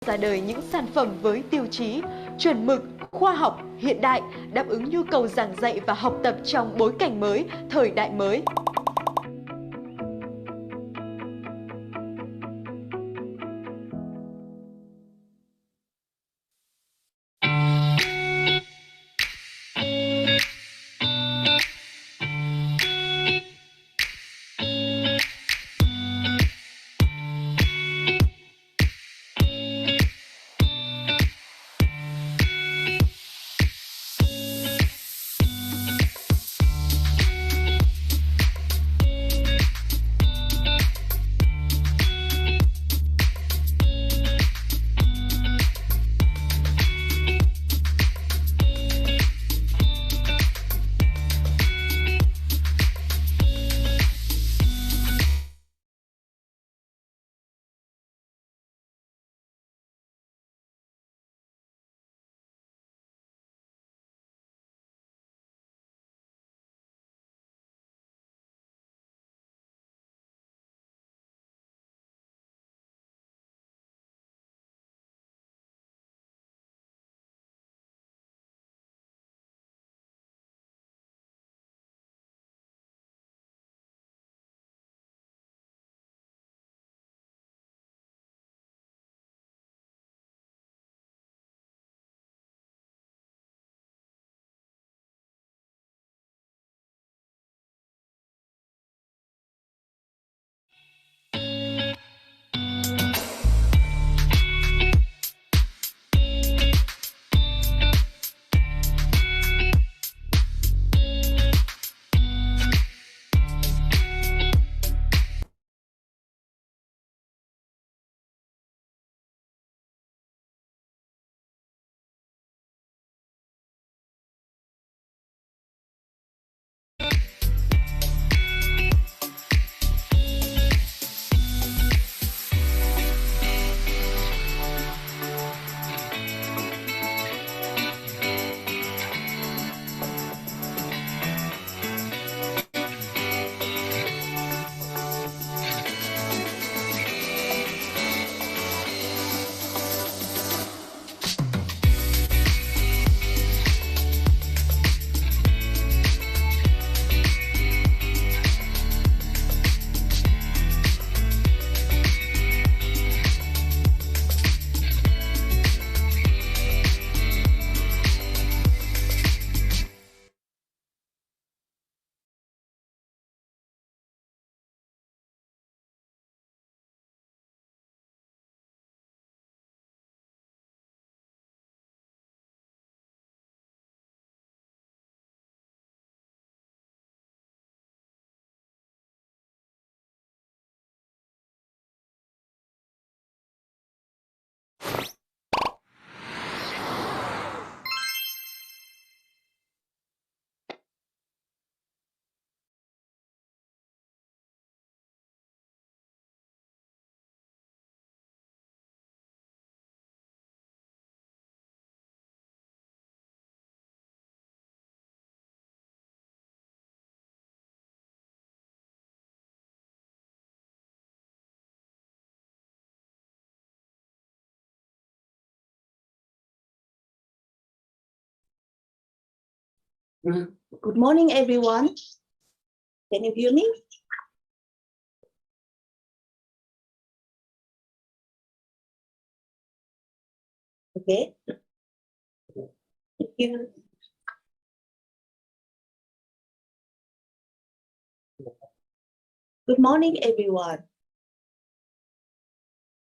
ra đời những sản phẩm với tiêu chí chuẩn mực, khoa học, hiện đại, đáp ứng nhu cầu giảng dạy và học tập trong bối cảnh mới, thời đại mới. Good morning, everyone. Can you hear me? Okay. Thank you. Good morning, everyone.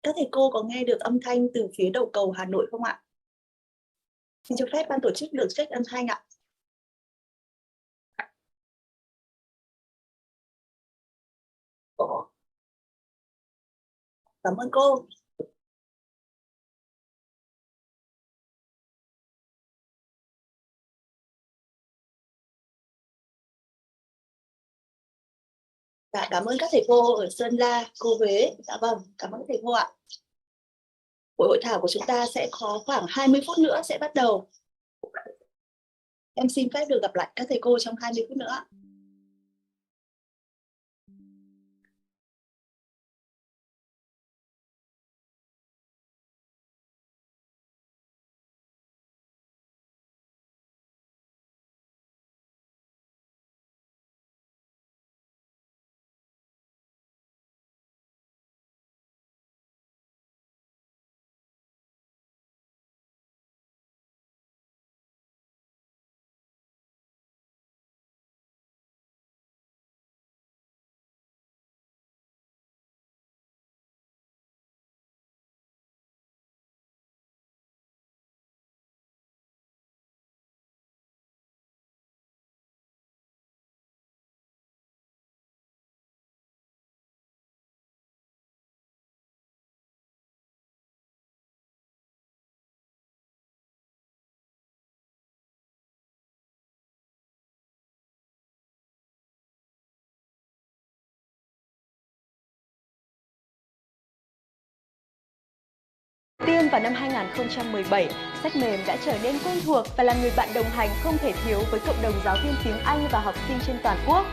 Các thầy cô có nghe được âm thanh từ phía đầu cầu Hà Nội không ạ? Xin cho phép ban tổ chức được check âm thanh ạ. Cảm ơn cô. Dạ, cảm ơn các thầy cô ở Sơn La, cô Huế. Dạ vâng, cảm ơn thầy cô ạ. Buổi hội thảo của chúng ta sẽ có khoảng 20 phút nữa sẽ bắt đầu. Em xin phép được gặp lại các thầy cô trong 20 phút nữa. Nhưng vào năm 2017, sách mềm đã trở nên quen thuộc và là người bạn đồng hành không thể thiếu với cộng đồng giáo viên tiếng Anh và học sinh trên toàn quốc.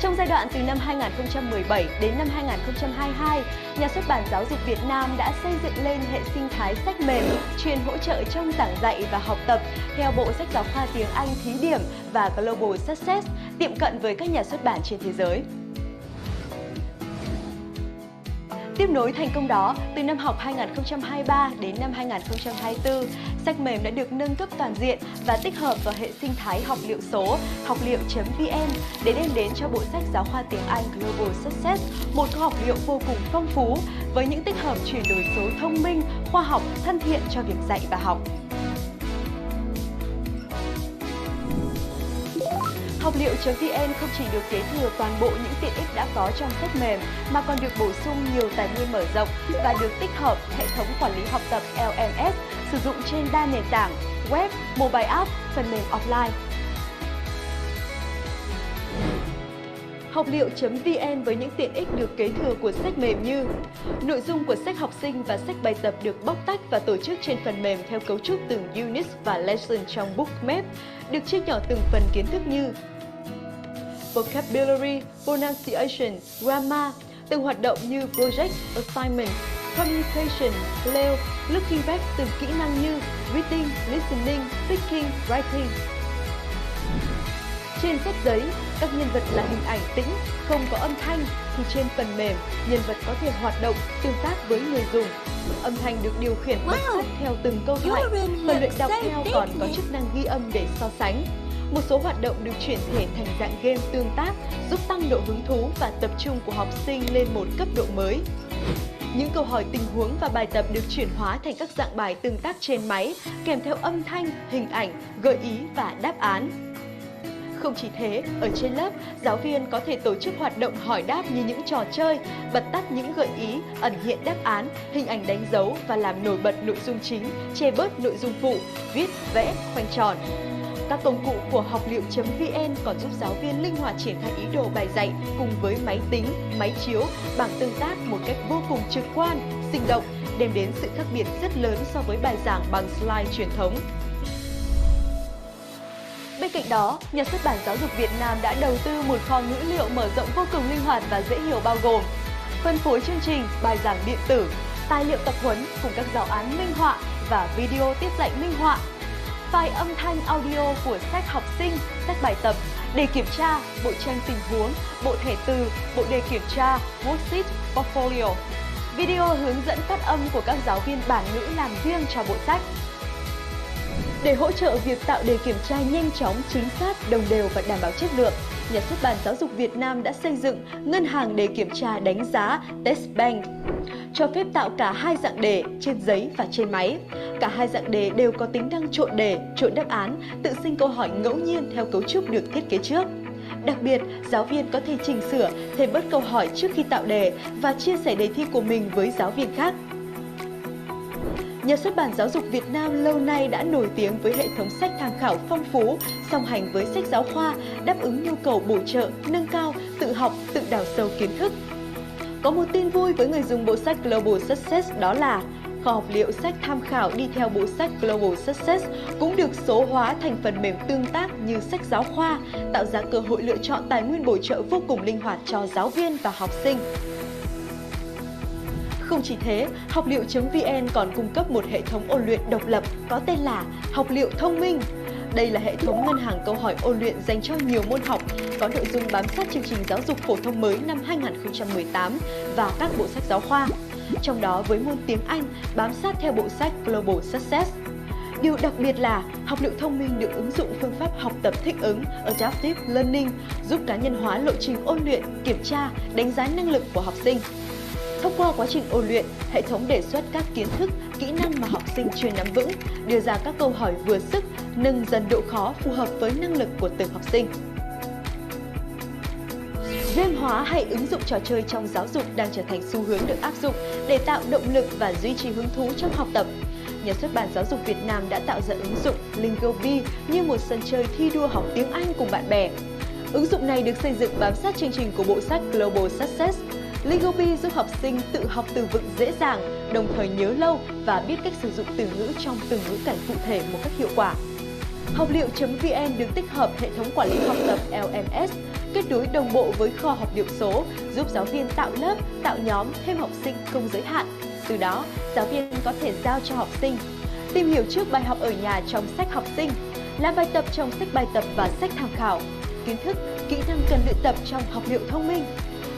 Trong giai đoạn từ năm 2017 đến năm 2022, Nhà xuất bản Giáo dục Việt Nam đã xây dựng lên hệ sinh thái sách mềm chuyên hỗ trợ trong giảng dạy và học tập theo bộ sách giáo khoa tiếng Anh thí điểm và Global Success, tiệm cận với các nhà xuất bản trên thế giới. Tiếp nối thành công đó, từ năm học 2023 đến năm 2024, sách mềm đã được nâng cấp toàn diện và tích hợp vào hệ sinh thái học liệu số học liệu.vn để đem đến cho bộ sách giáo khoa tiếng Anh Global Success một kho học liệu vô cùng phong phú với những tích hợp chuyển đổi số thông minh, khoa học, thân thiện cho việc dạy và học. Học liệu.vn không chỉ được kế thừa toàn bộ những tiện ích đã có trong sách mềm mà còn được bổ sung nhiều tài nguyên mở rộng và được tích hợp hệ thống quản lý học tập LMS sử dụng trên 3 nền tảng web, mobile app, phần mềm offline. Học liệu.vn với những tiện ích được kế thừa của sách mềm như nội dung của sách học sinh và sách bài tập được bóc tách và tổ chức trên phần mềm theo cấu trúc từng unit và lesson trong bookmap, được chia nhỏ từng phần kiến thức như vocabulary, pronunciation, grammar, từng hoạt động như project, assignment, communication, play, looking back từng kỹ năng như reading, listening, speaking, writing. Trên sách giấy, các nhân vật là hình ảnh tĩnh, không có âm thanh, thì trên phần mềm, nhân vật có thể hoạt động, tương tác với người dùng. Âm thanh được điều khiển bật sách theo từng câu thoại, phần luyện đọc theo còn có chức năng ghi âm để so sánh. Một số hoạt động được chuyển thể thành dạng game tương tác, giúp tăng độ hứng thú và tập trung của học sinh lên một cấp độ mới. Những câu hỏi tình huống và bài tập được chuyển hóa thành các dạng bài tương tác trên máy, kèm theo âm thanh, hình ảnh, gợi ý và đáp án. Không chỉ thế, ở trên lớp, giáo viên có thể tổ chức hoạt động hỏi đáp như những trò chơi, bật tắt những gợi ý, ẩn hiện đáp án, hình ảnh đánh dấu và làm nổi bật nội dung chính, che bớt nội dung phụ, viết, vẽ, khoanh tròn. Các công cụ của học liệu.vn còn giúp giáo viên linh hoạt triển khai ý đồ bài dạy cùng với máy tính, máy chiếu, bảng tương tác một cách vô cùng trực quan, sinh động, đem đến sự khác biệt rất lớn so với bài giảng bằng slide truyền thống. Bên cạnh đó, Nhà xuất bản Giáo dục Việt Nam đã đầu tư một kho ngữ liệu mở rộng vô cùng linh hoạt và dễ hiểu bao gồm phân phối chương trình, bài giảng điện tử, tài liệu tập huấn cùng các giáo án minh họa và video tiết dạy minh họa, file âm thanh audio của sách học sinh, sách bài tập, đề kiểm tra, bộ tranh tình huống, bộ thẻ từ, bộ đề kiểm tra, worksheet, portfolio, video hướng dẫn phát âm của các giáo viên bản ngữ làm riêng cho bộ sách. Để hỗ trợ việc tạo đề kiểm tra nhanh chóng, chính xác, đồng đều và đảm bảo chất lượng, Nhà xuất bản Giáo dục Việt Nam đã xây dựng ngân hàng đề kiểm tra đánh giá Test Bank, cho phép tạo cả hai dạng đề trên giấy và trên máy. Cả hai dạng đề đều có tính năng trộn đề, trộn đáp án, tự sinh câu hỏi ngẫu nhiên theo cấu trúc được thiết kế trước. Đặc biệt, giáo viên có thể chỉnh sửa, thêm bớt câu hỏi trước khi tạo đề và chia sẻ đề thi của mình với giáo viên khác. Nhà xuất bản Giáo dục Việt Nam lâu nay đã nổi tiếng với hệ thống sách tham khảo phong phú, song hành với sách giáo khoa, đáp ứng nhu cầu bổ trợ, nâng cao, tự học, tự đào sâu kiến thức. Có một tin vui với người dùng bộ sách Global Success, đó là kho học liệu sách tham khảo đi theo bộ sách Global Success cũng được số hóa thành phần mềm tương tác như sách giáo khoa, tạo ra cơ hội lựa chọn tài nguyên bổ trợ vô cùng linh hoạt cho giáo viên và học sinh. Không chỉ thế, học liệu.vn còn cung cấp một hệ thống ôn luyện độc lập có tên là Học liệu thông minh. Đây là hệ thống ngân hàng câu hỏi ôn luyện dành cho nhiều môn học, có nội dung bám sát chương trình giáo dục phổ thông mới năm 2018 và các bộ sách giáo khoa. Trong đó với môn tiếng Anh bám sát theo bộ sách Global Success. Điều đặc biệt là học liệu thông minh được ứng dụng phương pháp học tập thích ứng Adaptive Learning, giúp cá nhân hóa lộ trình ôn luyện, kiểm tra, đánh giá năng lực của học sinh. Thông qua quá trình ôn luyện, hệ thống đề xuất các kiến thức, kỹ năng mà học sinh chưa nắm vững, đưa ra các câu hỏi vừa sức, nâng dần độ khó phù hợp với năng lực của từng học sinh. Game hóa hay ứng dụng trò chơi trong giáo dục đang trở thành xu hướng được áp dụng để tạo động lực và duy trì hứng thú trong học tập. Nhà xuất bản Giáo dục Việt Nam đã tạo ra ứng dụng Lingobi như một sân chơi thi đua học tiếng Anh cùng bạn bè. Ứng dụng này được xây dựng bám sát chương trình của bộ sách Global Success. Lingobi giúp học sinh tự học từ vựng dễ dàng, đồng thời nhớ lâu và biết cách sử dụng từ ngữ trong từng ngữ cảnh cụ thể một cách hiệu quả. Học liệu.vn được tích hợp hệ thống quản lý học tập LMS, kết nối đồng bộ với kho học liệu số, giúp giáo viên tạo lớp, tạo nhóm, thêm học sinh không giới hạn. Từ đó, giáo viên có thể giao cho học sinh tìm hiểu trước bài học ở nhà trong sách học sinh, làm bài tập trong sách bài tập và sách tham khảo, kiến thức, kỹ năng cần luyện tập trong học liệu thông minh,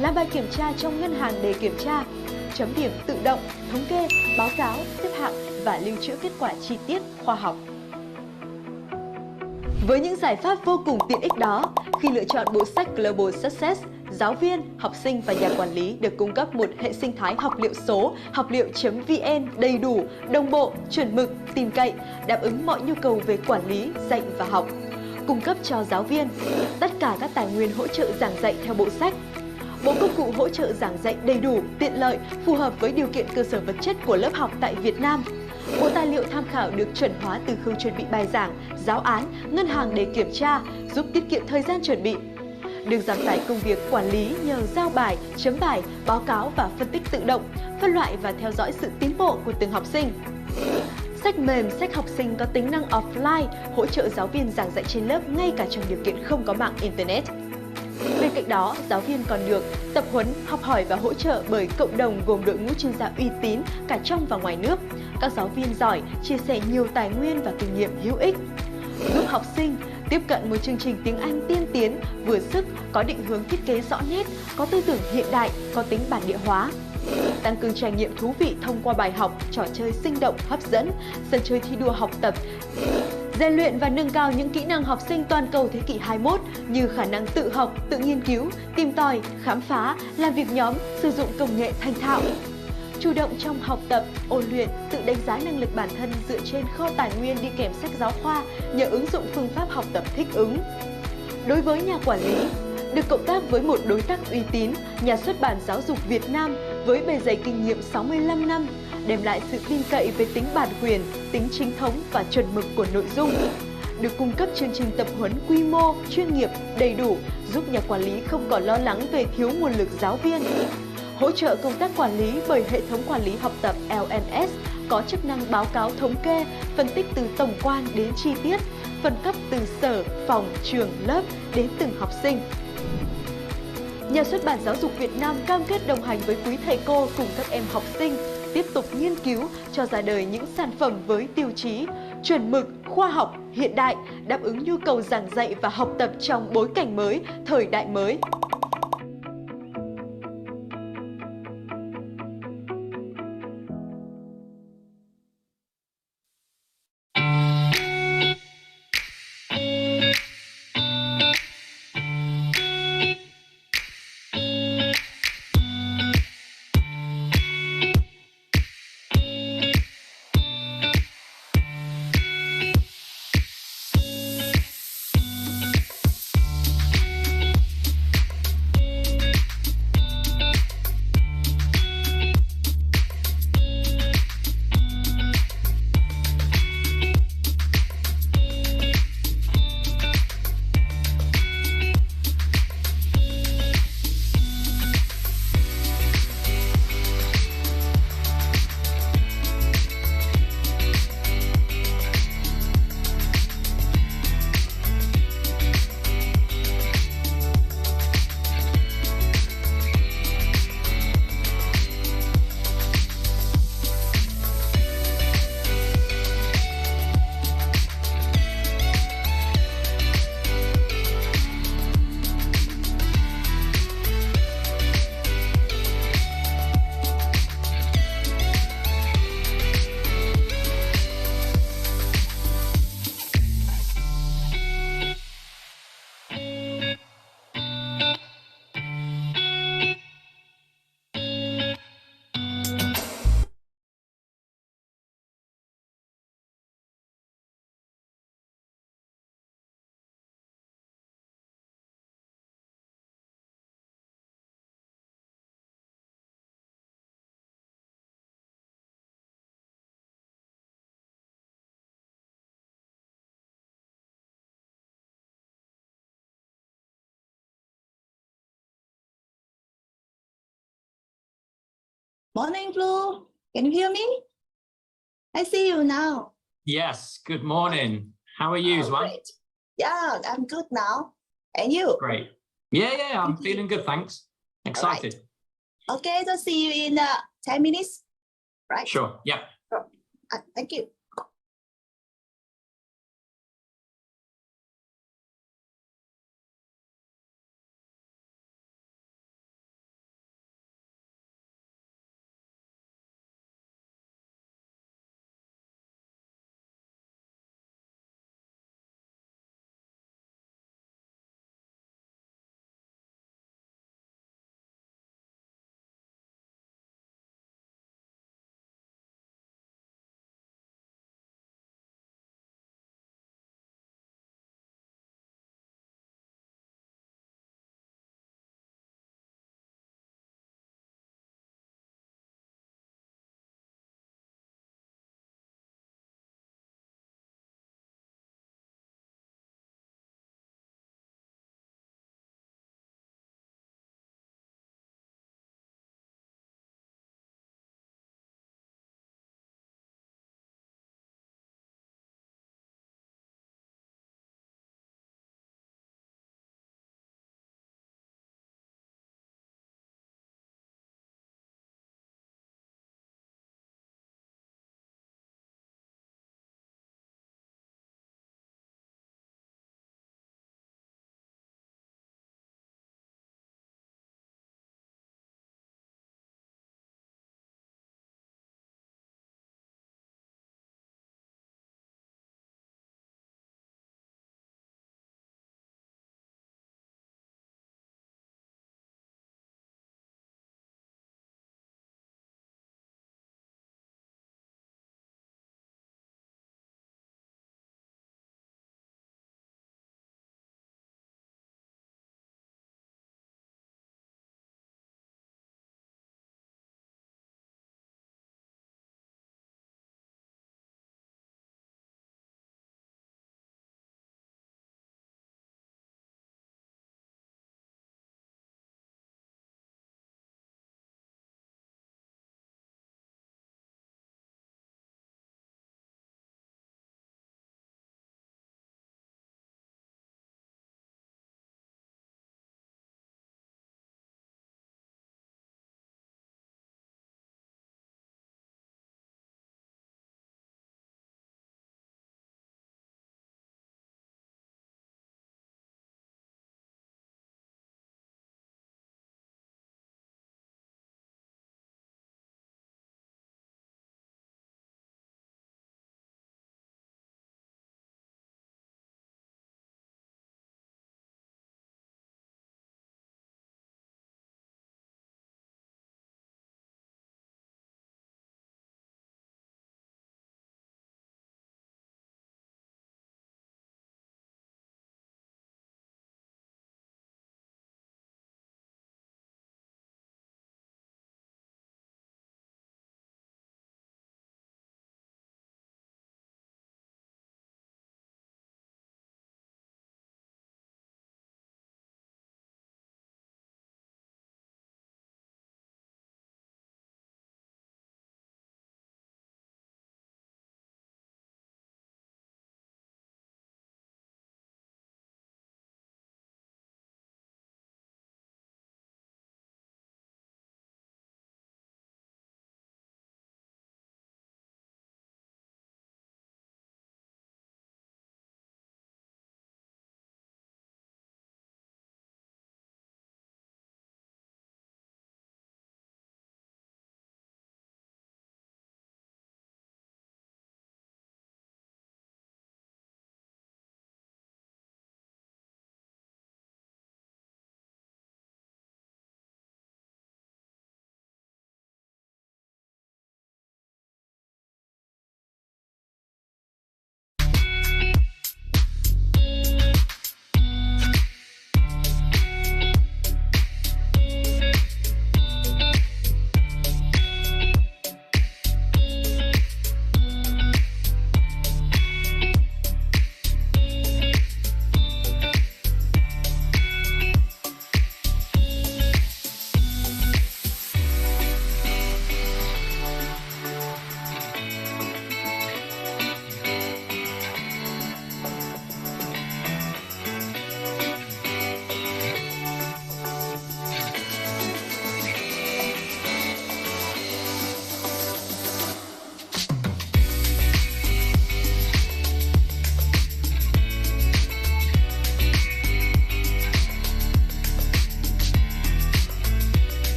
làm bài kiểm tra trong ngân hàng để kiểm tra, chấm điểm tự động, thống kê, báo cáo, xếp hạng và lưu trữ kết quả chi tiết, khoa học. Với những giải pháp vô cùng tiện ích đó, khi lựa chọn bộ sách Global Success, giáo viên, học sinh và nhà quản lý được cung cấp một hệ sinh thái học liệu số, học liệu.vn đầy đủ, đồng bộ, chuẩn mực, tin cậy, đáp ứng mọi nhu cầu về quản lý, dạy và học. Cung cấp cho giáo viên tất cả các tài nguyên hỗ trợ giảng dạy theo bộ sách, bộ công cụ hỗ trợ giảng dạy đầy đủ, tiện lợi, phù hợp với điều kiện cơ sở vật chất của lớp học tại Việt Nam. Bộ tài liệu tham khảo được chuẩn hóa từ khâu chuẩn bị bài giảng, giáo án, ngân hàng để kiểm tra, giúp tiết kiệm thời gian chuẩn bị. Được giảm tải công việc quản lý nhờ giao bài, chấm bài, báo cáo và phân tích tự động, phân loại và theo dõi sự tiến bộ của từng học sinh. Sách mềm, sách học sinh có tính năng offline, hỗ trợ giáo viên giảng dạy trên lớp ngay cả trong điều kiện không có mạng Internet. Bên cạnh đó, giáo viên còn được tập huấn, học hỏi và hỗ trợ bởi cộng đồng gồm đội ngũ chuyên gia uy tín cả trong và ngoài nước. Các giáo viên giỏi chia sẻ nhiều tài nguyên và kinh nghiệm hữu ích, giúp học sinh tiếp cận một chương trình tiếng Anh tiên tiến, vừa sức, có định hướng thiết kế rõ nét, có tư tưởng hiện đại, có tính bản địa hóa. Tăng cường trải nghiệm thú vị thông qua bài học, trò chơi sinh động, hấp dẫn, sân chơi thi đua học tập, rèn luyện và nâng cao những kỹ năng học sinh toàn cầu thế kỷ 21 như khả năng tự học, tự nghiên cứu, tìm tòi, khám phá, làm việc nhóm, sử dụng công nghệ thành thạo. Chủ động trong học tập, ôn luyện, tự đánh giá năng lực bản thân dựa trên kho tài nguyên đi kèm sách giáo khoa nhờ ứng dụng phương pháp học tập thích ứng. Đối với nhà quản lý, được cộng tác với một đối tác uy tín, Nhà xuất bản Giáo dục Việt Nam với bề dày kinh nghiệm 65 năm, đem lại sự tin cậy về tính bản quyền, tính chính thống và chuẩn mực của nội dung. Được cung cấp chương trình tập huấn quy mô, chuyên nghiệp, đầy đủ, giúp nhà quản lý không còn lo lắng về thiếu nguồn lực giáo viên. Hỗ trợ công tác quản lý bởi hệ thống quản lý học tập LMS có chức năng báo cáo thống kê, phân tích từ tổng quan đến chi tiết, phân cấp từ sở, phòng, trường, lớp đến từng học sinh. Nhà xuất bản Giáo dục Việt Nam cam kết đồng hành với quý thầy cô cùng các em học sinh, tiếp tục nghiên cứu cho ra đời những sản phẩm với tiêu chí chuẩn mực, khoa học, hiện đại, đáp ứng nhu cầu giảng dạy và học tập trong bối cảnh mới, thời đại mới. Morning, Blue. Can you hear me? I see you now. Yes, good morning. How are you, Huấn? Great. Yeah, I'm good now. And you? Great. Yeah, I'm feeling good, thanks. Excited. Right. Okay, so see you in 10 minutes. Right? Sure, yeah. Thank you.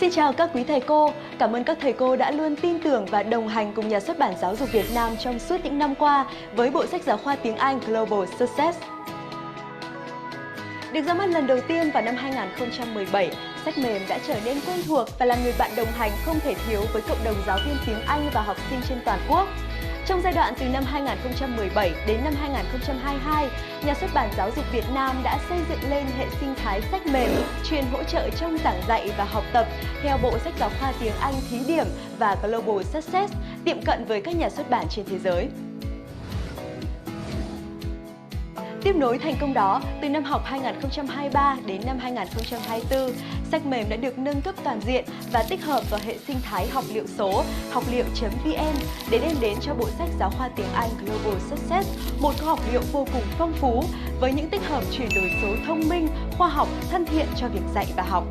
Xin chào các quý thầy cô, cảm ơn các thầy cô đã luôn tin tưởng và đồng hành cùng Nhà xuất bản Giáo dục Việt Nam trong suốt những năm qua với bộ sách giáo khoa tiếng Anh Global Success. Được ra mắt lần đầu tiên vào năm 2017, sách mềm đã trở nên quen thuộc và là người bạn đồng hành không thể thiếu với cộng đồng giáo viên tiếng Anh và học sinh trên toàn quốc. Trong giai đoạn từ năm 2017 đến năm 2022, Nhà xuất bản Giáo dục Việt Nam đã xây dựng lên hệ sinh thái sách mềm chuyên hỗ trợ trong giảng dạy và học tập theo bộ sách giáo khoa tiếng Anh thí điểm và Global Success, tiệm cận với các nhà xuất bản trên thế giới. Tiếp nối thành công đó, từ năm học 2023 đến năm 2024, sách mềm đã được nâng cấp toàn diện và tích hợp vào hệ sinh thái học liệu số, học liệu.vn để đem đến cho bộ sách giáo khoa tiếng Anh Global Success một kho học liệu vô cùng phong phú với những tích hợp chuyển đổi số thông minh, khoa học, thân thiện cho việc dạy và học.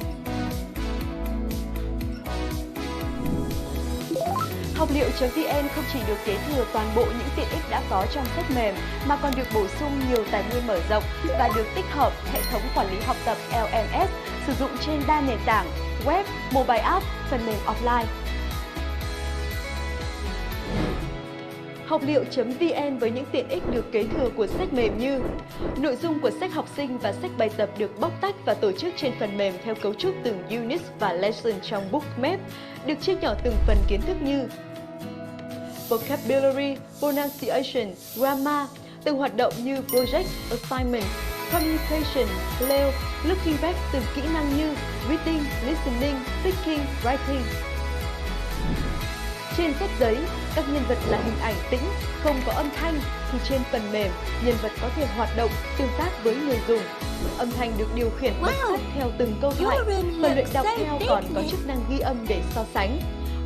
Học liệu.vn không chỉ được kế thừa toàn bộ những tiện ích đã có trong sách mềm mà còn được bổ sung nhiều tài nguyên mở rộng và được tích hợp hệ thống quản lý học tập LMS sử dụng trên đa nền tảng, web, mobile app, phần mềm offline. Học liệu.vn với những tiện ích được kế thừa của sách mềm như nội dung của sách học sinh và sách bài tập được bóc tách và tổ chức trên phần mềm theo cấu trúc từng unit và lesson trong bookmap, được chia nhỏ từng phần kiến thức như vocabulary, pronunciation, grammar, từng hoạt động như project, assignment, communication, play, looking back từng kỹ năng như reading, listening, speaking, writing. Trên sách giấy, các nhân vật là hình ảnh tĩnh, không có âm thanh, thì trên phần mềm, nhân vật có thể hoạt động, tương tác với người dùng. Âm thanh được điều khiển bật tắt theo từng câu thoại, phần luyện đọc theo còn có chức năng ghi âm để so sánh.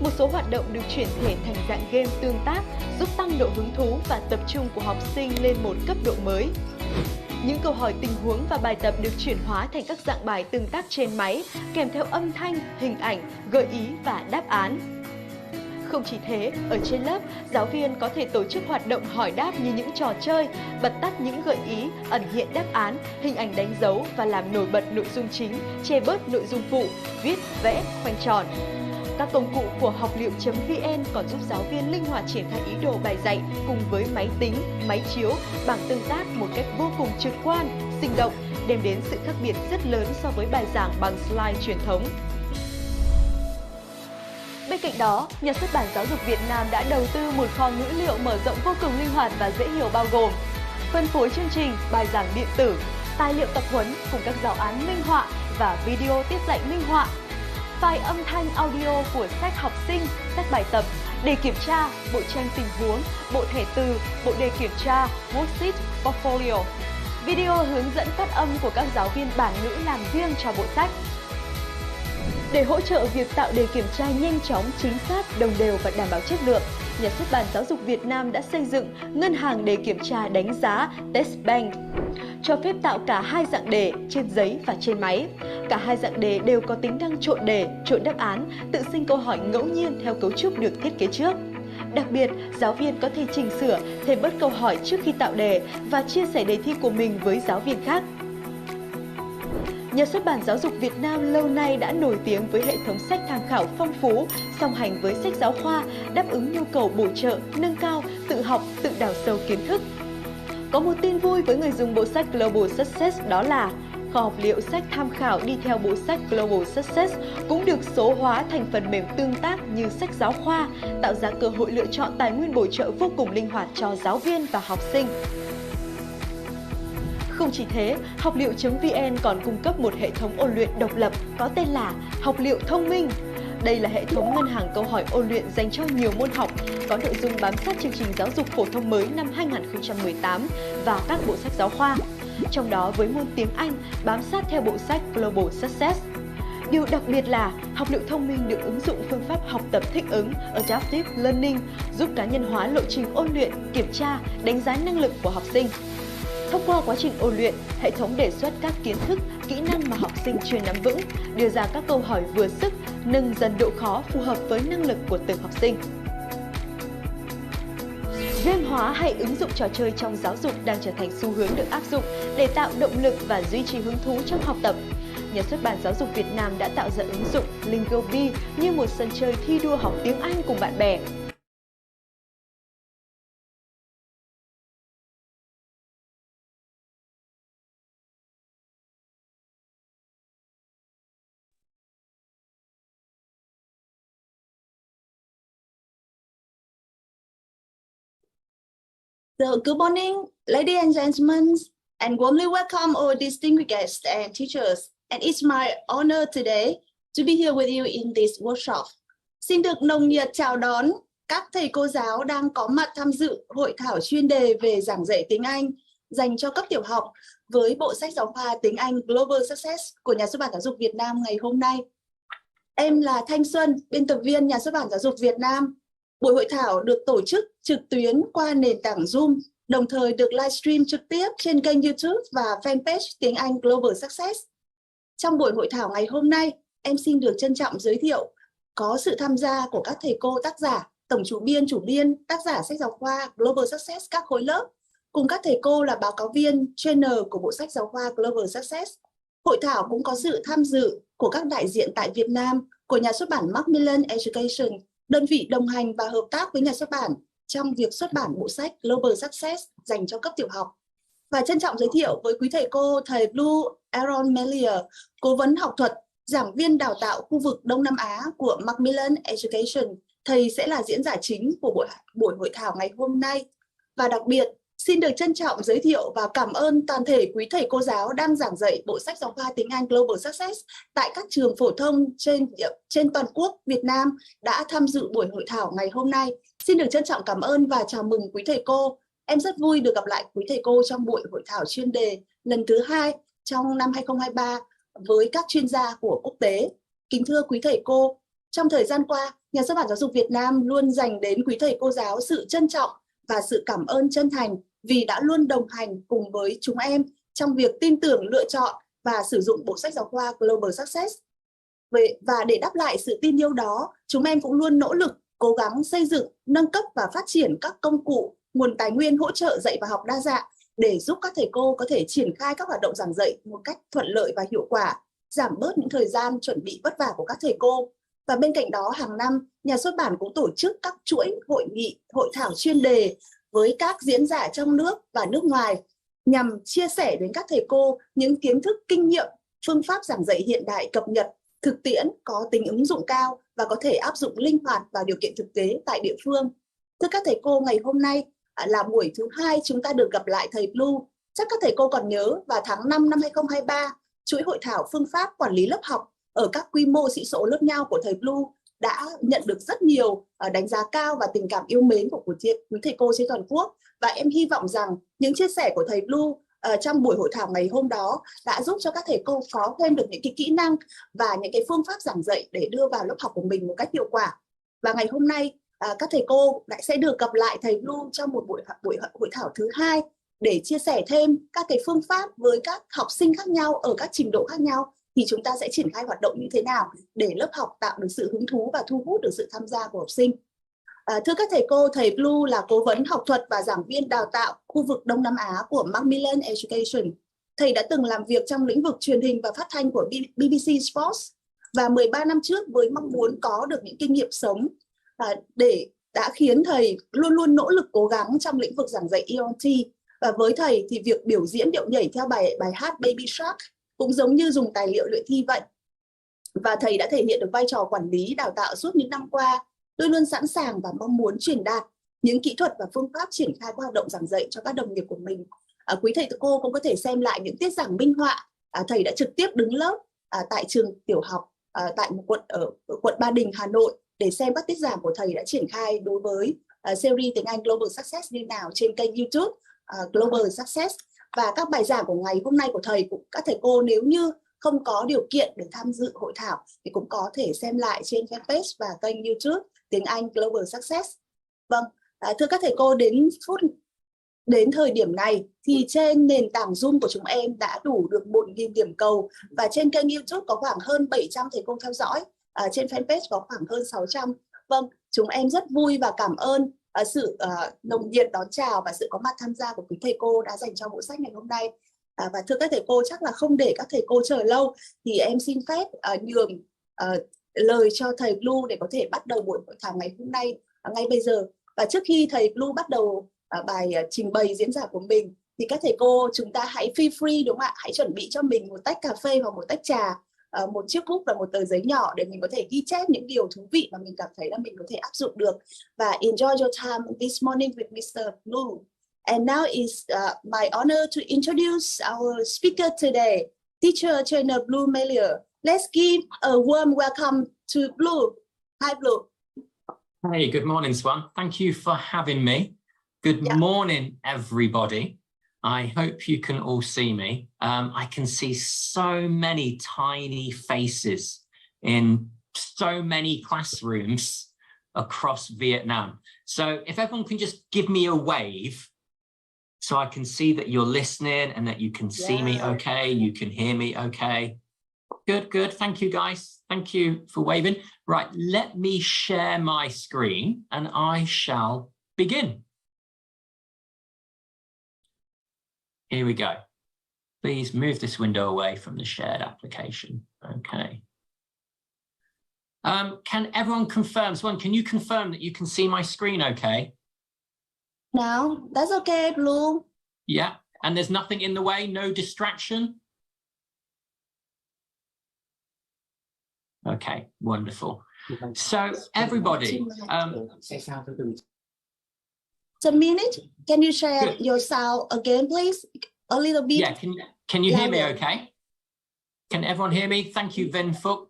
Một số hoạt động được chuyển thể thành dạng game tương tác, giúp tăng độ hứng thú và tập trung của học sinh lên một cấp độ mới. Những câu hỏi tình huống và bài tập được chuyển hóa thành các dạng bài tương tác trên máy, kèm theo âm thanh, hình ảnh, gợi ý và đáp án. Không chỉ thế, ở trên lớp, giáo viên có thể tổ chức hoạt động hỏi đáp như những trò chơi, bật tắt những gợi ý, ẩn hiện đáp án, hình ảnh đánh dấu và làm nổi bật nội dung chính, che bớt nội dung phụ, viết, vẽ, khoanh tròn. Các công cụ của học liệu.vn còn giúp giáo viên linh hoạt triển khai ý đồ bài dạy cùng với máy tính, máy chiếu, bảng tương tác một cách vô cùng trực quan, sinh động, đem đến sự khác biệt rất lớn so với bài giảng bằng slide truyền thống. Bên cạnh đó, Nhà xuất bản Giáo dục Việt Nam đã đầu tư một kho ngữ liệu mở rộng vô cùng linh hoạt và dễ hiểu bao gồm phân phối chương trình, bài giảng điện tử, tài liệu tập huấn cùng các giáo án minh họa và video tiết dạy minh họa, file âm thanh audio của sách học sinh, sách bài tập, đề kiểm tra, bộ tranh tình huống, bộ thẻ từ, bộ đề kiểm tra, worksheet, portfolio, video hướng dẫn phát âm của các giáo viên bản ngữ làm riêng cho bộ sách. Để hỗ trợ việc tạo đề kiểm tra nhanh chóng, chính xác, đồng đều và đảm bảo chất lượng, Nhà xuất bản Giáo dục Việt Nam đã xây dựng ngân hàng đề kiểm tra đánh giá Test Bank, cho phép tạo cả hai dạng đề trên giấy và trên máy. Cả hai dạng đề đều có tính năng trộn đề, trộn đáp án, tự sinh câu hỏi ngẫu nhiên theo cấu trúc được thiết kế trước. Đặc biệt, giáo viên có thể chỉnh sửa, thêm bớt câu hỏi trước khi tạo đề và chia sẻ đề thi của mình với giáo viên khác. Nhà xuất bản Giáo dục Việt Nam lâu nay đã nổi tiếng với hệ thống sách tham khảo phong phú, song hành với sách giáo khoa, đáp ứng nhu cầu bổ trợ, nâng cao, tự học, tự đào sâu kiến thức. Có một tin vui với người dùng bộ sách Global Success, đó là kho học liệu sách tham khảo đi theo bộ sách Global Success cũng được số hóa thành phần mềm tương tác như sách giáo khoa, tạo ra cơ hội lựa chọn tài nguyên bổ trợ vô cùng linh hoạt cho giáo viên và học sinh. Không chỉ thế, học liệu.vn còn cung cấp một hệ thống ôn luyện độc lập có tên là Học liệu thông minh. Đây là hệ thống ngân hàng câu hỏi ôn luyện dành cho nhiều môn học, có nội dung bám sát chương trình giáo dục phổ thông mới năm 2018 và các bộ sách giáo khoa. Trong đó với môn tiếng Anh bám sát theo bộ sách Global Success. Điều đặc biệt là học liệu thông minh được ứng dụng phương pháp học tập thích ứng Adaptive Learning, giúp cá nhân hóa lộ trình ôn luyện, kiểm tra, đánh giá năng lực của học sinh. Thông qua quá trình ôn luyện, hệ thống đề xuất các kiến thức, kỹ năng mà học sinh chưa nắm vững, đưa ra các câu hỏi vừa sức, nâng dần độ khó phù hợp với năng lực của từng học sinh. Game hóa hay ứng dụng trò chơi trong giáo dục đang trở thành xu hướng được áp dụng để tạo động lực và duy trì hứng thú trong học tập. Nhà xuất bản Giáo dục Việt Nam đã tạo ra ứng dụng Lingobi như một sân chơi thi đua học tiếng Anh cùng bạn bè. So, good morning, ladies and gentlemen, and warmly welcome our distinguished guests and teachers. And it's my honor today to be here with you in this workshop. Xin được nồng nhiệt chào đón các thầy cô giáo đang có mặt tham dự hội thảo chuyên đề về giảng dạy tiếng Anh dành cho cấp tiểu học với bộ sách giáo khoa tiếng Anh Global Success của Nhà xuất bản Giáo dục Việt Nam ngày hôm nay. Em là Thanh Xuân, biên tập viên Nhà xuất bản Giáo dục Việt Nam. Buổi hội thảo được tổ chức trực tuyến qua nền tảng Zoom, đồng thời được livestream trực tiếp trên kênh YouTube và fanpage tiếng Anh Global Success. Trong buổi hội thảo ngày hôm nay, em xin được trân trọng giới thiệu có sự tham gia của các thầy cô tác giả, tổng chủ biên, tác giả sách giáo khoa Global Success các khối lớp, cùng các thầy cô là báo cáo viên, trainer của bộ sách giáo khoa Global Success. Hội thảo cũng có sự tham dự của các đại diện tại Việt Nam của Nhà xuất bản Macmillan Education, đơn vị đồng hành và hợp tác với nhà xuất bản trong việc xuất bản bộ sách Global Success dành cho cấp tiểu học. Và trân trọng giới thiệu với quý thầy cô, thầy Blue Aaron Melier, cố vấn học thuật, giảng viên đào tạo khu vực Đông Nam Á của Macmillan Education. Thầy sẽ là diễn giả chính của buổi hội thảo ngày hôm nay. Và đặc biệt, xin được trân trọng giới thiệu và cảm ơn toàn thể quý thầy cô giáo đang giảng dạy bộ sách giáo khoa tiếng Anh Global Success tại các trường phổ thông trên toàn quốc Việt Nam đã tham dự buổi hội thảo ngày hôm nay. Xin được trân trọng cảm ơn và chào mừng quý thầy cô. Em rất vui được gặp lại quý thầy cô trong buổi hội thảo chuyên đề lần thứ 2 trong năm 2023 với các chuyên gia của quốc tế. Kính thưa quý thầy cô, trong thời gian qua, Nhà xuất bản Giáo dục Việt Nam luôn dành đến quý thầy cô giáo sự trân trọng và sự cảm ơn chân thành vì đã luôn đồng hành cùng với chúng em trong việc tin tưởng, lựa chọn và sử dụng bộ sách giáo khoa Global Success. Và để đáp lại sự tin yêu đó, chúng em cũng luôn nỗ lực, cố gắng xây dựng, nâng cấp và phát triển các công cụ, nguồn tài nguyên hỗ trợ dạy và học đa dạng để giúp các thầy cô có thể triển khai các hoạt động giảng dạy một cách thuận lợi và hiệu quả, giảm bớt những thời gian chuẩn bị vất vả của các thầy cô. Và bên cạnh đó, hàng năm, nhà xuất bản cũng tổ chức các chuỗi hội nghị, hội thảo chuyên đề với các diễn giả trong nước và nước ngoài nhằm chia sẻ đến các thầy cô những kiến thức, kinh nghiệm, phương pháp giảng dạy hiện đại cập nhật, thực tiễn, có tính ứng dụng cao và có thể áp dụng linh hoạt vào điều kiện thực tế tại địa phương. Thưa các thầy cô, ngày hôm nay là buổi thứ 2 chúng ta được gặp lại thầy Blue. Chắc các thầy cô còn nhớ vào tháng 5 năm 2023, chuỗi hội thảo phương pháp quản lý lớp học ở các quy mô sĩ số lớp nhau của thầy Blue đã nhận được rất nhiều đánh giá cao và tình cảm yêu mến của quý thầy cô trên toàn quốc. Và em hy vọng rằng những chia sẻ của thầy Blue trong buổi hội thảo ngày hôm đó đã giúp cho các thầy cô có thêm được những cái kỹ năng và những cái phương pháp giảng dạy để đưa vào lớp học của mình một cách hiệu quả. Và ngày hôm nay các thầy cô lại sẽ được gặp lại thầy Blue trong một buổi hội thảo thứ 2 để chia sẻ thêm các cái phương pháp với các học sinh khác nhau ở các trình độ khác nhau, thì chúng ta sẽ triển khai hoạt động như thế nào để lớp học tạo được sự hứng thú và thu hút được sự tham gia của học sinh. Thưa các thầy cô, thầy Blue là cố vấn học thuật và giảng viên đào tạo khu vực Đông Nam Á của Macmillan Education. Thầy đã từng làm việc trong lĩnh vực truyền hình và phát thanh của BBC Sports và 13 năm trước với mong muốn có được những kinh nghiệm sống đã khiến thầy luôn luôn nỗ lực cố gắng trong lĩnh vực giảng dạy EOT. Và với thầy thì việc biểu diễn điệu nhảy theo bài hát Baby Shark cũng giống như dùng tài liệu luyện thi vậy. Và thầy đã thể hiện được vai trò quản lý đào tạo suốt những năm qua, luôn luôn sẵn sàng và mong muốn truyền đạt những kỹ thuật và phương pháp triển khai các hoạt động giảng dạy cho các đồng nghiệp của mình. Quý thầy cô cũng có thể xem lại những tiết giảng minh họa thầy đã trực tiếp đứng lớp tại trường tiểu học tại một quận ở quận Ba Đình, Hà Nội để xem các tiết giảng của thầy đã triển khai đối với series tiếng Anh Global Success như nào trên kênh YouTube Global Success. Và các bài giảng của ngày hôm nay của thầy, cũng các thầy cô nếu như không có điều kiện để tham dự hội thảo thì cũng có thể xem lại trên fanpage và kênh YouTube tiếng Anh Global Success. Vâng, thưa các thầy cô, đến thời điểm này thì trên nền tảng Zoom của chúng em đã đủ được 1.000 điểm cầu và trên kênh YouTube có khoảng hơn 700 thầy cô theo dõi, trên fanpage có khoảng hơn 600. Vâng, chúng em rất vui và cảm ơn sự nồng nhiệt đón chào và sự có mặt tham gia của quý thầy cô đã dành cho bộ sách ngày hôm nay. Và thưa các thầy cô, chắc là không để các thầy cô chờ lâu thì em xin phép nhường lời cho thầy Blue để có thể bắt đầu buổi hội thảo ngày hôm nay ngay bây giờ. Và trước khi thầy Blue bắt đầu bài trình bày diễn giả của mình thì các thầy cô chúng ta hãy feel free, đúng không ạ? Hãy chuẩn bị cho mình một tách cà phê hoặc một tách trà, một chiếc bút và một tờ giấy nhỏ để mình có thể ghi chép những điều thú vị mà mình cảm thấy là mình có thể áp dụng được. Và enjoy your time this morning with Mr. Blue. And now is my honor to introduce our speaker today, Teacher Trainer Blue Melier. Let's give a warm welcome to Blue. Hi, Blue. Hey, good morning, Swan. Thank you for having me. Good morning, everybody. I hope you can all see me. I can see so many tiny faces in so many classrooms across Vietnam. So if everyone can just give me a wave so I can see that you're listening and that you can see me okay, you can hear me okay. Good, good. Thank you, guys. Thank you for waving. Right, let me share my screen and I shall begin. Here we go. Please move this window away from the shared application. Okay. Can everyone confirm? Swan, can you confirm that you can see my screen okay? Now, that's okay, Blue. Yeah, and there's nothing in the way, no distraction? Okay, wonderful. So everybody, just a minute. Can you share your sound again, please? A little bit. Yeah, can you hear me okay? Can everyone hear me? Thank you, Vin Fook.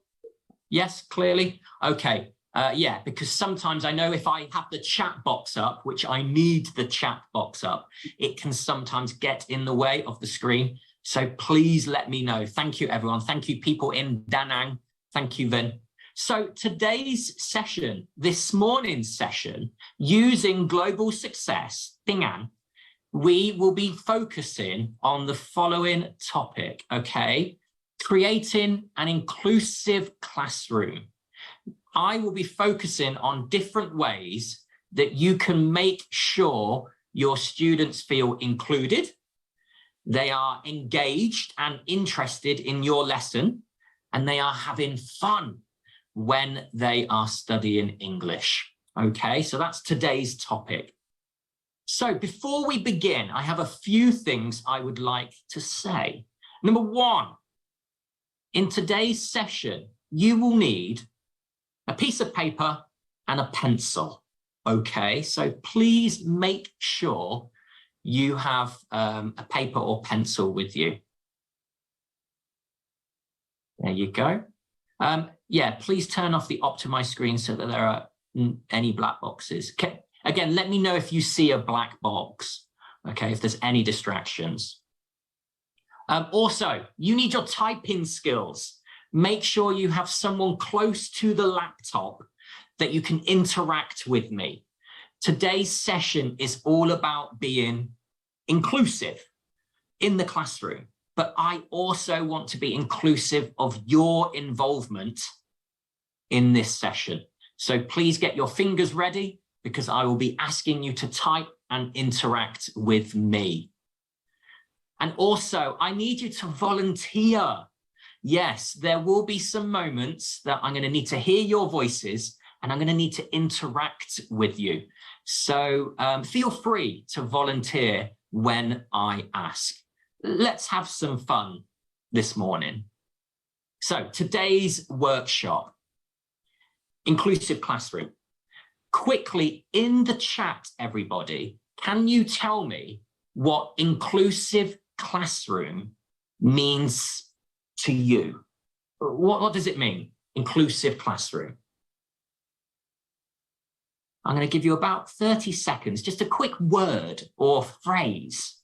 Yes, clearly. Okay. Yeah, because sometimes I know if I have the chat box up, which I need the chat box up, it can sometimes get in the way of the screen. So please let me know. Thank you, everyone. Thank you, people in Da Nang. Thank you, Vin. So today's session, this morning's session, using global success, Tiếng Anh, we will be focusing on the following topic, okay? Creating an inclusive classroom. I will be focusing on different ways that you can make sure your students feel included, they are engaged and interested in your lesson, and they are having fun when they are studying English. Okay, so that's today's topic. So before we begin, I have a few things I would like to say. Number one, in today's session, you will need a piece of paper and a pencil. Okay, so please make sure you have a paper or pencil with you. There you go. Yeah, please turn off the optimize screen so that there are any black boxes. Okay. Again, let me know if you see a black box, okay, if there's any distractions. Also, you need your typing skills. Make sure you have someone close to the laptop that you can interact with me. Today's session is all about being inclusive in the classroom, but I also want to be inclusive of your involvement in this session. So please get your fingers ready because I will be asking you to type and interact with me. And also, I need you to volunteer. Yes, there will be some moments that I'm going to need to hear your voices and I'm going to need to interact with you. So feel free to volunteer when I ask. Let's have some fun this morning. So today's workshop, inclusive classroom. Quickly in the chat, everybody, can you tell me what inclusive classroom means to you? What does it mean, inclusive classroom? I'm going to give you about 30 seconds, just a quick word or phrase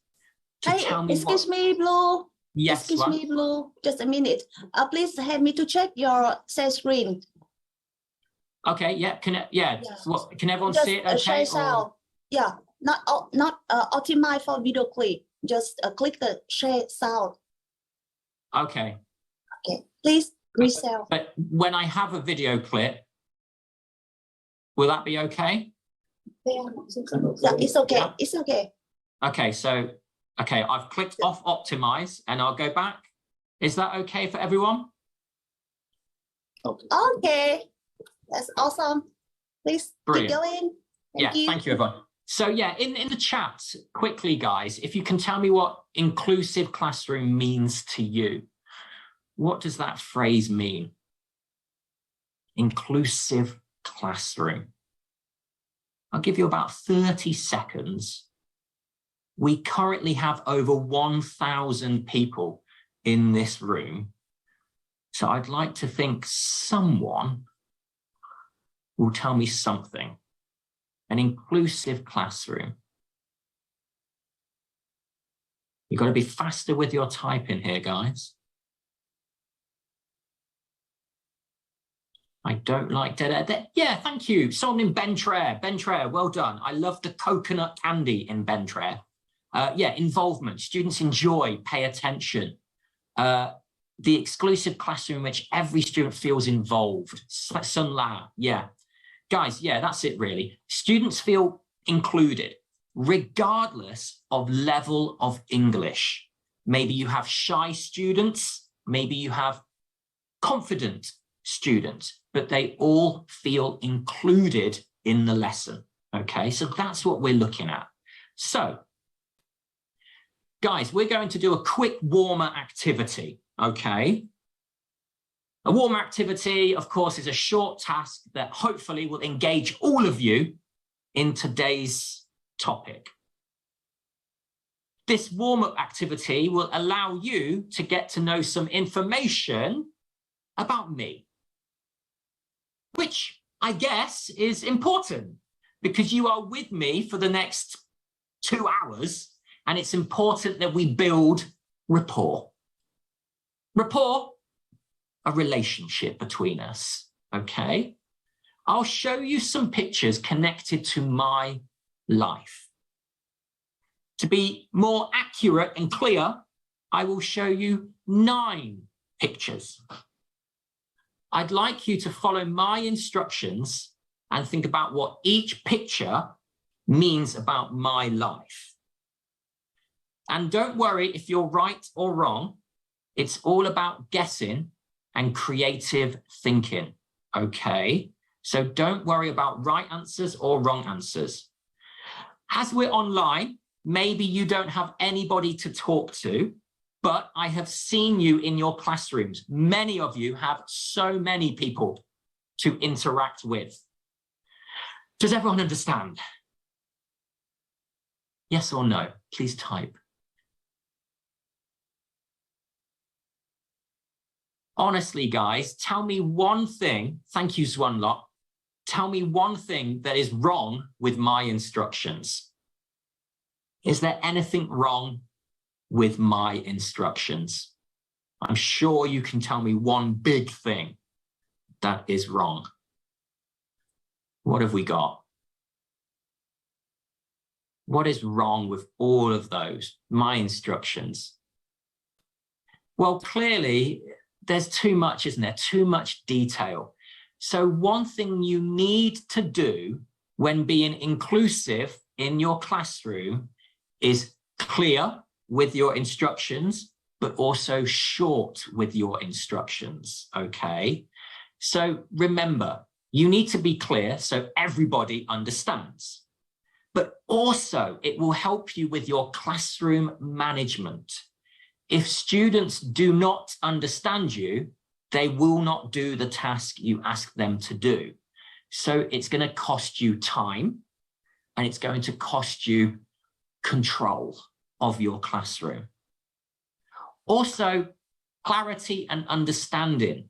to tell me. Excuse me, Blue. Yes, excuse me, Blue. Just a minute. Please help me to check your share screen. Okay. Yeah. What, can everyone just see it? Okay. Sound. Yeah. Not optimize for video clip. Just click the share sound. Okay. Okay. Please resell. But when I have a video clip, will that be okay? Yeah, it's okay. Yeah. It's okay. Okay. So Okay, I've clicked off optimize and I'll go back. Is that okay for everyone? Okay, that's awesome. Please Brilliant. keep going. Thank you. Thank you, everyone. So yeah, in the chat, quickly, guys, if you can tell me what inclusive classroom means to you. What does that phrase mean? Inclusive classroom. I'll give you about 30 seconds. We currently have over 1,000 people in this room. So I'd like to think someone will tell me something. An inclusive classroom. You've got to be faster with your typing here, guys. I don't like that. Yeah, thank you. Someone in Bentraire. Bentraire, well done. I love the coconut candy in Bentraire. Yeah, involvement. Students enjoy, pay attention. The exclusive classroom in which every student feels involved. Sun La, yeah. Guys, yeah, that's it really. Students feel included, regardless of level of English. Maybe you have shy students, maybe you have confident students, but they all feel included in the lesson, okay? So that's what we're looking at. So, guys, we're going to do a quick warmer activity, okay? A warmer activity, of course, is a short task that hopefully will engage all of you in today's topic. This warm-up activity will allow you to get to know some information about me, which I guess is important because you are with me for the next 2 hours, and it's important that we build rapport. Rapport, a relationship between us, okay? I'll show you some pictures connected to my life. To be more accurate and clear, I will show you 9 pictures. I'd like you to follow my instructions and think about what each picture means about my life. And don't worry if you're right or wrong. It's all about guessing and creative thinking, okay? So don't worry about right answers or wrong answers. As we're online, maybe you don't have anybody to talk to, but I have seen you in your classrooms. Many of you have so many people to interact with. Does everyone understand? Yes or no? Please type. Honestly, guys, tell me one thing. Thank you, Swanlot. Tell me one thing that is wrong with my instructions. Is there anything wrong with my instructions? I'm sure you can tell me one big thing that is wrong. What have we got? What is wrong with all of those, my instructions? Well, clearly, there's too much, isn't there? Too much detail. So one thing you need to do when being inclusive in your classroom is clear with your instructions, but also short with your instructions, okay? So remember, you need to be clear so everybody understands. But also, it will help you with your classroom management. If students do not understand you, they will not do the task you ask them to do. So it's going to cost you time, and it's going to cost you control of your classroom. Also, clarity and understanding.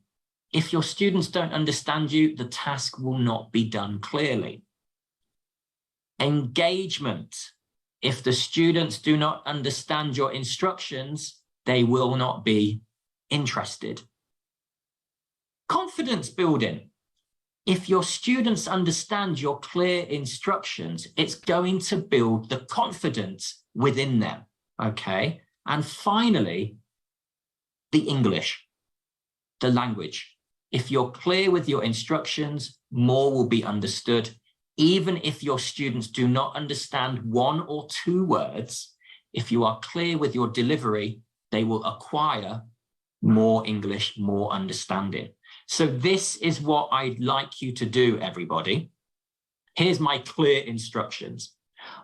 If your students don't understand you, the task will not be done clearly. Engagement. If the students do not understand your instructions, they will not be interested. Confidence building. If your students understand your clear instructions, it's going to build the confidence within them, okay? And finally, the English, the language. If you're clear with your instructions, more will be understood. Even if your students do not understand 1 or 2 words, if you are clear with your delivery, they will acquire more English, more understanding. So this is what I'd like you to do, everybody. Here's my clear instructions.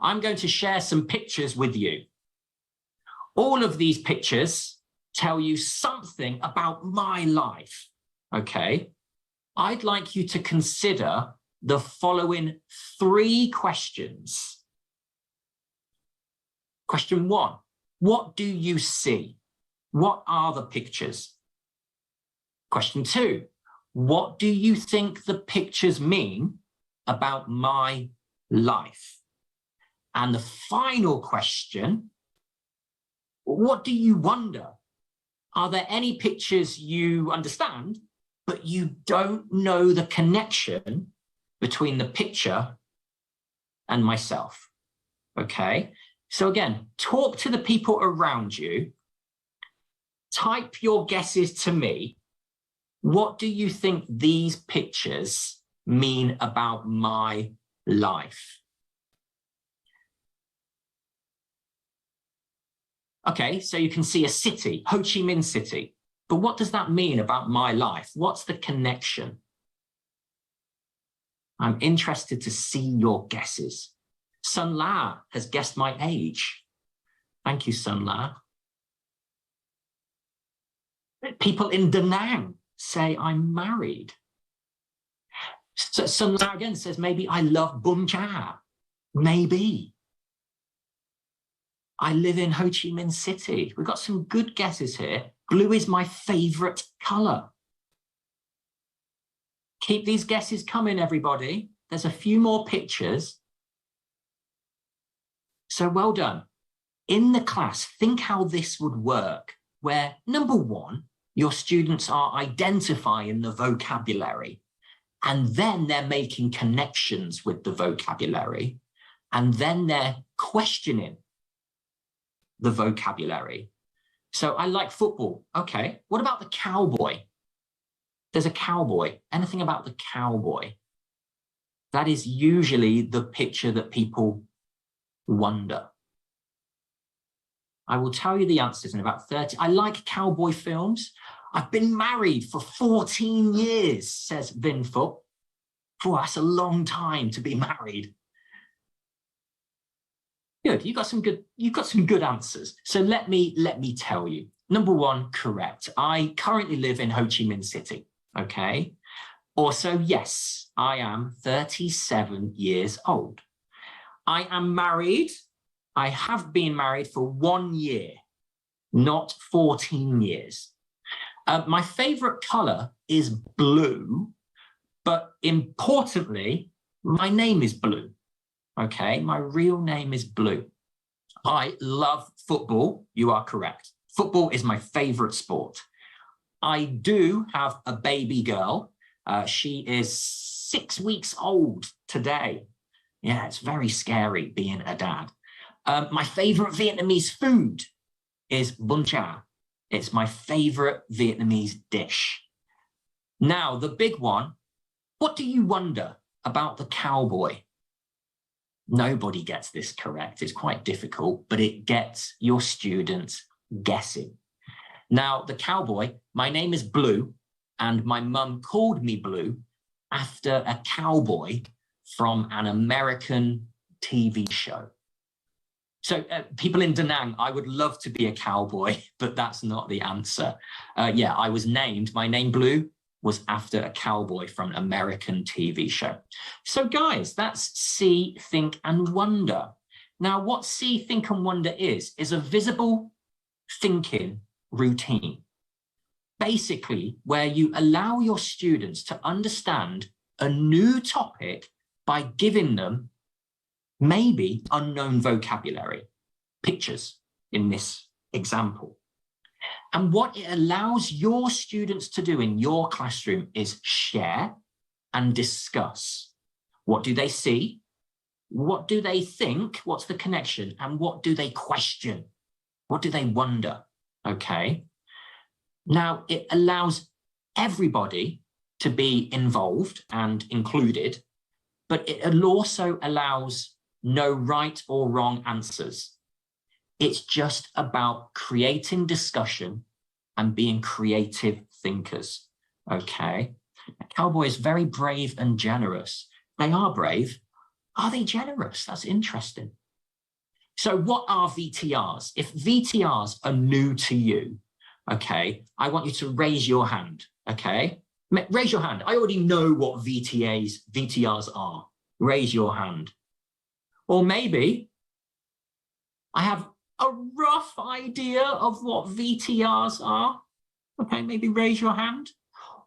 I'm going to share some pictures with you. All of these pictures tell you something about my life, okay? I'd like you to consider the following 3 questions. Question 1, what do you see? What are the pictures? Question 2, what do you think the pictures mean about my life? And the final question, what do you wonder? Are there any pictures you understand, but you don't know the connection between the picture and myself? Okay, so again, talk to the people around you. Type your guesses to me. What do you think these pictures mean about my life? Okay, so you can see a city, Ho Chi Minh City. But what does that mean about my life? What's the connection? I'm interested to see your guesses. Sun La has guessed my age. Thank you, Sun La. People in Da Nang say I'm married. So Sun La again says maybe I love Bun Cha. Maybe. I live in Ho Chi Minh City. We've got some good guesses here. Blue is my favorite color. Keep these guesses coming, everybody. There's a few more pictures. So well done. In the class, think how this would work, where number 1, your students are identifying the vocabulary, and then they're making connections with the vocabulary, and then they're questioning the vocabulary. So I like football. Okay, what about the cowboy? There's a cowboy. Anything about the cowboy? That is usually the picture that people wonder. I will tell you the answers in about 30. I like cowboy films. I've been married for 14 years, says Vin Foot. Oh, that's a long time to be married. Good, you've got some good answers. So let me tell you. Number 1, correct. I currently live in Ho Chi Minh City, okay? Also, yes, I am 37 years old. I am married. I have been married for 1 year, not 14 years. My favorite color is blue, but importantly, my name is Blue. Okay, my real name is Blue. I love football. You are correct. Football is my favorite sport. I do have a baby girl. She is 6 weeks old today. Yeah, it's very scary being a dad. My favorite Vietnamese food is bún chả. It's my favorite Vietnamese dish. Now, the big one, what do you wonder about the cowboy? Nobody gets this correct. It's quite difficult, but it gets your students guessing. Now, the cowboy, my name is Blue, and my mum called me Blue after a cowboy from an American TV show. So people in Da Nang, I would love to be a cowboy, but that's not the answer. Yeah, I was named, my name Blue was after a cowboy from an American TV show. So guys, that's See, Think and Wonder. Now what See, Think and Wonder is a visible thinking routine. Basically, where you allow your students to understand a new topic by giving them maybe unknown vocabulary, pictures in this example. And what it allows your students to do in your classroom is share and discuss. What do they see? What do they think? What's the connection? And what do they question? What do they wonder? Okay. Now, it allows everybody to be involved and included, but it also allows no right or wrong answers. It's just about creating discussion and being creative thinkers, okay? A cowboy is very brave and generous. They are brave. Are they generous? That's interesting. So what are VTRs? If VTRs are new to you, okay, I want you to raise your hand, okay? Raise your hand. I already know what VTRs are. Raise your hand. Or maybe I have a rough idea of what VTRs are. Okay, maybe raise your hand.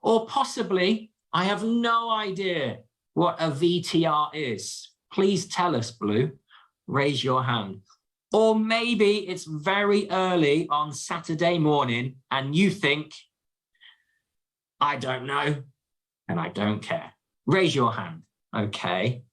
Or possibly I have no idea what a VTR is. Please tell us, Blue. Raise your hand. Or maybe it's very early on Saturday morning and you think, I don't know and I don't care. Raise your hand, okay?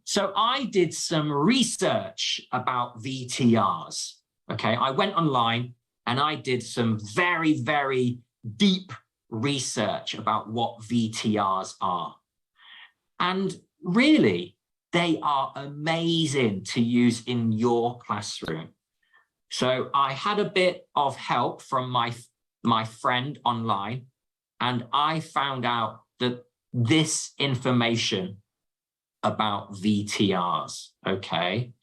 So I did some research about VTRs, okay? I went online and I did some very, very deep research about what VTRs are. And really, they are amazing to use in your classroom. So I had a bit of help from my friend online, and I found out that this information about VTRs, okay?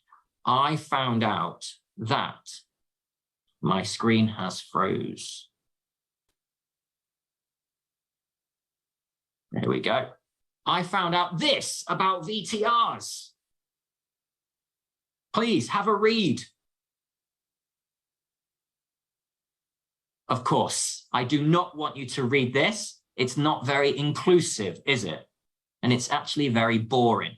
I found out that my screen has froze. There we go. I found out this about VTRs. Please have a read. Of course, I do not want you to read this. It's not very inclusive, is it? And it's actually very boring.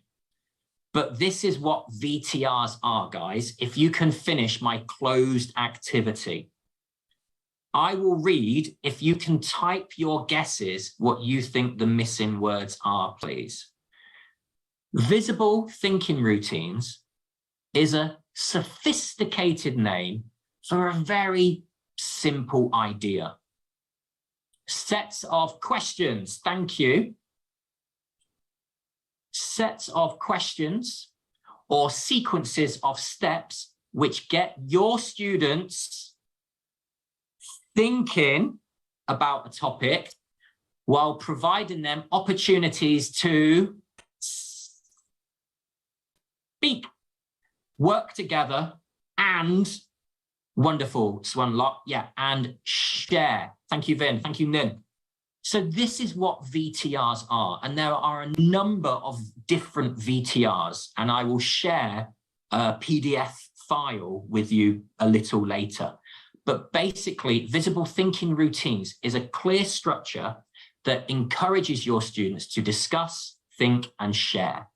But this is what VTRs are, guys. If you can finish my closed activity, I will read. If you can type your guesses, what you think the missing words are, please. Visible thinking routines is a sophisticated name for a very simple idea. Sets of questions, thank you. Sets of questions or sequences of steps which get your students thinking about a topic while providing them opportunities to speak, work together, and wonderful, Swanlock, yeah, and share. Thank you, Vin. Thank you, Nin. So this is what VTRs are, and there are a number of different VTRs, and I will share a PDF file with you a little later. But basically, visible thinking routines is a clear structure that encourages your students to discuss, think, and share.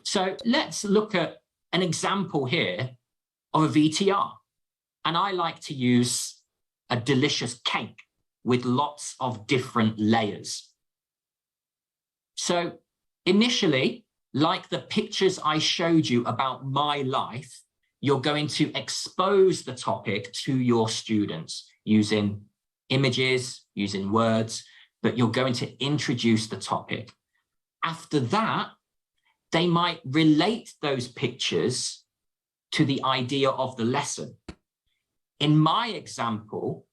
So let's look at an example here of a VTR. And I like to use a delicious cake with lots of different layers. So initially, like the pictures I showed you about my life, you're going to expose the topic to your students using images, using words, but you're going to introduce the topic. After that, they might relate those pictures to the idea of the lesson. In my example,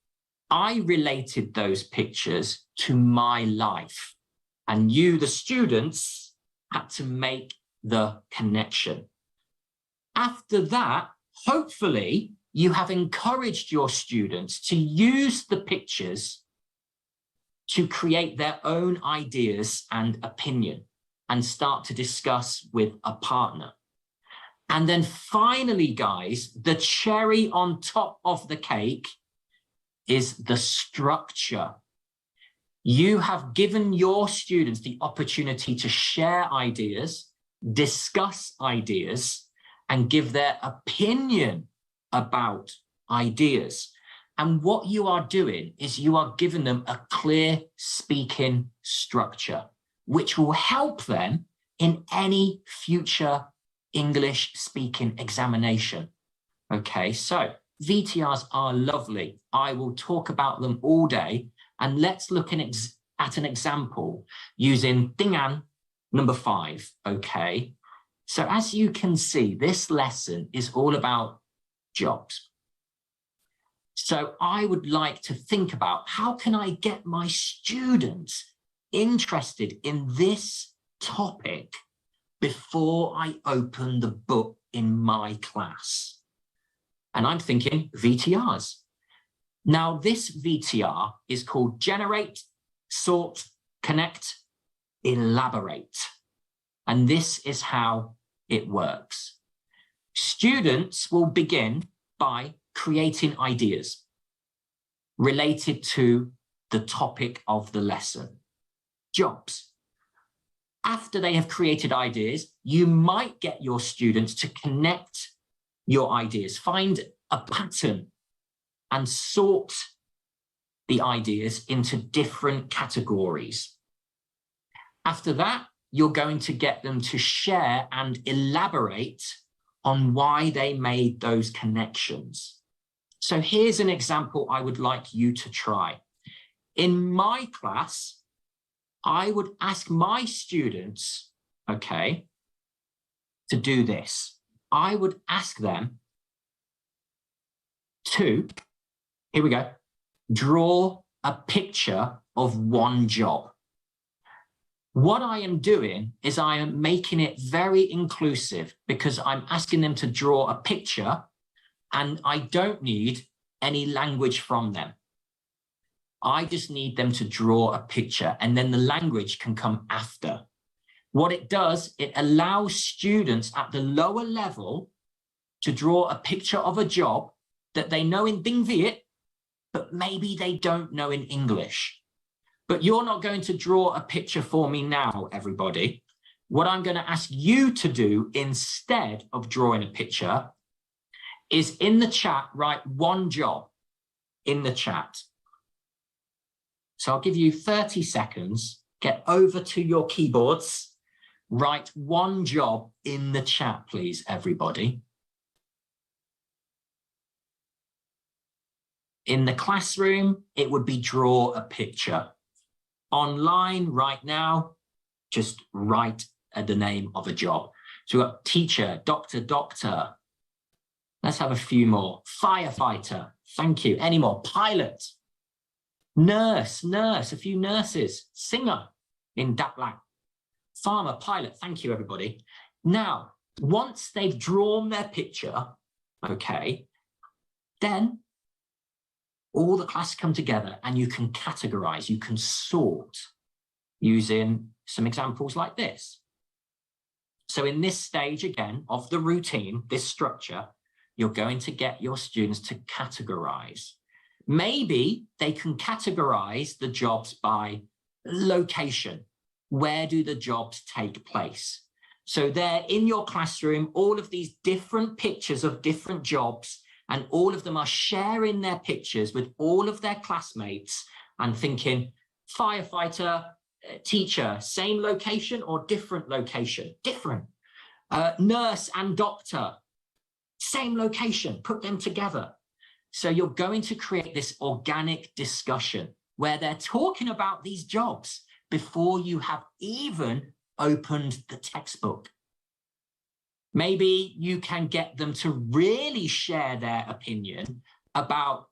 I related those pictures to my life, and you, the students, had to make the connection. After that, hopefully, you have encouraged your students to use the pictures to create their own ideas and opinion and start to discuss with a partner. And then finally, guys, the cherry on top of the cake is the structure. You have given your students the opportunity to share ideas, discuss ideas, and give their opinion about ideas. And what you are doing is you are giving them a clear speaking structure, which will help them in any future English speaking examination. Okay, so VTRs are lovely. I will talk about them all day, and let's look at an example using Tiếng number 5, okay? So as you can see, this lesson is all about jobs. So I would like to think about, how can I get my students interested in this topic before I open the book in my class? And I'm thinking VTRs. Now, this VTR is called Generate, Sort, Connect, Elaborate. And this is how it works. Students will begin by creating ideas related to the topic of the lesson. Jobs. After they have created ideas, you might get your students to connect your ideas, find a pattern, and sort the ideas into different categories. After that, you're going to get them to share and elaborate on why they made those connections. So here's an example I would like you to try. In my class, I would ask my students, okay, to do this. I would ask them to, here we go, draw a picture of one job. What I am doing is I am making it very inclusive, because I'm asking them to draw a picture and I don't need any language from them. I just need them to draw a picture, and then the language can come after. What it does, it allows students at the lower level to draw a picture of a job that they know in Ding Viet, but maybe they don't know in English. But you're not going to draw a picture for me now, everybody. What I'm going to ask you to do instead of drawing a picture is, in the chat, write one job in the chat. So I'll give you 30 seconds, get over to your keyboards, write one job in the chat, please, everybody. In the classroom, it would be draw a picture. Online right now, just write the name of a job. So we've got teacher, doctor. Let's have a few more. Firefighter, thank you. Any more? Pilot. Nurse, a few nurses. Singer in Dak Lang. Farmer, pilot, thank you, everybody. Now, once they've drawn their picture, okay, then all the class come together and you can categorize, you can sort using some examples like this. So in this stage, again, of the routine, this structure, you're going to get your students to categorize. Maybe they can categorize the jobs by location. Where do the jobs take place? So they're in your classroom, all of these different pictures of different jobs, and all of them are sharing their pictures with all of their classmates and thinking, firefighter, teacher, same location or different location? Different. Nurse and doctor, same location, put them together. So you're going to create this organic discussion where they're talking about these jobs before you have even opened the textbook. Maybe you can get them to really share their opinion about,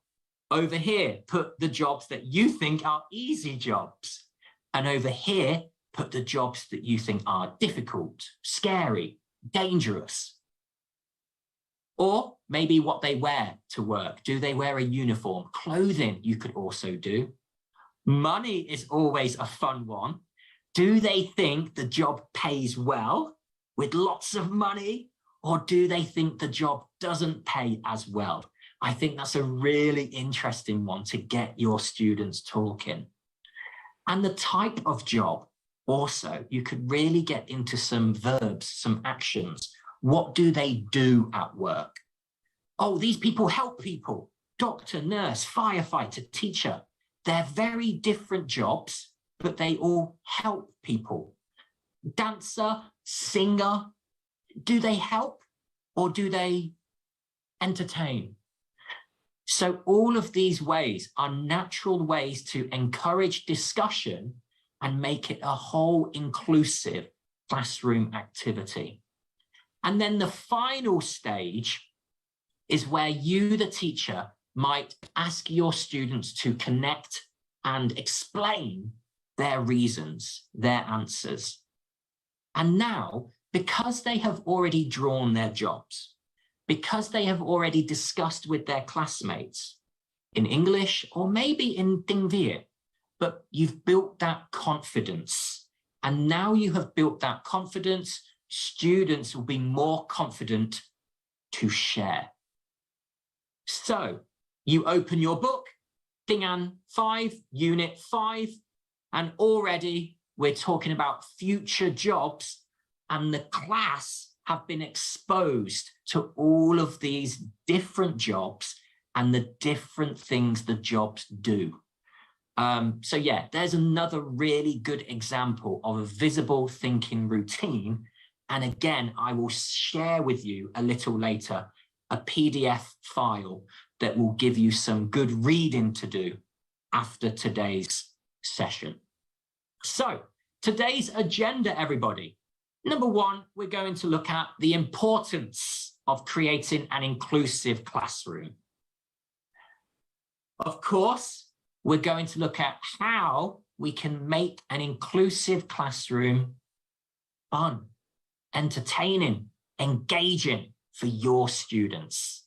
over here, put the jobs that you think are easy jobs. And over here, put the jobs that you think are difficult, scary, dangerous. Or maybe what they wear to work. Do they wear a uniform? Clothing you could also do. Money is always a fun one. Do they think the job pays well with lots of money? Or do they think the job doesn't pay as well? I think that's a really interesting one to get your students talking. And the type of job also, you could really get into some verbs, some actions. What do they do at work? Oh, these people help people. Doctor, nurse, firefighter, teacher. They're very different jobs, but they all help people. Dancer, singer, do they help or do they entertain? So all of these ways are natural ways to encourage discussion and make it a whole inclusive classroom activity. And then the final stage is where you, the teacher, might ask your students to connect and explain their reasons, their answers. And now, because they have already drawn their jobs, because they have already discussed with their classmates in English or maybe in Tiếng, but you've built that confidence. And now you have built that confidence, students will be more confident to share. So you open your book, Tiếng 5, Unit 5, and already we're talking about future jobs, and the class have been exposed to all of these different jobs and the different things the jobs do. So yeah, there's another really good example of a visible thinking routine. And again, I will share with you a little later a PDF file that will give you some good reading to do after today's session. So today's agenda, everybody. Number one, we're going to look at the importance of creating an inclusive classroom. Of course, we're going to look at how we can make an inclusive classroom fun, entertaining, engaging for your students.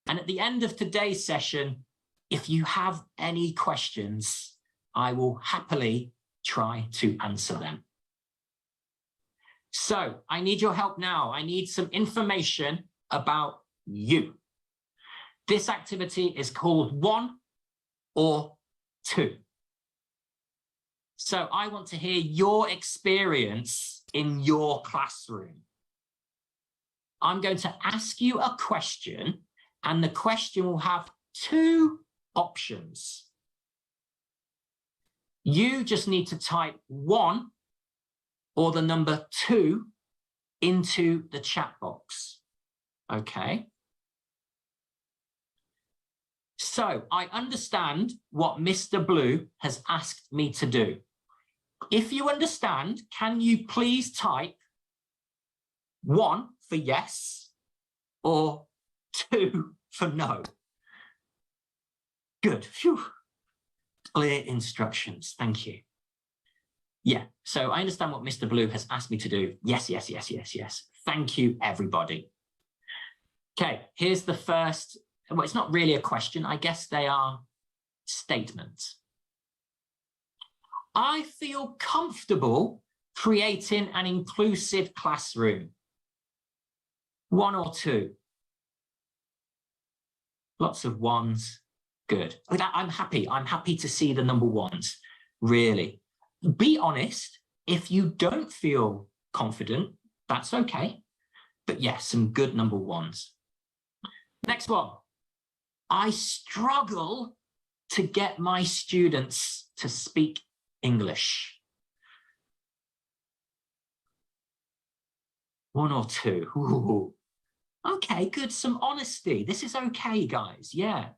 And at the end of today's session, if you have any questions, I will happily try to answer them. So I need your help now. I need some information about you. This activity is called 1 or 2. So I want to hear your experience in your classroom. I'm going to ask you a question, and the question will have 2 options. You just need to type 1 or the number 2 into the chat box. Okay. So I understand what Mr. Blue has asked me to do. If you understand, can you please type 1 for yes or 2 for no? Good. Phew. Clear instructions. Thank you. Yeah, so I understand what Mr. Blue has asked me to do. Yes, yes, yes, yes, yes. Thank you, everybody. Okay, here's the first. Well, it's not really a question. I guess they are statements. I feel comfortable creating an inclusive classroom. 1 or 2? Lots of 1s. Good. I'm happy. I'm happy to see the number 1s. Really. Be honest. If you don't feel confident, that's okay. But yes, some good number 1s. Next one. I struggle to get my students to speak English. 1 or 2. Ooh. Okay, good. Some honesty. This is okay, guys. Yeah.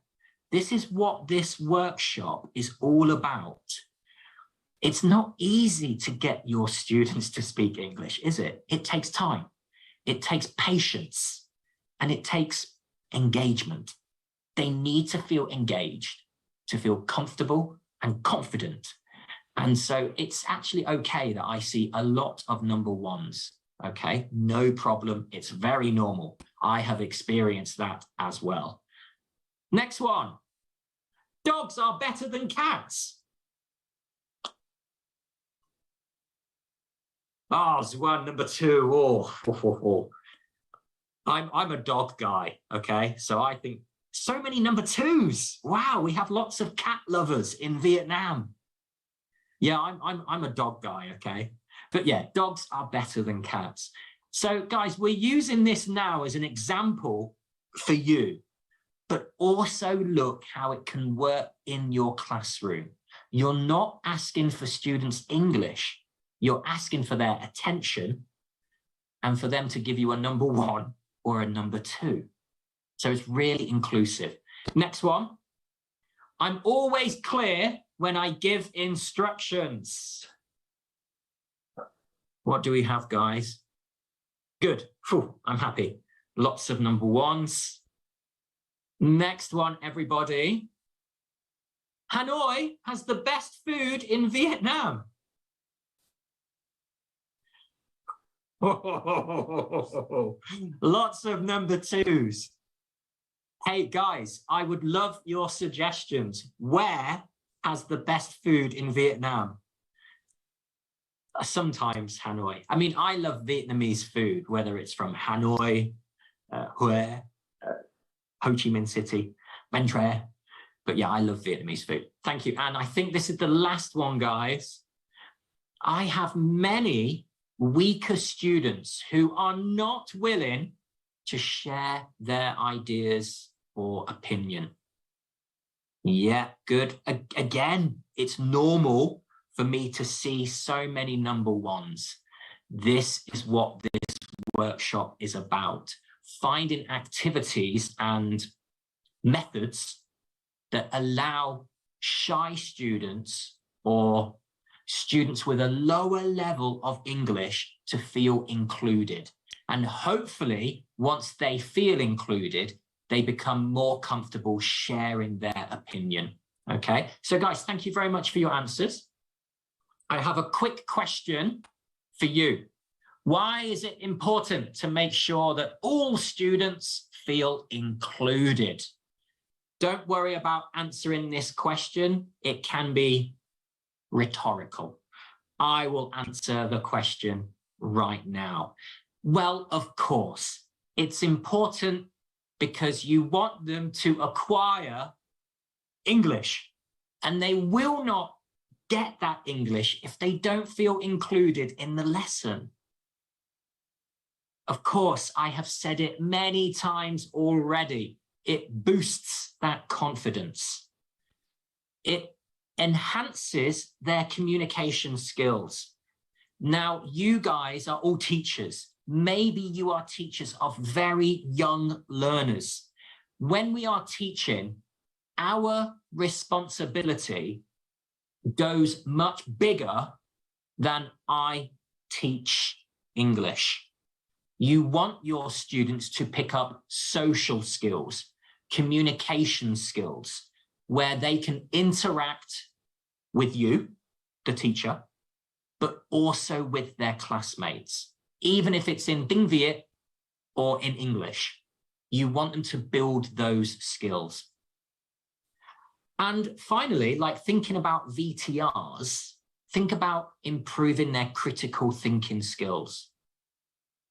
This is what this workshop is all about. It's not easy to get your students to speak English, is it? It takes time. It takes patience. And it takes engagement. They need to feel engaged, to feel comfortable and confident. And so it's actually okay that I see a lot of number 1s. Okay, no problem. It's very normal. I have experienced that as well. Next one. Dogs are better than cats. Oh, it's one, number 2. Oh. I'm a dog guy, okay? So I think so many number 2s. Wow, we have lots of cat lovers in Vietnam. Yeah, I'm a dog guy, okay? But yeah, dogs are better than cats. So guys, we're using this now as an example for you, but also look how it can work in your classroom. You're not asking for students' English. You're asking for their attention and for them to give you a number 1 or a number 2. So it's really inclusive. Next one. I'm always clear when I give instructions. What do we have, guys? Good. Whew, I'm happy. Lots of number 1s. Next one, everybody. Hanoi has the best food in Vietnam. Lots of number twos. Hey guys, I would love your suggestions. Where has the best food in Vietnam? Sometimes Hanoi. I mean, I love Vietnamese food, whether it's from Hanoi, Hue, Ho Chi Minh City, Bến Tre. But yeah, I love Vietnamese food. Thank you. And I think this is the last one, guys. I have many weaker students who are not willing to share their ideas or opinion. Yeah, good. Again, it's normal for me to see so many number ones. This is what this workshop is about. Finding activities and methods that allow shy students or students with a lower level of English to feel included. And hopefully, once they feel included, they become more comfortable sharing their opinion. Okay, so guys, thank you very much for your answers. I have a quick question for you. Why is it important to make sure that all students feel included? Don't worry about answering this question. It can be rhetorical. I will answer the question right now. Well, of course, it's important because you want them to acquire English, and they will not get that English if they don't feel included in the lesson. Of course, I have said it many times already. It boosts that confidence. It enhances their communication skills. Now, you guys are all teachers. Maybe you are teachers of very young learners. When we are teaching, our responsibility goes much bigger than I teach English. You want your students to pick up social skills, communication skills, where they can interact with you, the teacher, but also with their classmates. Even if it's in Tiếng Việt or in English, you want them to build those skills. And finally, like thinking about VTRs, think about improving their critical thinking skills.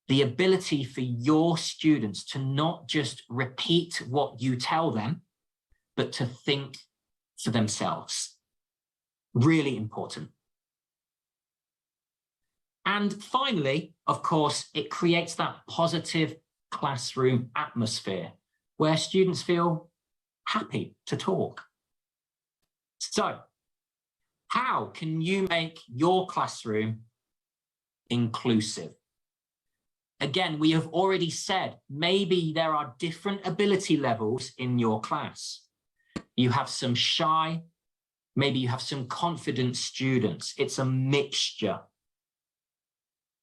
The ability for your students to not just repeat what you tell them, but to think for themselves. Really important. And finally, of course, it creates that positive classroom atmosphere where students feel happy to talk. So, how can you make your classroom inclusive? Again, we have already said maybe there are different ability levels in your class. You have some shy, maybe you have some confident students. It's a mixture.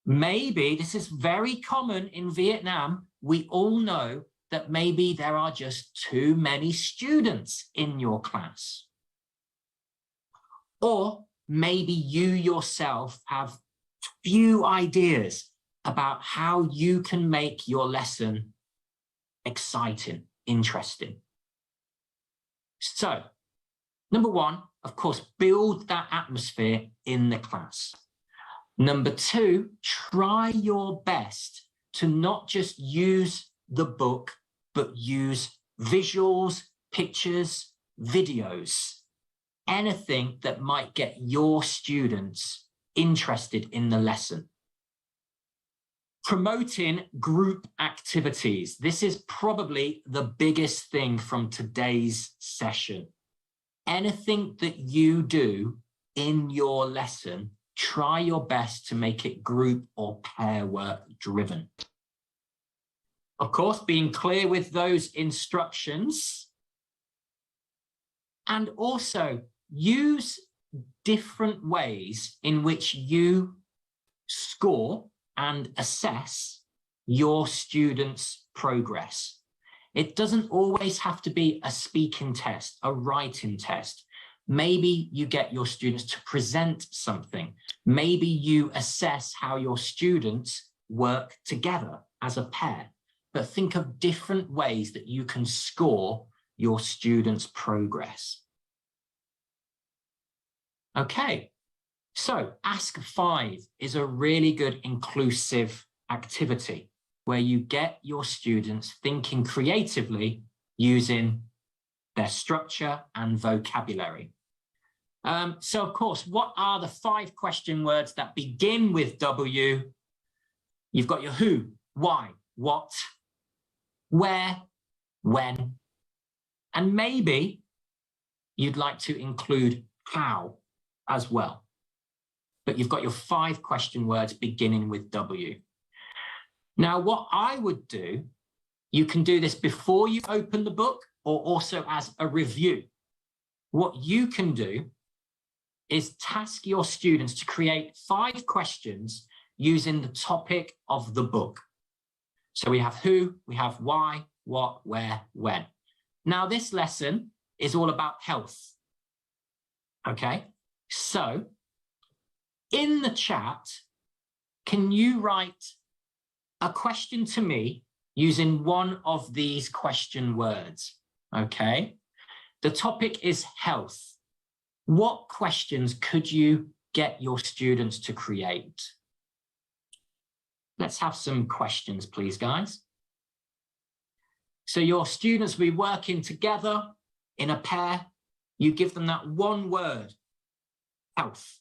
Maybe this is very common in Vietnam. We all know that maybe there are just too many students in your class. Or maybe you yourself have few ideas about how you can make your lesson exciting, interesting. So, number one, of course, build that atmosphere in the class. Number two, try your best to not just use the book, but use visuals, pictures, videos, anything that might get your students interested in the lesson. Promoting group activities. This is probably the biggest thing from today's session. Anything that you do in your lesson, try your best to make it group or pair work driven. Of course, being clear with those instructions, and also use different ways in which you score and assess your students' progress. It doesn't always have to be a speaking test, a writing test. Maybe you get your students to present something. Maybe you assess how your students work together as a pair. But think of different ways that you can score your students' progress. Okay, so Ask 5 is a really good inclusive activity where you get your students thinking creatively using their structure and vocabulary. So, of course, what are the 5 question words that begin with W? You've got your who, why, what, where, when, and maybe you'd like to include how as well. But you've got your 5 question words beginning with W. Now, what I would do, you can do this before you open the book or also as a review. What you can do is task your students to create 5 questions using the topic of the book. So we have who, we have why, what, where, when. Now, this lesson is all about health. Okay, so in the chat, can you write a question to me using one of these question words? Okay, the topic is health. What questions could you get your students to create? Let's have some questions, please, guys. So your students will be working together in a pair. You give them that one word, health.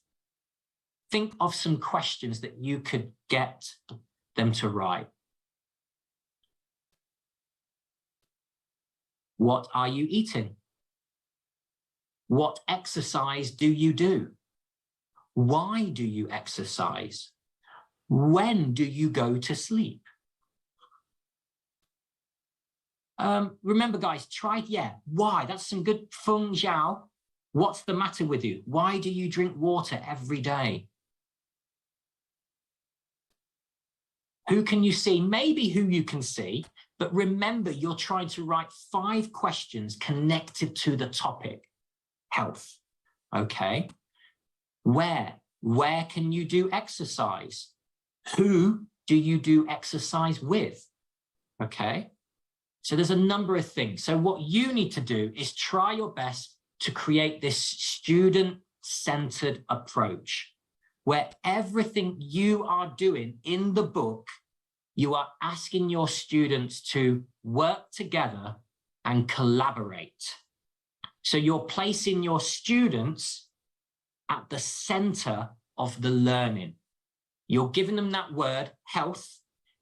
Think of some questions that you could get them to write. What are you eating? What exercise do you do? Why do you exercise? When do you go to sleep? Remember, guys, try, why? That's some good feng jiao. What's the matter with you? Why do you drink water every day? Who can you see? Maybe who you can see, but remember, you're trying to write 5 questions connected to the topic, health, okay? Where can you do exercise? Who do you do exercise with? Okay, so there's a number of things. So what you need to do is try your best to create this student-centered approach where everything you are doing in the book, you are asking your students to work together and collaborate. So you're placing your students at the center of the learning. You're giving them that word, health,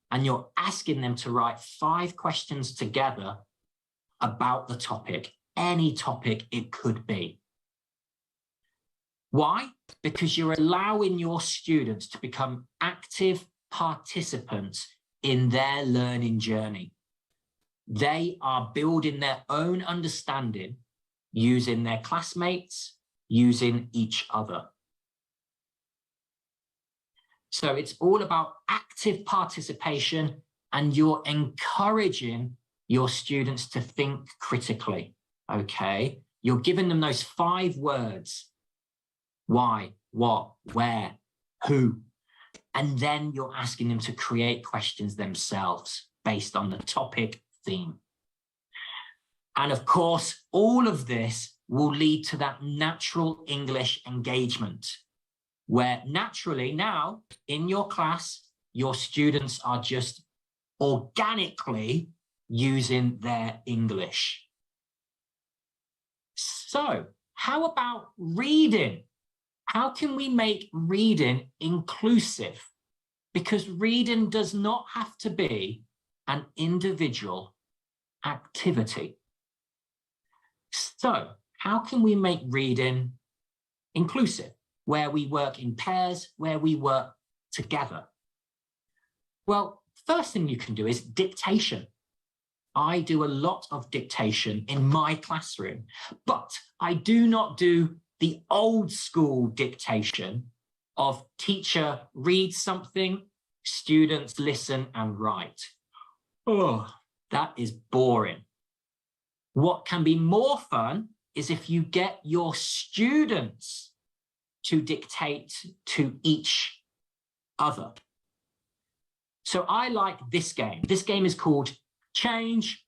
and you're asking them to write 5 questions together about the topic, any topic it could be. Why? Because you're allowing your students to become active participants in their learning journey. They are building their own understanding using their classmates, using each other. So it's all about active participation, and you're encouraging your students to think critically, okay? You're giving them those 5 words, why, what, where, who, and then you're asking them to create questions themselves based on the topic theme. And of course, all of this will lead to that natural English engagement, where naturally now in your class, your students are just organically using their English. So how about reading? How can we make reading inclusive? Because reading does not have to be an individual activity. So how can we make reading inclusive, where we work in pairs, where we work together? Well, first thing you can do is dictation. I do a lot of dictation in my classroom, but I do not do the old school dictation of teacher reads something, students listen and write. Oh, That is boring. What can be more fun is if you get your students to dictate to each other. So I like this game. This game is called Change.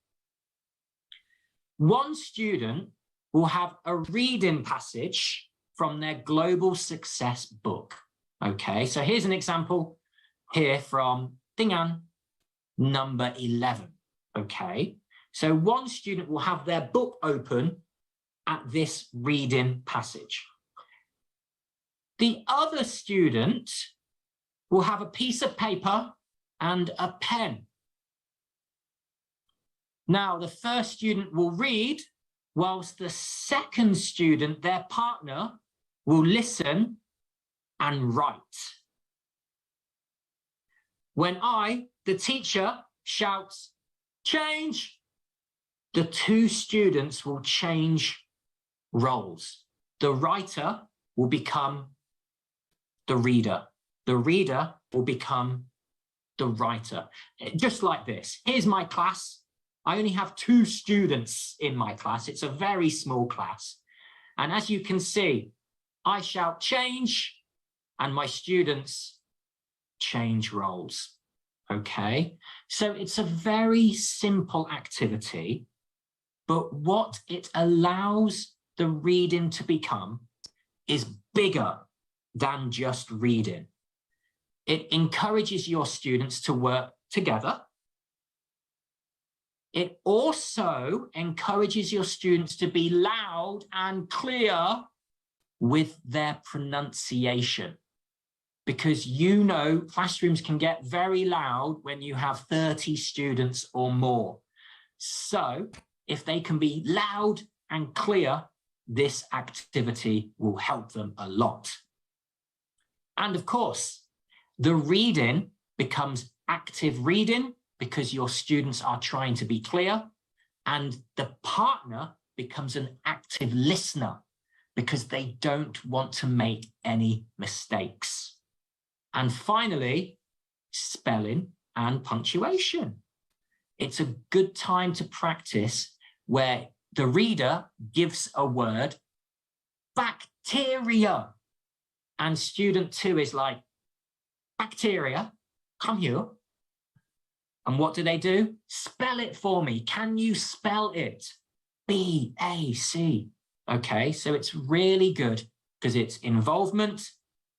One student will have a reading passage from their global success book. Okay, so here's an example here from Tiếng number 11. Okay, so one student will have their book open at this reading passage. The other student will have a piece of paper and a pen. Now, the first student will read, whilst the second student, their partner, will listen and write. When I, the teacher, shouts, change, the two students will change roles. The writer will become the reader. The reader will become the writer. Just like this. Here's my class. I only have 2 students in my class. It's a very small class. And as you can see, I shout change and my students change roles. Okay, so it's a very simple activity, but what it allows the reading to become is bigger than just reading. It encourages your students to work together. It also encourages your students to be loud and clear with their pronunciation. Because you know classrooms can get very loud when you have 30 students or more. So if they can be loud and clear, this activity will help them a lot. And of course, the reading becomes active reading because your students are trying to be clear, and the partner becomes an active listener because they don't want to make any mistakes. And finally, spelling and punctuation. It's a good time to practice where the reader gives a word, bacteria, and student 2 is like, bacteria, come here. And what do? Spell it for me. Can you spell it? B-A-C. Okay, so it's really good because it's involvement,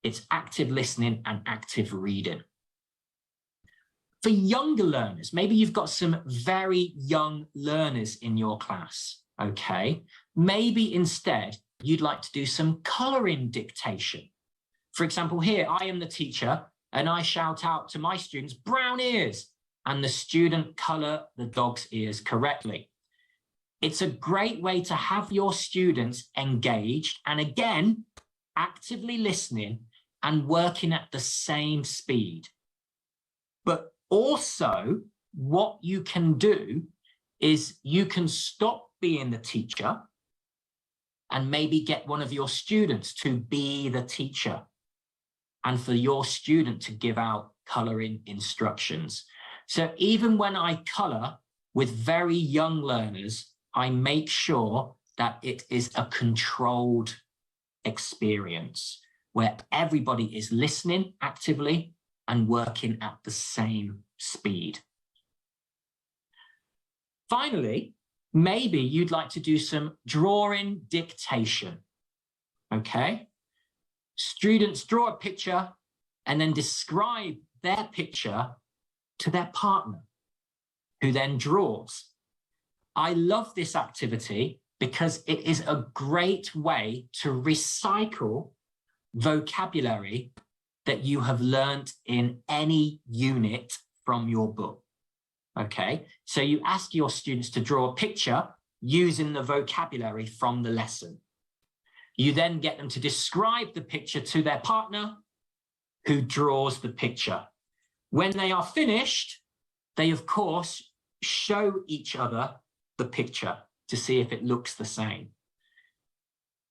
it's active listening and active reading. For younger learners, maybe you've got some very young learners in your class, okay? Maybe instead you'd like to do some colouring dictation. For example, here, I am the teacher and I shout out to my students, brown ears, and the student colour the dog's ears correctly. It's a great way to have your students engaged and again, actively listening and working at the same speed. But also what you can do is you can stop being the teacher and maybe get one of your students to be the teacher and for your student to give out colouring instructions. So even when I colour with very young learners, I make sure that it is a controlled experience where everybody is listening actively and working at the same speed. Finally, maybe you'd like to do some drawing dictation, okay? Students draw a picture and then describe their picture to their partner, who then draws. I love this activity because it is a great way to recycle vocabulary that you have learned in any unit from your book. Okay, so you ask your students to draw a picture using the vocabulary from the lesson. You then get them to describe the picture to their partner, who draws the picture. When they are finished, they of course show each other the picture to see if it looks the same.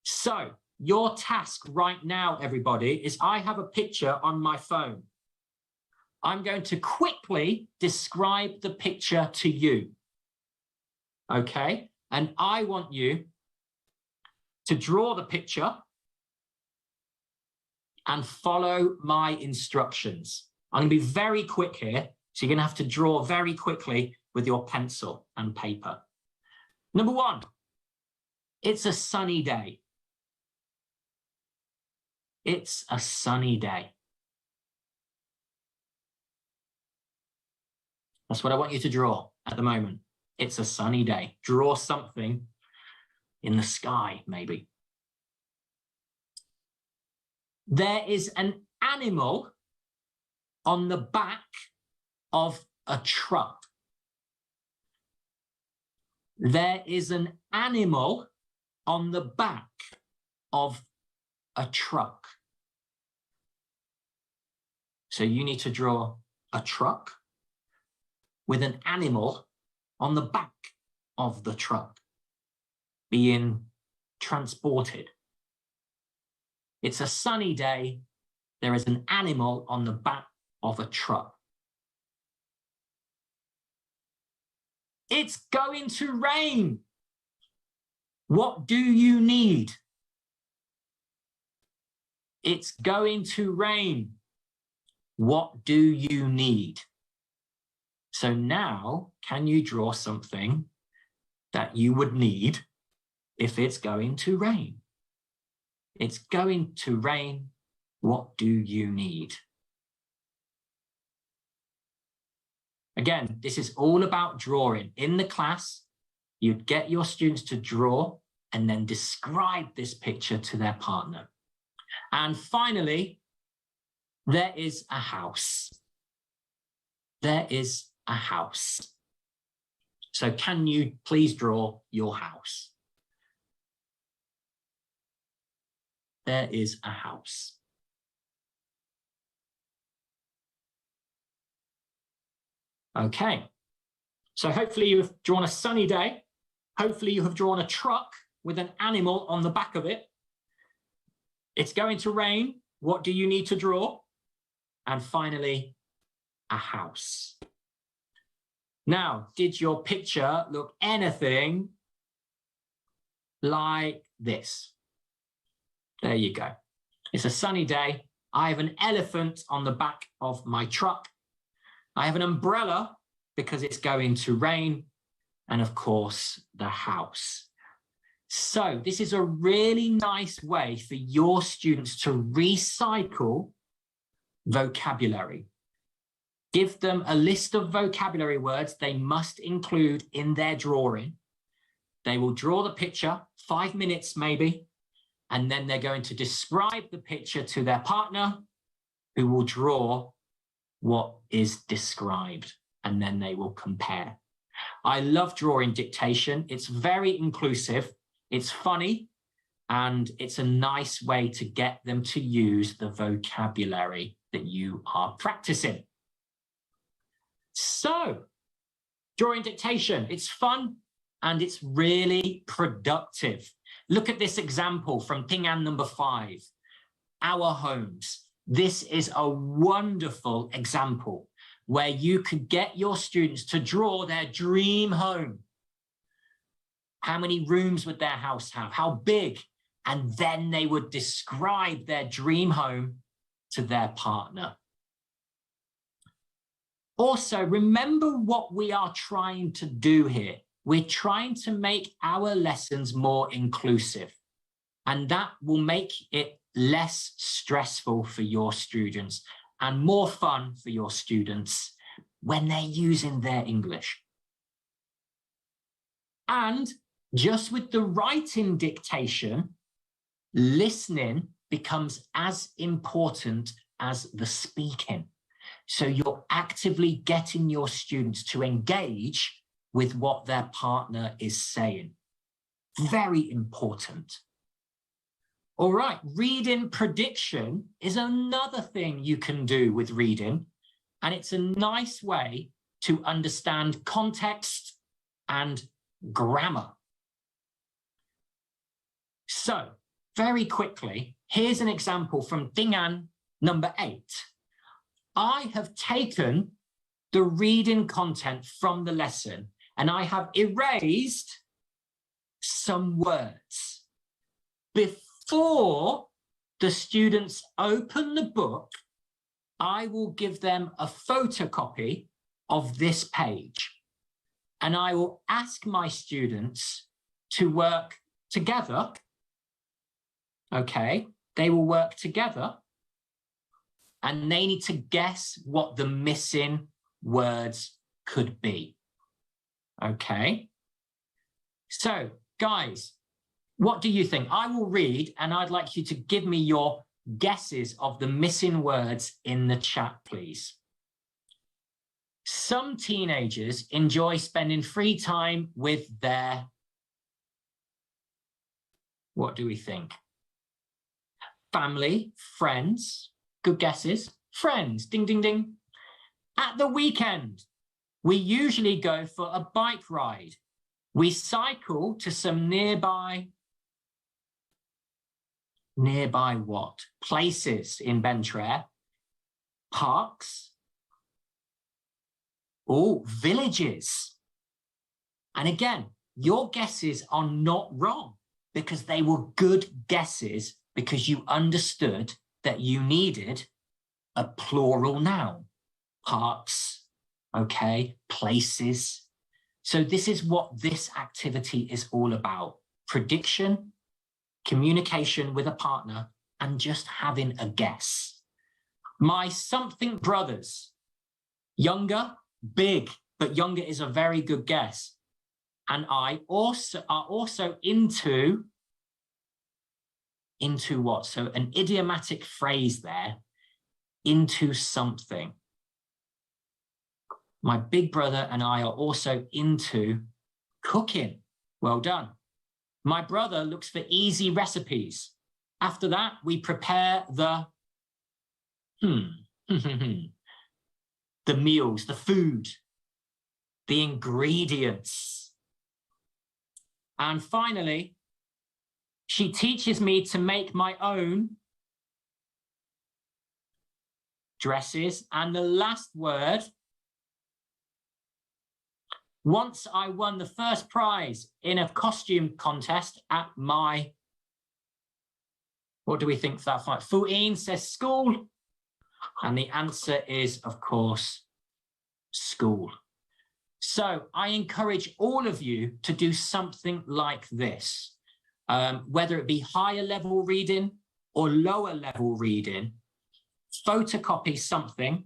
So your task right now, everybody, is I have a picture on my phone. I'm going to quickly describe the picture to you. okay? And I want you to draw the picture and follow my instructions. I'm going to be very quick here, so you're going to have to draw very quickly with your pencil and paper. Number one, it's a sunny day. It's a sunny day. That's what I want you to draw at the moment. It's a sunny day. Draw something in the sky, maybe. There is an animal on the back of a truck. There is an animal on the back of a truck. So you need to draw a truck with an animal on the back of the truck being transported. It's a sunny day. There is an animal on the back of a truck. It's going to rain. What do you need? It's going to rain. What do you need? So now, can you draw something that you would need if it's going to rain? It's going to rain. What do you need? Again, this is all about drawing. In the class, you'd get your students to draw and then describe this picture to their partner. And finally, there is a house. There is a house. So can you please draw your house? There is a house. Okay, so hopefully you've drawn a sunny day. Hopefully you have drawn a truck with an animal on the back of it. It's going to rain. What do you need to draw? And finally, a house. Now, did your picture look anything like this? There you go. It's a sunny day. I have an elephant on the back of my truck. I have an umbrella because it's going to rain. And of course, the house. So this is a really nice way for your students to recycle vocabulary. Give them a list of vocabulary words they must include in their drawing. They will draw the picture, 5 minutes maybe, and then they're going to describe the picture to their partner, who will draw what is described, and then they will compare. I love drawing dictation. It's very inclusive, it's funny, and it's a nice way to get them to use the vocabulary that you are practicing. So, drawing dictation, it's fun and it's really productive. Look at this example from Tiếng number 5, our homes. This is a wonderful example where you could get your students to draw their dream home. How many rooms would their house have? How big? And then they would describe their dream home to their partner. Also, remember what we are trying to do here. We're trying to make our lessons more inclusive, and that will make it less stressful for your students and more fun for your students when they're using their English. And just with the writing dictation, listening becomes as important as the speaking. So you're actively getting your students to engage with what their partner is saying. Very important. All right, reading prediction is another thing you can do with reading, and it's a nice way to understand context and grammar. So, very quickly, here's an example from Tiếng number 8. I have taken the reading content from the lesson and I have erased some words. Before the students open the book, I will give them a photocopy of this page, and I will ask my students to work together. Okay, they will work together, and they need to guess what the missing words could be. Okay, so guys, what do you think? I will read, and I'd like you to give me your guesses of the missing words in the chat, please. Some teenagers enjoy spending free time with their... What do we think? Family, friends, good guesses. Friends, ding, ding, ding. At the weekend, we usually go for a bike ride. We cycle to some nearby what? Places in Bentraire. Parks. Oh, villages. And again, your guesses are not wrong because they were good guesses because you understood that you needed a plural noun. Parks, okay, places. So this is what this activity is all about. Prediction, communication with a partner, and just having a guess. My something brothers, younger, big, but younger is a very good guess. And I also are also into what? So an idiomatic phrase there, into something. My big brother and I are also into cooking. Well done. My brother looks for easy recipes. After that, we prepare the the meals, the food, the ingredients. And finally, she teaches me to make my own dresses. And the last word, once I won the first prize in a costume contest at my, what do we think for that fight? Fuin says school. And the answer is, of course, school. So I encourage all of you to do something like this, whether it be higher level reading or lower level reading. Photocopy something,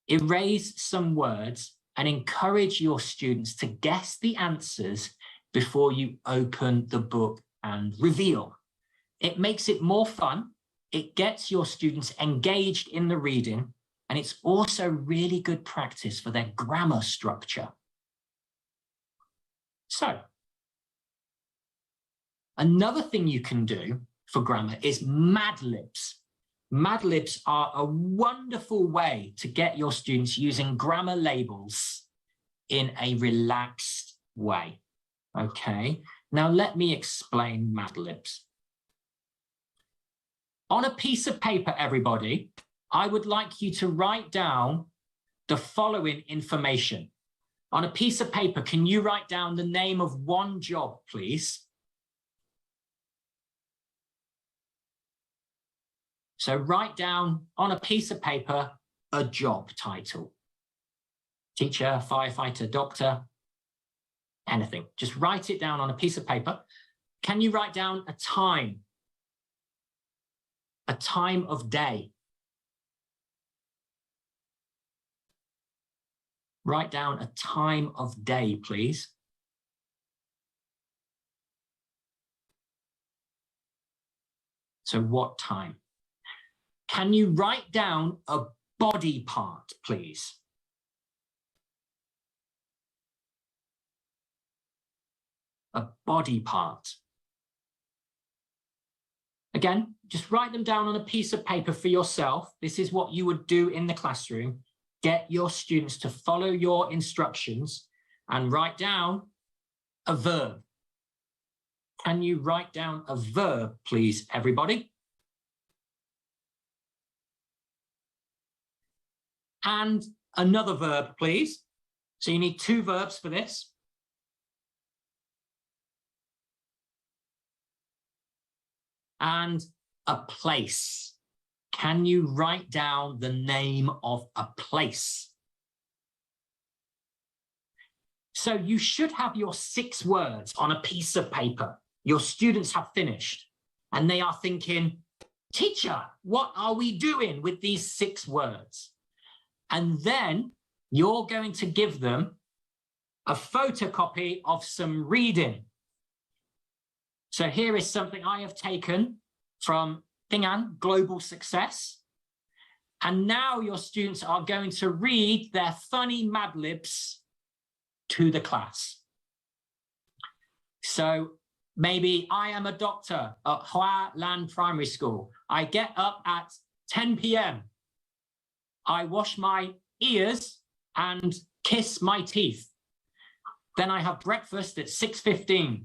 erase some words, and encourage your students to guess the answers before you open the book and reveal. It makes it more fun. It gets your students engaged in the reading, and it's also really good practice for their grammar structure. So, another thing you can do for grammar is Mad Libs. Mad Libs are a wonderful way to get your students using grammar labels in a relaxed way. Okay, now let me explain Mad Libs. On a piece of paper, everybody, I would like you to write down the following information. On a piece of paper, can you write down the name of one job, please? So write down on a piece of paper a job title. Teacher, firefighter, doctor, anything. Just write it down on a piece of paper. Can you write down a time? A time of day. Write down a time of day, please. So what time? Can you write down a body part, please? A body part. Again, just write them down on a piece of paper for yourself. This is what you would do in the classroom. Get your students to follow your instructions and write down a verb. Can you write down a verb, please, everybody? And another verb, please. So you need two verbs for this. and a place. Can you write down the name of a place? So you should have your 6 words on a piece of paper. Your students have finished and they are thinking, teacher, what are we doing with these 6 words? And then you're going to give them a photocopy of some reading. So here is something I have taken from Tiếng Global Success. And now your students are going to read their funny Mad Libs to the class. So maybe I am a doctor at Hoa Lan Primary School. I get up at 10 p.m. I wash my ears and kiss my teeth. Then I have breakfast at 6:15.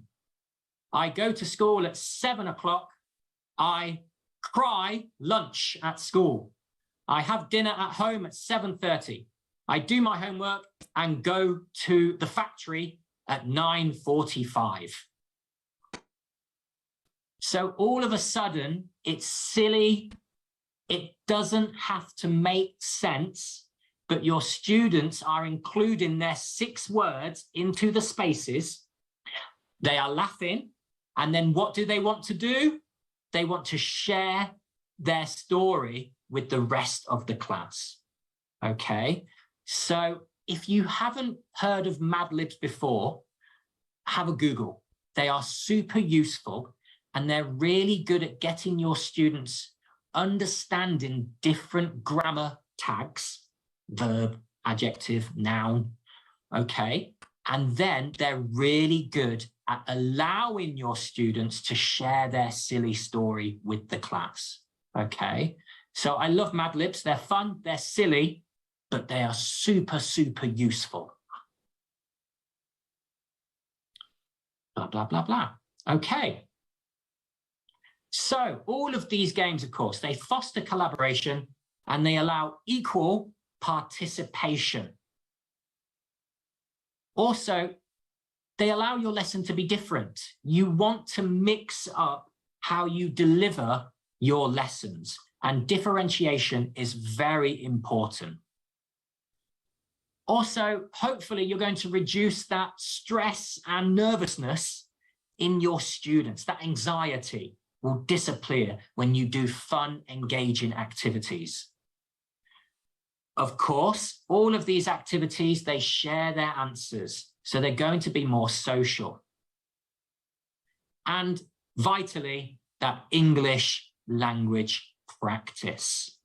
I go to school at 7 o'clock. I cry lunch at school. I have dinner at home at 7:30. I do my homework and go to the factory at 9:45. So all of a sudden, it's silly. It doesn't have to make sense, but your students are including their 6 words into the spaces. They are laughing. And then what do they want to do? They want to share their story with the rest of the class. Okay. So if you haven't heard of Mad Libs before, have a Google. They are super useful and they're really good at getting your students understanding different grammar tags, verb, adjective, noun. Okay. And then they're really good at allowing your students to share their silly story with the class. Okay. So I love Mad Libs. They're fun, they're silly, but they are super, super useful. Blah, blah, blah, blah. Okay. So all of these games, of course, they foster collaboration and they allow equal participation. Also, they allow your lesson to be different. You want to mix up how you deliver your lessons, and differentiation is very important. Also, hopefully, you're going to reduce that stress and nervousness in your students. That anxiety will disappear when you do fun, engaging activities. Of course, all of these activities, they share their answers. So they're going to be more social. And vitally, that English language practice.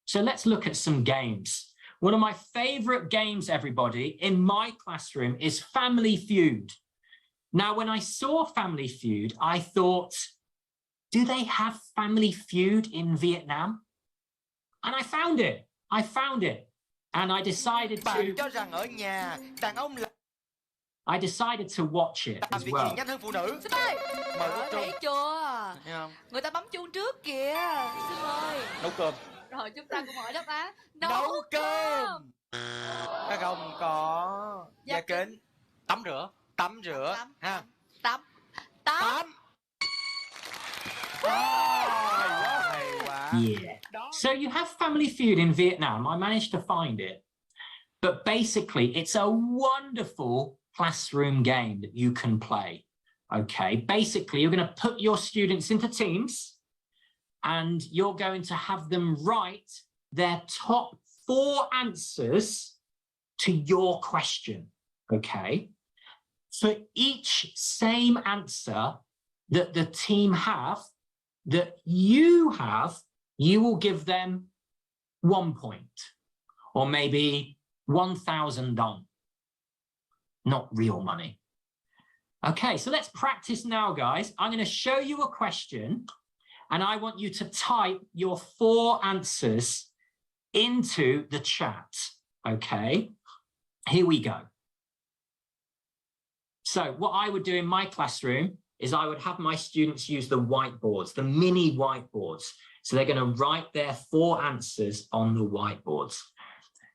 So let's look at some games. One of my favorite games, everybody, in my classroom is Family Feud. Now, when I saw Family Feud, I thought, do they have Family Feud in Vietnam? And I found it. And I decided to... I decided to watch it as well. Xin ơi, thấy chưa? Người ta bấm chuông trước kìa. Xin ơi. Nấu cơm. Rồi chúng ta cùng hỏi đáp án. Nấu cơm. Không có da kính. Tắm rửa. Tắm rửa. Ha. Tắm. Yeah. So you have Family Feud in Vietnam. I managed to find it. But basically, it's a wonderful classroom game that you can play. Okay, basically, you're going to put your students into teams and you're going to have them write their top 4 answers to your question. Okay, for each same answer that the team have, that you have, you will give them 1 point or maybe 1,000 dong. Not real money. Okay, so let's practice now, guys. I'm going to show you a question and I want you to type your 4 answers into the chat. Okay, here we go. So what I would do in my classroom is I would have my students use the whiteboards, the mini whiteboards. So they're going to write their 4 answers on the whiteboards.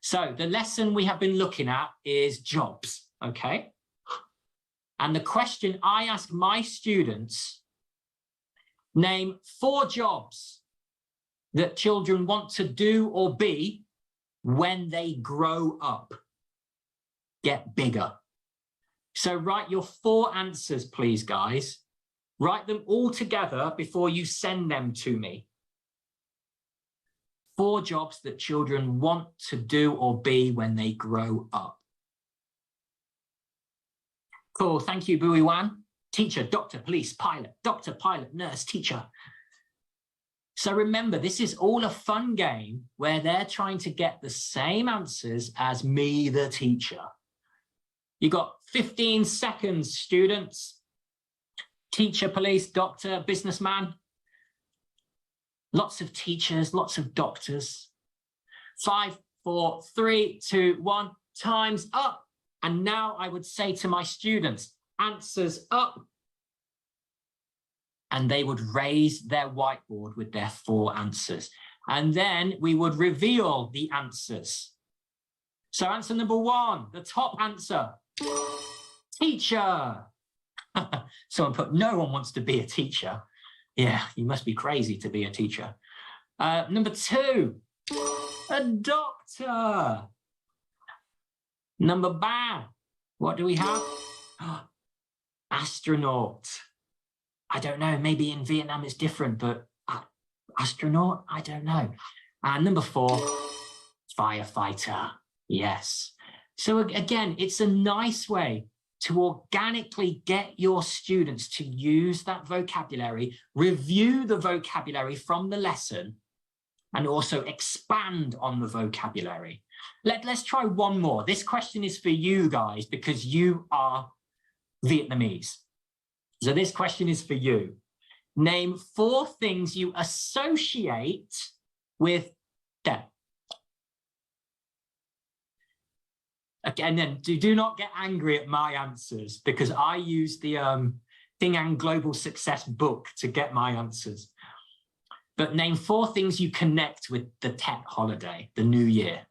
So the lesson we have been looking at is jobs, okay? And the question I ask my students Name 4 jobs that children want to do or be when they grow up. Get bigger. So write your 4 answers, please, guys. Write them all together before you send them to me. 4 jobs that children want to do or be when they grow up. Cool, thank you, Bui Wan. Teacher, doctor, police, pilot, doctor, pilot, nurse, teacher. So remember, this is all a fun game where they're trying to get the same answers as me, the teacher. You got 15 seconds, students. Teacher, police, doctor, businessman. Lots of teachers, lots of doctors. 5, 4, 3, 2, 1, time's up. And now I would say to my students, answers up. And they would raise their whiteboard with their 4 answers. And then we would reveal the answers. So answer number 1, the top answer, teacher. Someone put, no one wants to be a teacher. Yeah, you must be crazy to be a teacher. Number 2, a doctor. Number ba, what do we have? Astronaut. I don't know, maybe in Vietnam it's different, but astronaut, I don't know. And number 4, firefighter. Yes. So again, it's a nice way to organically get your students to use that vocabulary, review the vocabulary from the lesson, and also expand on the vocabulary. Let's try one more. This question is for you guys because you are Vietnamese. So this question is for you. Name 4 things you associate with them. Again, then do not get angry at my answers because I use the Tiếng Anh Global Success book to get my answers. But name 4 things you connect with the Tet holiday, the New Year.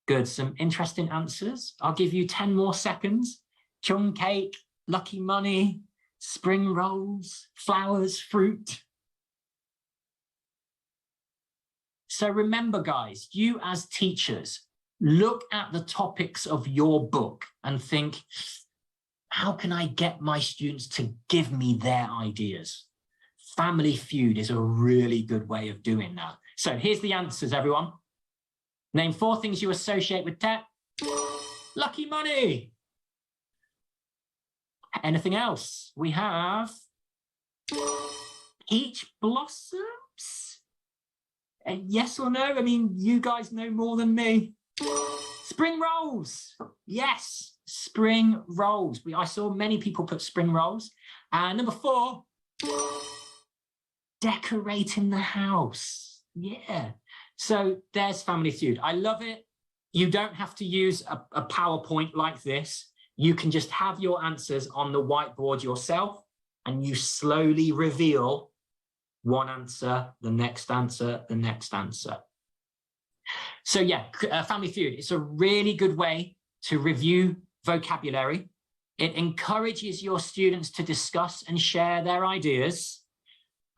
Good, some interesting answers. I'll give you 10 more seconds. Chung cake, lucky money, spring rolls, flowers, fruit. So remember, guys, you as teachers, look at the topics of your book and think, how can I get my students to give me their ideas? Family Feud is a really good way of doing that. So here's the answers, everyone. Name 4 things you associate with Tet. Lucky money. Anything else? We have peach blossoms. Yes or no? I mean, you guys know more than me. Spring rolls. Yes, spring rolls. I saw many people put spring rolls. And number 4, decorating the house. Yeah. So there's Family Feud. I love it. You don't have to use a PowerPoint like this. You can just have your answers on the whiteboard yourself, and you slowly reveal one answer, the next answer, the next answer. So yeah, Family Feud, it's a really good way to review vocabulary. It encourages your students to discuss and share their ideas.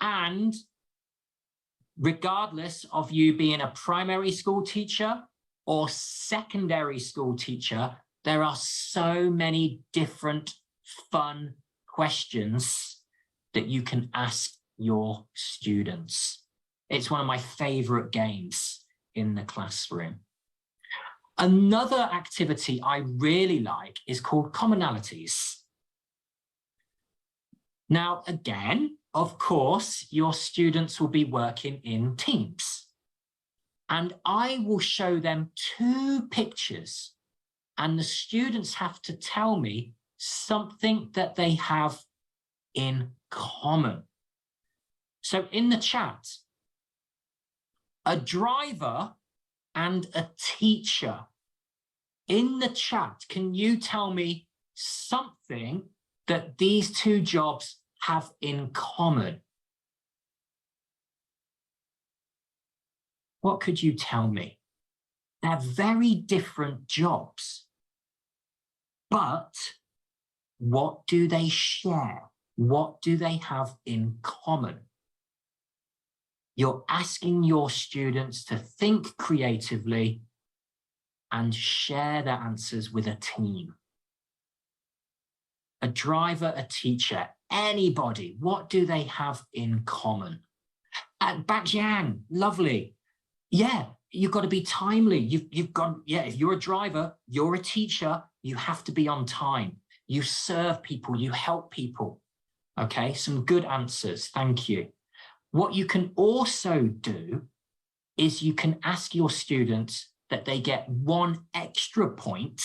And regardless of you being a primary school teacher or secondary school teacher, there are so many different fun questions that you can ask your students. It's one of my favorite games in the classroom. Another activity I really like is called commonalities. Now, again, of course, your students will be working in teams. And I will show them 2 pictures, and the students have to tell me something that they have in common. So in the chat, a driver and a teacher. In the chat, can you tell me something that these 2 jobs have in common? What could you tell me? They're very different jobs, but what do they share? What do they have in common? You're asking your students to think creatively and share their answers with a team. A driver, a teacher, anybody, what do they have in common? Giảng, lovely. Yeah, you've got to be timely. You've got, yeah, if you're a driver, you're a teacher, you have to be on time. You serve people, you help people. Okay, some good answers, thank you. What you can also do is you can ask your students that they get 1 extra point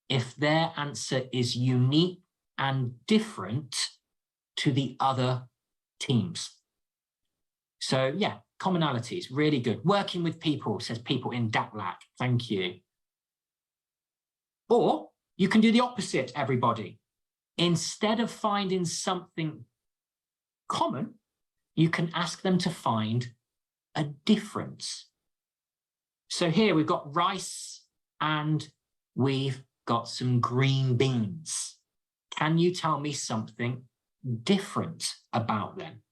if their answer is unique and different to the other teams. So yeah, commonalities, really good. Working with people, says people in Daklak, thank you. Or you can do the opposite, everybody. Instead of finding something common, you can ask them to find a difference. So here we've got rice and we've got some green beans. Can you tell me something different about them?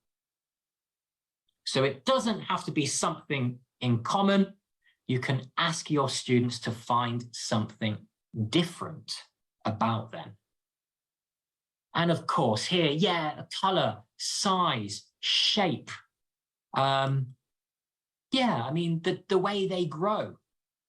So it doesn't have to be something in common. You can ask your students to find something different about them. And of course here, yeah, color, size, shape. Yeah, I mean, the way they grow.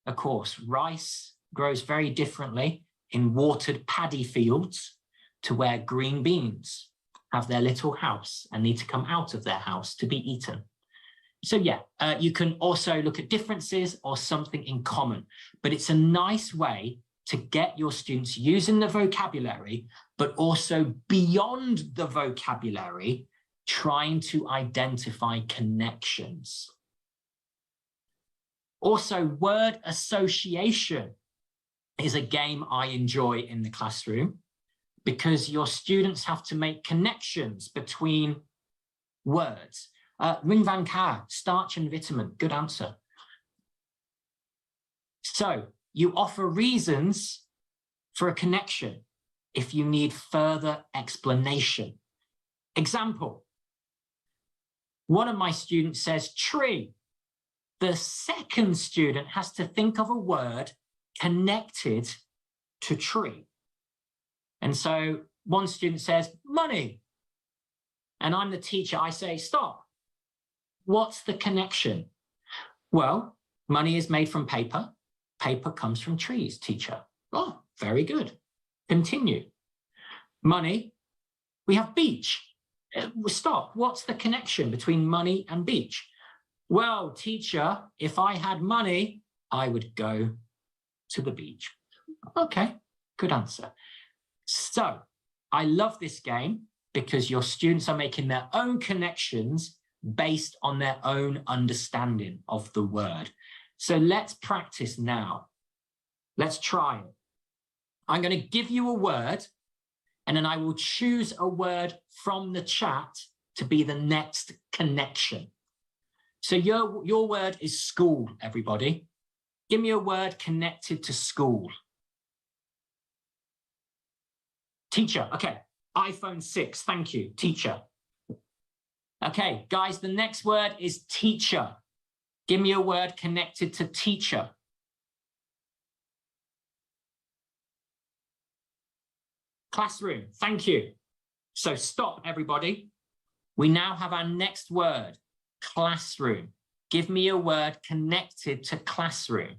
Of course, rice grows very differently in watered paddy fields to where green beans have their little house and need to come out of their house to be eaten. So yeah, you can also look at differences or something in common, but it's a nice way to get your students using the vocabulary, but also beyond the vocabulary, trying to identify connections. Also, word association is a game I enjoy in the classroom because your students have to make connections between words. Ring van ka, starch and vitamin, good answer. So you offer reasons for a connection if you need further explanation. Example, one of my students says tree. The second student has to think of a word connected to tree. And so one student says money. And I'm the teacher, I say, stop. What's the connection? Well, money is made from paper. Paper comes from trees, teacher. Oh, very good. Continue. Money, we have beach. Stop. What's the connection between money and beach? Well, teacher, if I had money, I would go to the beach. Okay, good answer. So I love this game because your students are making their own connections based on their own understanding of the word. So let's practice now. Let's try it. I'm going to give you a word and then I will choose a word from the chat to be the next connection. So your word is school, everybody. Give me a word connected to school. Teacher, okay. iPhone 6, thank you, teacher. Okay, guys, the next word is teacher. Give me a word connected to teacher. Classroom, thank you. So stop, everybody. We now have our next word, classroom. Give me a word connected to classroom.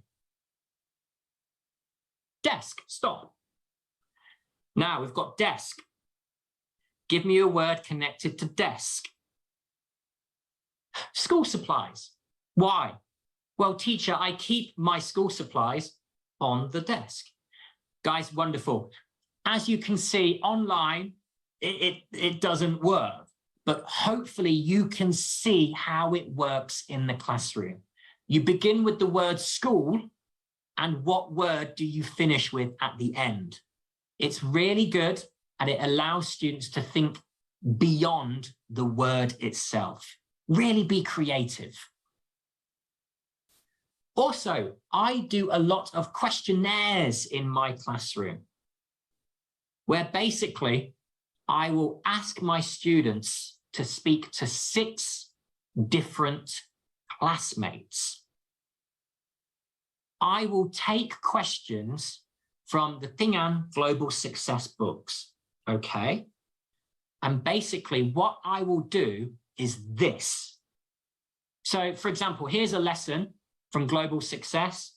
Desk, stop. Now we've got desk. Give me a word connected to desk. School supplies. Why? Well, teacher, I keep my school supplies on the desk. Guys, wonderful. As you can see online, it doesn't work, but hopefully you can see how it works in the classroom. You begin with the word school, and what word do you finish with at the end? It's really good, and it allows students to think beyond the word itself. Really be creative. Also, I do a lot of questionnaires in my classroom, where basically I will ask my students to speak to 6 different classmates. I will take questions from the Tiếng Global Success books, okay? And basically what I will do is this. So for example, here's a lesson from Global Success.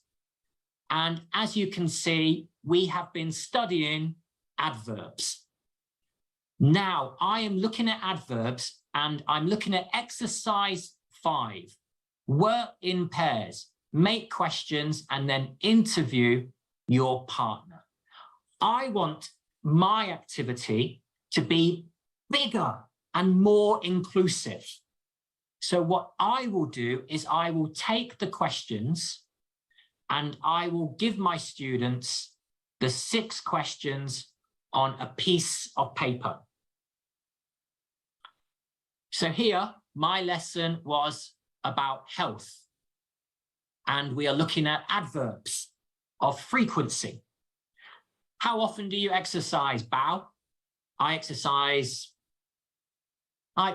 And as you can see, we have been studying adverbs. Now I am looking at adverbs and I'm looking at exercise 5. Work in pairs, make questions, and then interview your partner. I want my activity to be bigger and more inclusive. So what I will do is I will take the questions and I will give my students the 6 questions on a piece of paper. So here, my lesson was about health. And we are looking at adverbs of frequency. How often do you exercise, Bao? I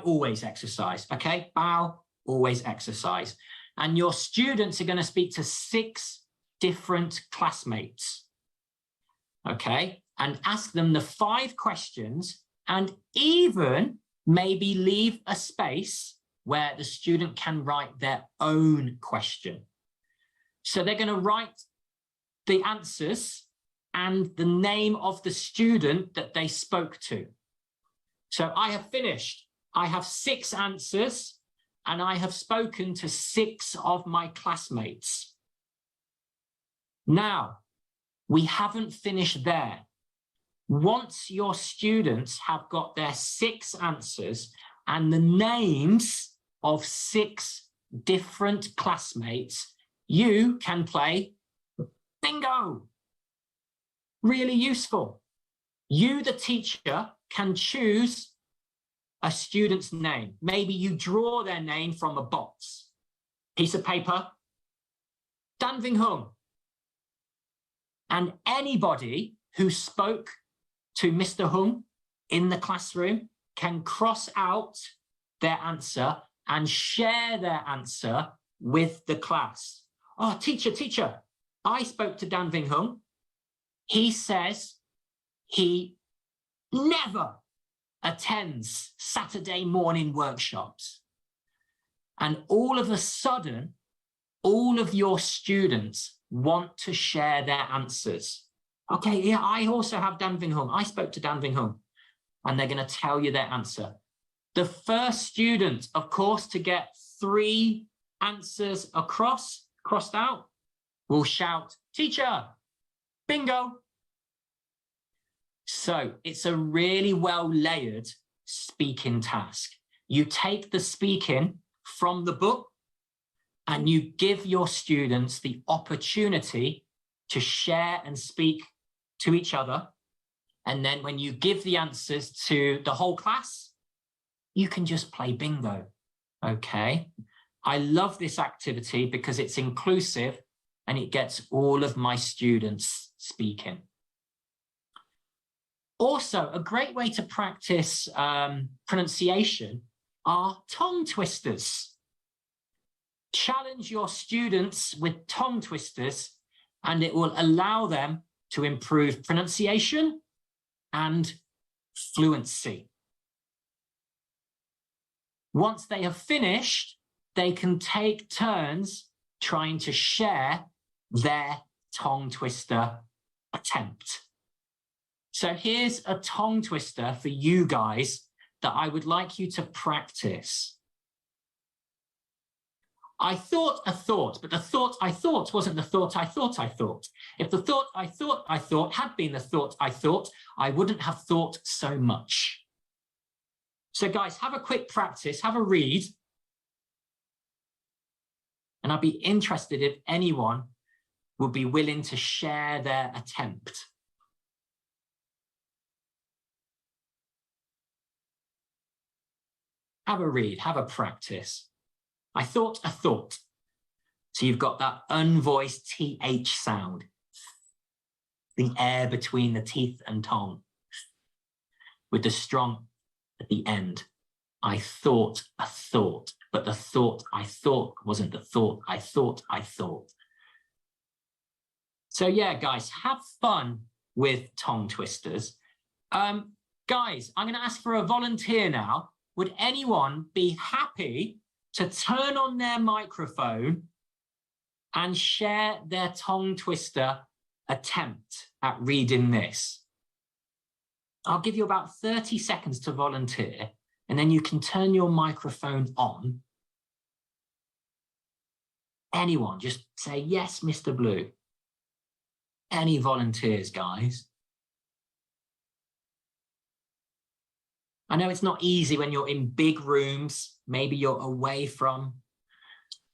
always exercise, okay? Bao, always exercise. And your students are going to speak to 6 different classmates, okay? And ask them the 5 questions and even maybe leave a space where the student can write their own question. So they're going to write the answers and the name of the student that they spoke to. So I have finished. I have 6 answers and I have spoken to 6 of my classmates. Now, we haven't finished there. Once your students have got their 6 answers and the names of 6 different classmates, you can play bingo. Really useful. You, the teacher, can choose a student's name. Maybe you draw their name from a box. Piece of paper. Dan Vinh Hung. And anybody who spoke to Mr. Hung in the classroom can cross out their answer and share their answer with the class. Oh, teacher, I spoke to Dan Vinh Hung. He says he never attends Saturday morning workshops. And all of a sudden, all of your students want to share their answers. Okay, yeah, I also have Dan Vinh Hung. I spoke to Dan Vinh Hung. And they're going to tell you their answer. The first student, of course, to get 3 answers crossed out, will shout, teacher, bingo. So it's a really well layered speaking task. You take the speaking from the book and you give your students the opportunity to share and speak to each other. And then when you give the answers to the whole class, you can just play bingo, okay? I love this activity because it's inclusive and it gets all of my students speaking. Also, a great way to practice pronunciation are tongue twisters. Challenge your students with tongue twisters and it will allow them to improve pronunciation and fluency. Once they have finished, they can take turns trying to share their tongue twister attempt. So here's a tongue twister for you guys that I would like you to practice. I thought a thought, but the thought I thought wasn't the thought I thought I thought. If the thought I thought had been the thought, I wouldn't have thought so much. So guys, have a quick practice, have a read. And I'd be interested if anyone would be willing to share their attempt. Have a read, have a practice. I thought a thought. So you've got that unvoiced TH sound, the air between the teeth and tongue. with the strong at the end. I thought a thought, but the thought I thought wasn't the thought I thought I thought. So yeah, guys, have fun with tongue twisters. Guys, I'm going to ask for a volunteer now. Would anyone be happy to turn on their microphone and share their tongue twister attempt at reading this? I'll give you about 30 seconds to volunteer, and then you can turn your microphone on. Anyone, just say, yes, Mr. Blue. Any volunteers, guys? I know it's not easy when you're in big rooms. Maybe you're away from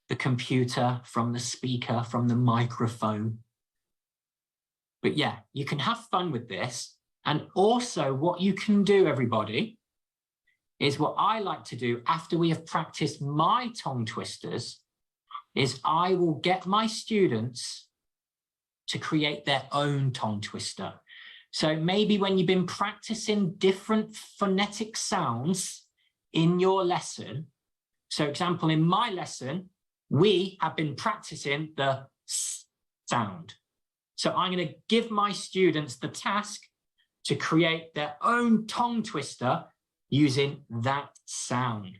the computer, from the speaker, from the microphone. But yeah, you can have fun with this. And also what you can do, everybody, is what I like to do after we have practiced my tongue twisters, is I will get my students to create their own tongue twister. So maybe when you've been practicing different phonetic sounds in your lesson, so example, in my lesson, we have been practicing the S sound. So I'm going to give my students the task to create their own tongue twister using that sound.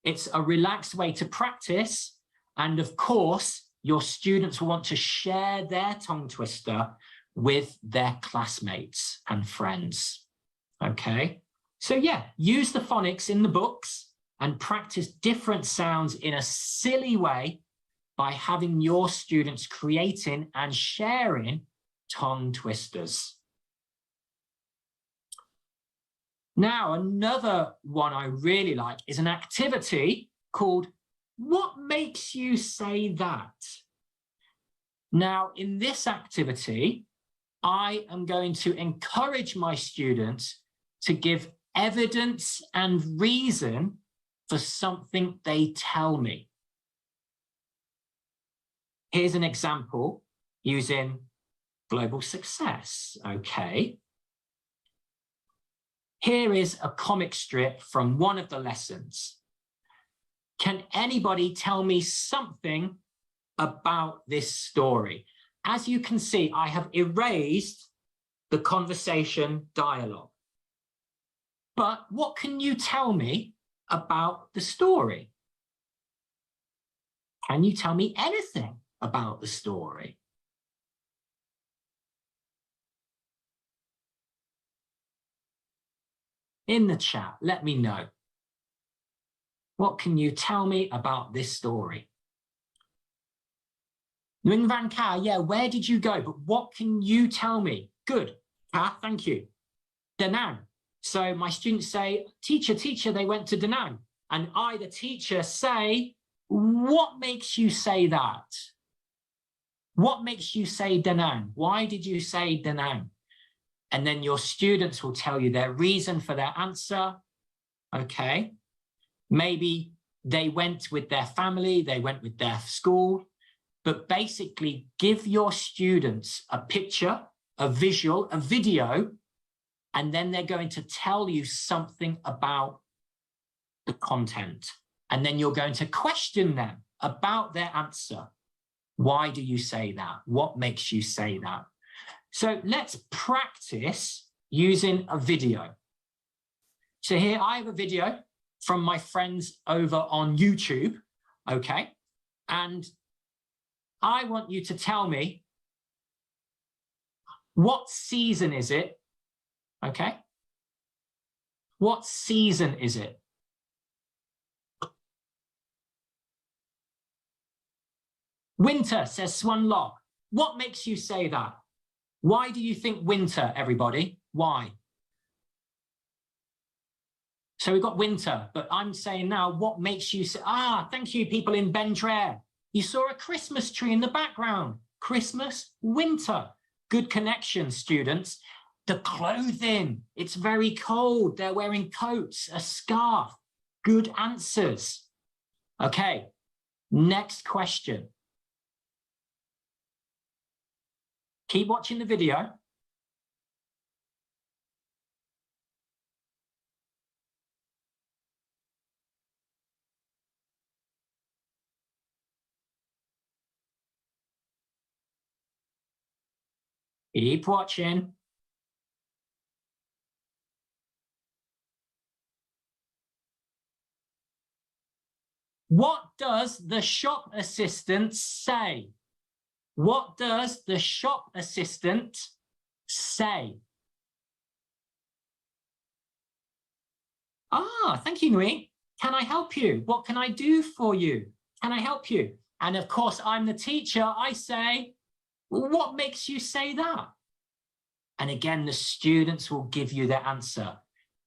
It's a relaxed way to practice. And of course, your students will want to share their tongue twister with their classmates and friends. Okay? So yeah, use the phonics in the books and practice different sounds in a silly way by having your students creating and sharing tongue twisters. Now, another one I really like is an activity called What Makes You Say That? Now, in this activity, I am going to encourage my students to give evidence and reason for something they tell me. Here's an example using global success, okay? Here is a comic strip from one of the lessons. Can anybody tell me something about this story? As you can see, I have erased the conversation dialogue. But what can you tell me about the story? Can you tell me anything about the story? In the chat, let me know. What can you tell me about this story? Nguyen Van Ka, yeah, where did you go? But what can you tell me? Good. Ka, thank you. Da Nang. So my students say, teacher, they went to Da Nang. And I, the teacher, say, what makes you say that? What makes you say Da Nang? Why did you say Da Nang? And then your students will tell you their reason for their answer. Okay. Maybe they went with their family, they went with their school, but basically give your students a picture, a visual, a video, and then they're going to tell you something about the content. And then you're going to question them about their answer. Why do you say that? What makes you say that? So let's practice using a video. So here I have a video from my friends over on YouTube, okay? And I want you to tell me, what season is it? Okay? What season is it? Winter, says Swan Lock. What makes you say that? Why do you think winter, everybody? Why? So we've got winter, but I'm saying now, what makes you say, thank you, people in Bentraire. You saw a Christmas tree in the background. Christmas, winter. Good connection, students. The clothing, it's very cold. They're wearing coats, a scarf. Good answers. Okay, next question. Keep watching the video. Keep watching. What does the shop assistant say? What does the shop assistant say? Ah, thank you, Nui. Can I help you? What can I do for you? Can I help you? And of course, I'm the teacher. I say, what makes you say that? And again, the students will give you their answer.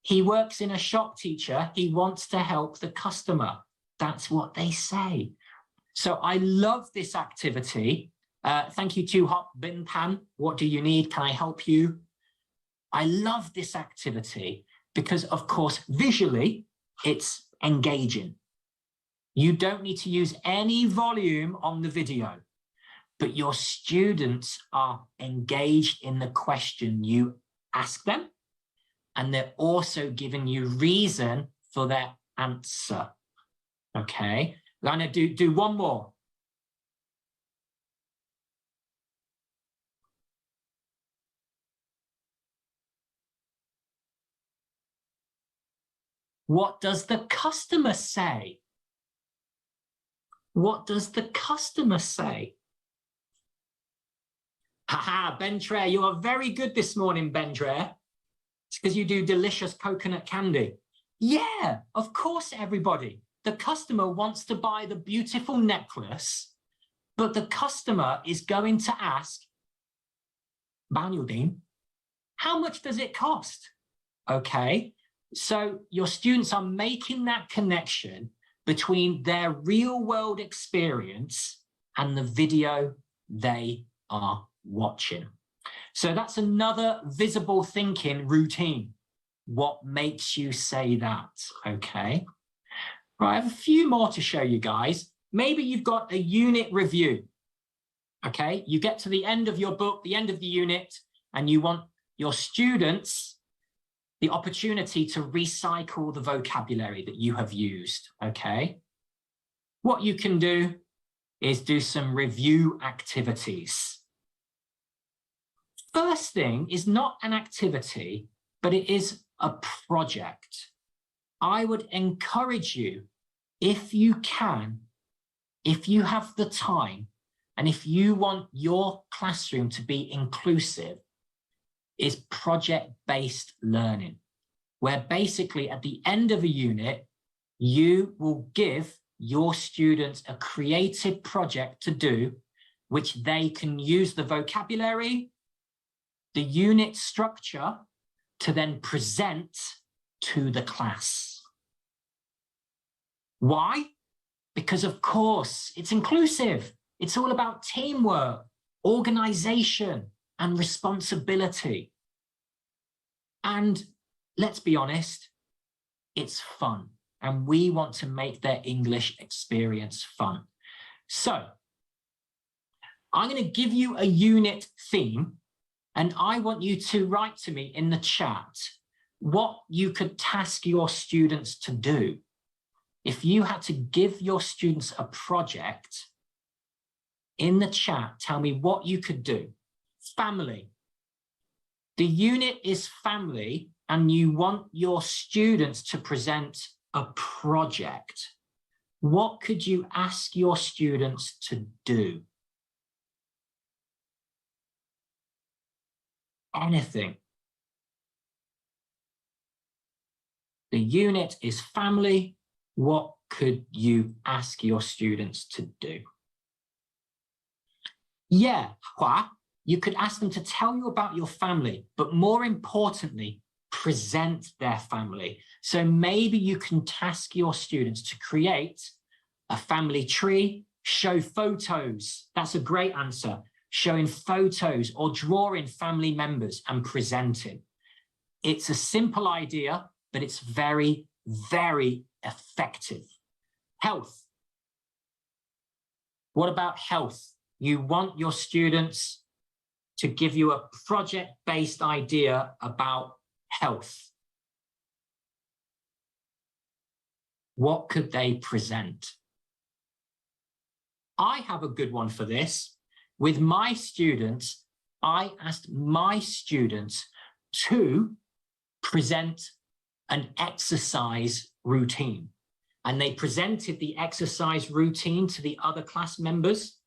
He works in a shop, teacher. He wants to help the customer. That's what they say. So I love this activity. Thank you to Hop Bin Pan. What do you need? Can I help you? I love this activity because, of course, visually, it's engaging. You don't need to use any volume on the video, but your students are engaged in the question you ask them, and they're also giving you reason for their answer. Okay, I'm going to do one more. What does the customer say? What does the customer say? Haha, Bentre, you are very good this morning, Bentre. It's because you do delicious coconut candy. Yeah, of course, everybody. The customer wants to buy the beautiful necklace, but the customer is going to ask, Banyaldine, how much does it cost? Okay, so your students are making that connection between their real world experience and the video they are watching. So that's another visible thinking routine. What makes you say that? Okay. Right, I have a few more to show you guys. Maybe you've got a unit review. Okay, you get to the end of your book, the end of the unit, and you want your students the opportunity to recycle the vocabulary that you have used. Okay. What you can do is do some review activities. First thing is not an activity, but it is a project. I would encourage you, if you can, if you have the time, and if you want your classroom to be inclusive, is project-based learning, where basically at the end of a unit, you will give your students a creative project to do, which they can use the vocabulary, the unit structure to then present to the class. Why? Because of course, it's inclusive. It's all about teamwork, organization, and responsibility. And let's be honest, it's fun. And we want to make their English experience fun. So I'm going to give you a unit theme, and I want you to write to me in the chat what you could task your students to do. If you had to give your students a project, in the chat, tell me what you could do. Family. The unit is family, and you want your students to present a project. What could you ask your students to do? Anything. The unit is family. What could you ask your students to do? Yeah, Hua, you could ask them to tell you about your family, but more importantly, present their family. So maybe you can task your students to create a family tree, show photos. That's a great answer. Showing photos or drawing family members and presenting. It's a simple idea, but it's very, very effective. Health. What about health? You want your students to give you a project-based idea about health. What could they present? I have a good one for this. With my students, I asked my students to present an exercise routine. And they presented the exercise routine to the other class members,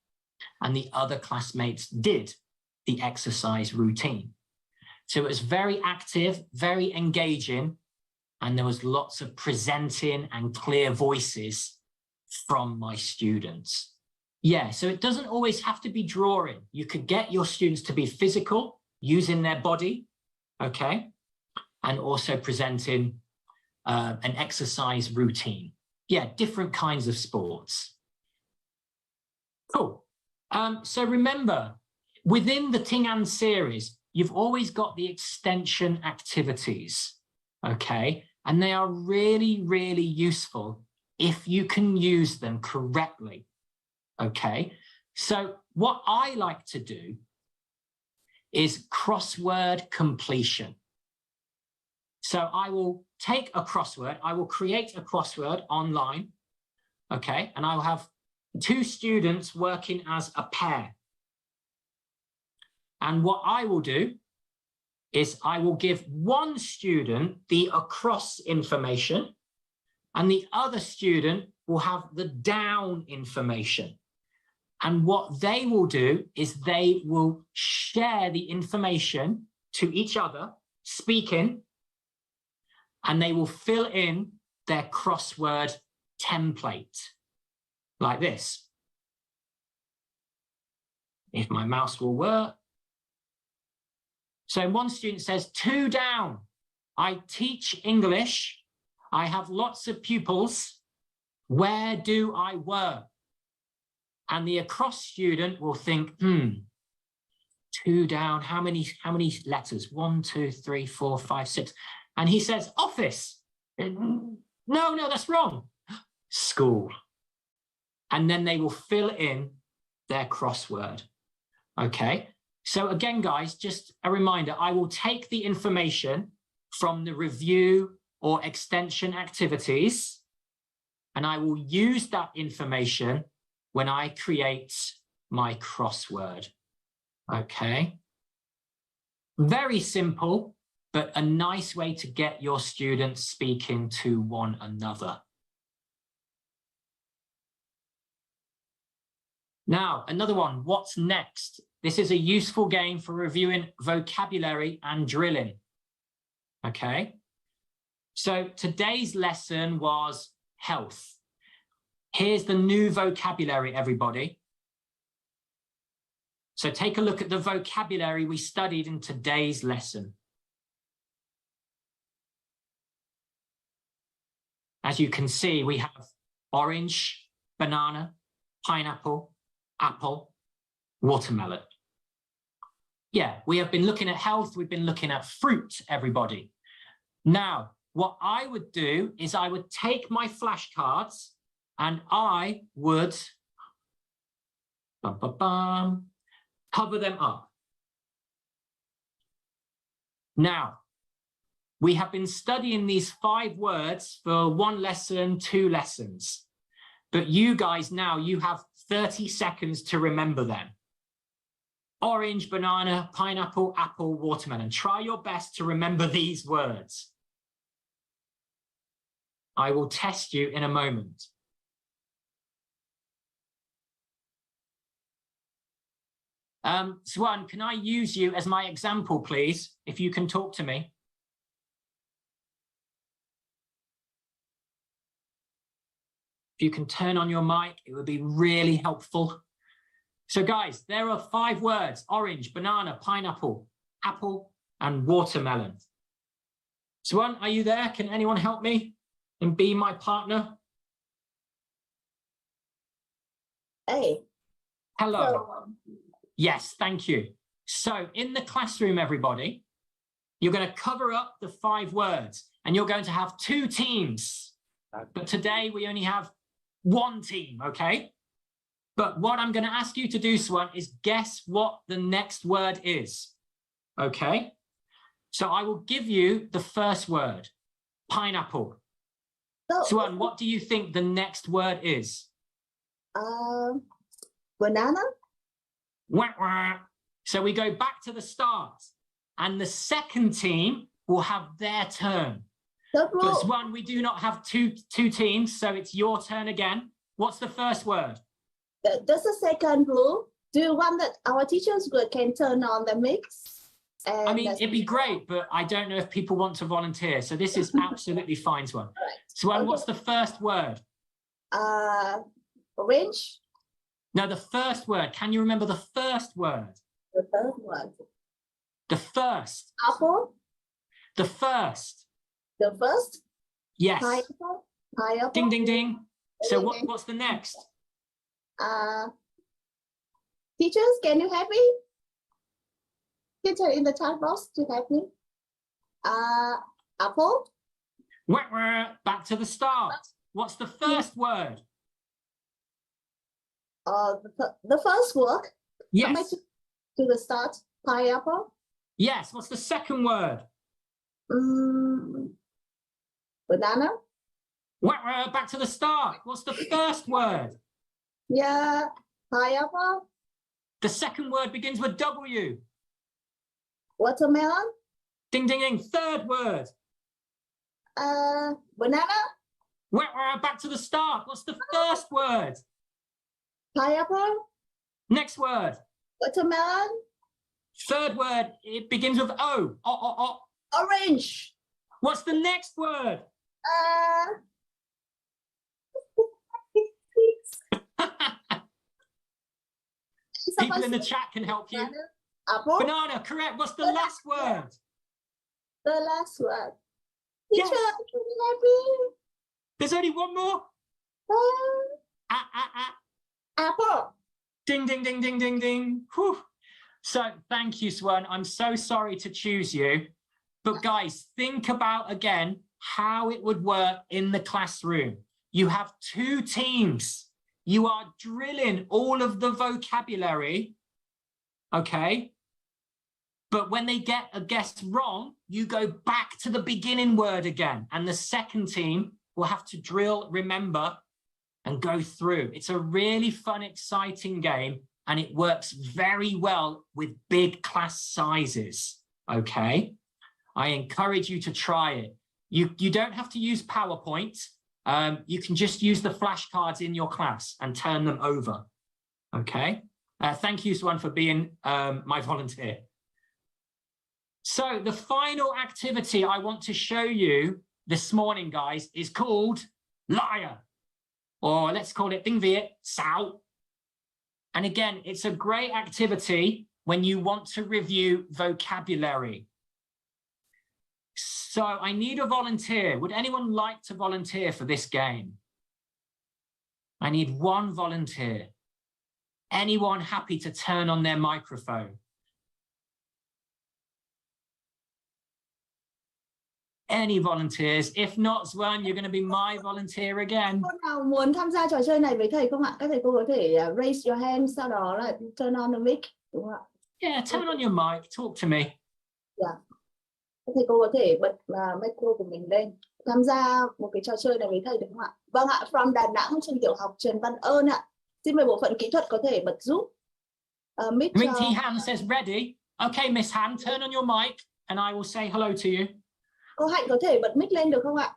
and the other classmates did the exercise routine. So it was very active, very engaging, and there was lots of presenting and clear voices from my students. Yeah, so it doesn't always have to be drawing. You could get your students to be physical, using their body, okay, and also presenting an exercise routine. Yeah, different kinds of sports. Cool. So remember, within the Ting series, you've always got the extension activities, okay? And they are really, really useful if you can use them correctly, okay? So what I like to do is crossword completion. So I will take a crossword, I will create a crossword online, okay? And I will have two students working as a pair. And what I will do is I will give one student the across information and the other student will have the down information. And what they will do is they will share the information to each other, speaking, and they will fill in their crossword template like this. If my mouse will work. So one student says, 2 down. I teach English. I have lots of pupils. Where do I work? And the across student will think, 2 down, how many letters? 1, 2, 3, 4, 5, 6. And he says, office. No, that's wrong. School. And then they will fill in their crossword. Okay. So again, guys, just a reminder, I will take the information from the review or extension activities, and I will use that information when I create my crossword. Okay. Very simple, but a nice way to get your students speaking to one another. Now, another one, what's next? This is a useful game for reviewing vocabulary and drilling. Okay. So today's lesson was health. Here's the new vocabulary, everybody. So take a look at the vocabulary we studied in today's lesson. As you can see, we have orange, banana, pineapple, apple, watermelon. Yeah, we have been looking at health. We've been looking at fruit, everybody. Now, what I would do is I would take my flashcards and I would cover them up. Now, we have been studying these 5 words for 1 lesson, 2 lessons. But you guys now, you have 30 seconds to remember them. Orange, banana, pineapple, apple, watermelon. Try your best to remember these words. I will test you in a moment. Swan, can I use you as my example, please? If you can talk to me. If you can turn on your mic, it would be really helpful. So guys, there are 5 words: orange, banana, pineapple, apple, and watermelon. Swan, are you there? Can anyone help me and be my partner? Hey. Hello. So, yes, thank you. So in the classroom, everybody, you're going to cover up the 5 words and you're going to have 2 teams. But today we only have 1 team, okay? But what I'm going to ask you to do, Swan, is guess what the next word is, okay? So I will give you the first word, pineapple. Swan, what do you think the next word is? Banana. Wah, wah. So we go back to the start, and the second team will have their turn. Third But rule. Swan, we do not have two teams, so it's your turn again. What's the first word? That's the second rule. Do you want that our teachers can turn on the mix? I mean, it'd be great, but I don't know if people want to volunteer. So this is absolutely fine, Swan. Right. Swan, Okay. what's the first word? Orange. No, the first word. Can you remember the first word? The third one. The first. Apple. The first. The first. Yes. Pineapple. Pineapple. Ding, ding, ding. So Ding, ding. what's the next? Teachers, can you help me? Teacher in the chat box to help me. Apple. Wah, wah. Back to the start. What's the first word? The first word. Come back Yes. to the start. Pineapple. Yes. What's the second word? Banana. Wah, wah. Back to the start. What's the first word? Yeah. Pineapple. The second word begins with W. Watermelon. Ding, ding, ding. Third word. Banana. Wah, wah. Back to the start. What's the first word? Pineapple. Next word. Watermelon. Third word. It begins with O. Orange. What's the next word? People in the chat can help you. Apple. Banana, correct. What's the last word? The last word. Yes. Teacher, can you help me? There's only one more. Apple. Ding, ding, ding, ding, ding, ding. Whew. So thank you, Swan. I'm so sorry to choose you. But guys, think about again how it would work in the classroom. You have two teams. You are drilling all of the vocabulary, okay? But when they get a guess wrong, you go back to the beginning word again. And the second team will have to drill, remember, and go through. It's a really fun, exciting game, and it works very well with big class sizes, okay? I encourage you to try it. You don't have to use PowerPoint. You can just use the flashcards in your class and turn them over, okay? Thank you, Swan, for being my volunteer. So the final activity I want to show you this morning, guys, is called Liar, or let's call it Tiếng Việt, Xạo. And again, it's a great activity when you want to review vocabulary. So I need a volunteer. Would anyone like to volunteer for this game? I need one volunteer. Anyone happy to turn on their microphone? Any volunteers? If not, Swan, you're going to be my volunteer again. Cô nào muốn tham gia trò chơi này với thầy không ạ? Các thầy cô có thể raise your hand, sau đó là turn on the mic, đúng không ạ? Yeah, turn on your mic. Talk to me. Dạ. Các thầy cô có thể bật micro của mình lên, tham gia một cái trò chơi này với thầy được không ạ? Vâng ạ, from Đà Nẵng, trường tiểu học Trần Văn Ơn ạ. Xin mời bộ phận kỹ thuật có thể bật giúp. Mic Minty Han says ready. Okay, Miss Han, turn on your mic and I will say hello to you. Cô Hạnh có thể bật mic lên được không ạ?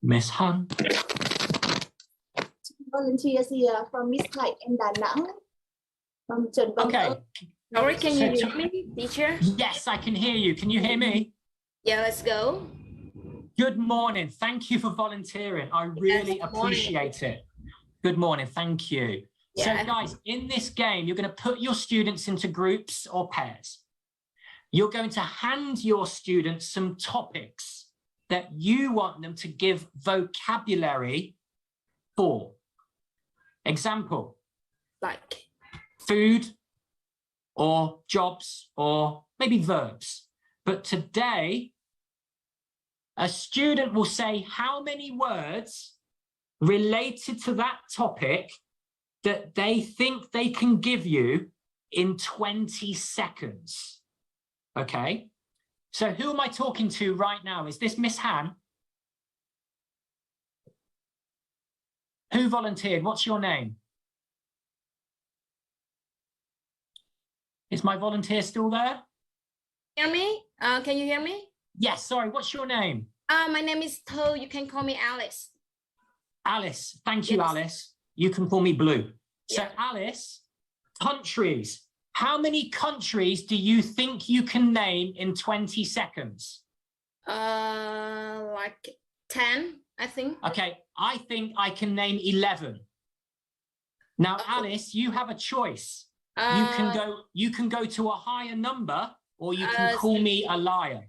Miss Han. Volunteers here from Miss Hạnh in Đà Nẵng. From Trần Văn Okay. Ơn. Sorry, can you hear me, teacher? Yes, I can hear you. Can you hear me? Yeah, let's go. Good morning. Thank you for volunteering. I really Yes, good morning. appreciate it. Good morning. Thank you. Yeah. So guys, in this game, you're going to put your students into groups or pairs. You're going to hand your students some topics that you want them to give vocabulary for. Example, Like, food or jobs or maybe verbs. But today, a student will say how many words related to that topic that they think they can give you in 20 seconds. Okay, so who am I talking to right now? Is this Miss Han? Who volunteered? What's your name? Is my volunteer still there? Hear me? Can you hear me? Yes, sorry, what's your name? My name is Thảo. You can call me Alice. Alice, thank you, Yes. Alice. You can call me Blue. So, Yeah. Alice, countries. How many countries do you think you can name in 20 seconds? Like 10, I think. Okay, I think I can name 11. Now, Alice, you have a choice. You can go to a higher number, or you can call me a liar.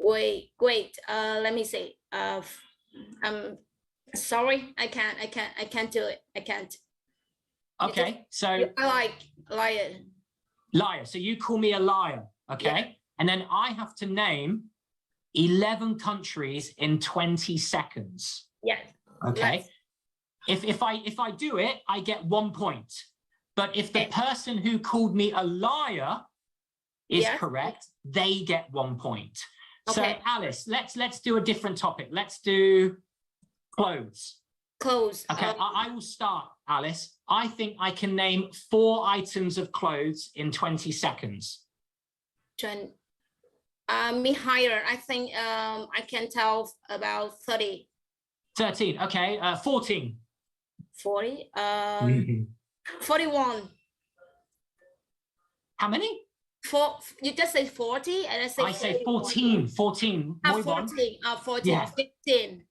Wait. Let me see. I'm sorry. I can't do it. I can't. Okay, so I like liar. liar. So you call me a liar, okay? Yeah. And then I have to name 11 countries in 20 seconds. Yes. Okay. If I do it, I get 1 point. But if the person who called me a liar is correct, they get 1 point. So Okay. Alice, let's do a different topic. Let's do clothes. Clothes. Okay, I will start, Alice. I think I can name 4 items of clothes in 20 seconds. Me higher. I think I can tell about 30. 13, okay, 14. 40. Mhm. 41. How many? You just say 40 and I say I say 41. 14. Muy bon. 14. 14. Yeah. 15.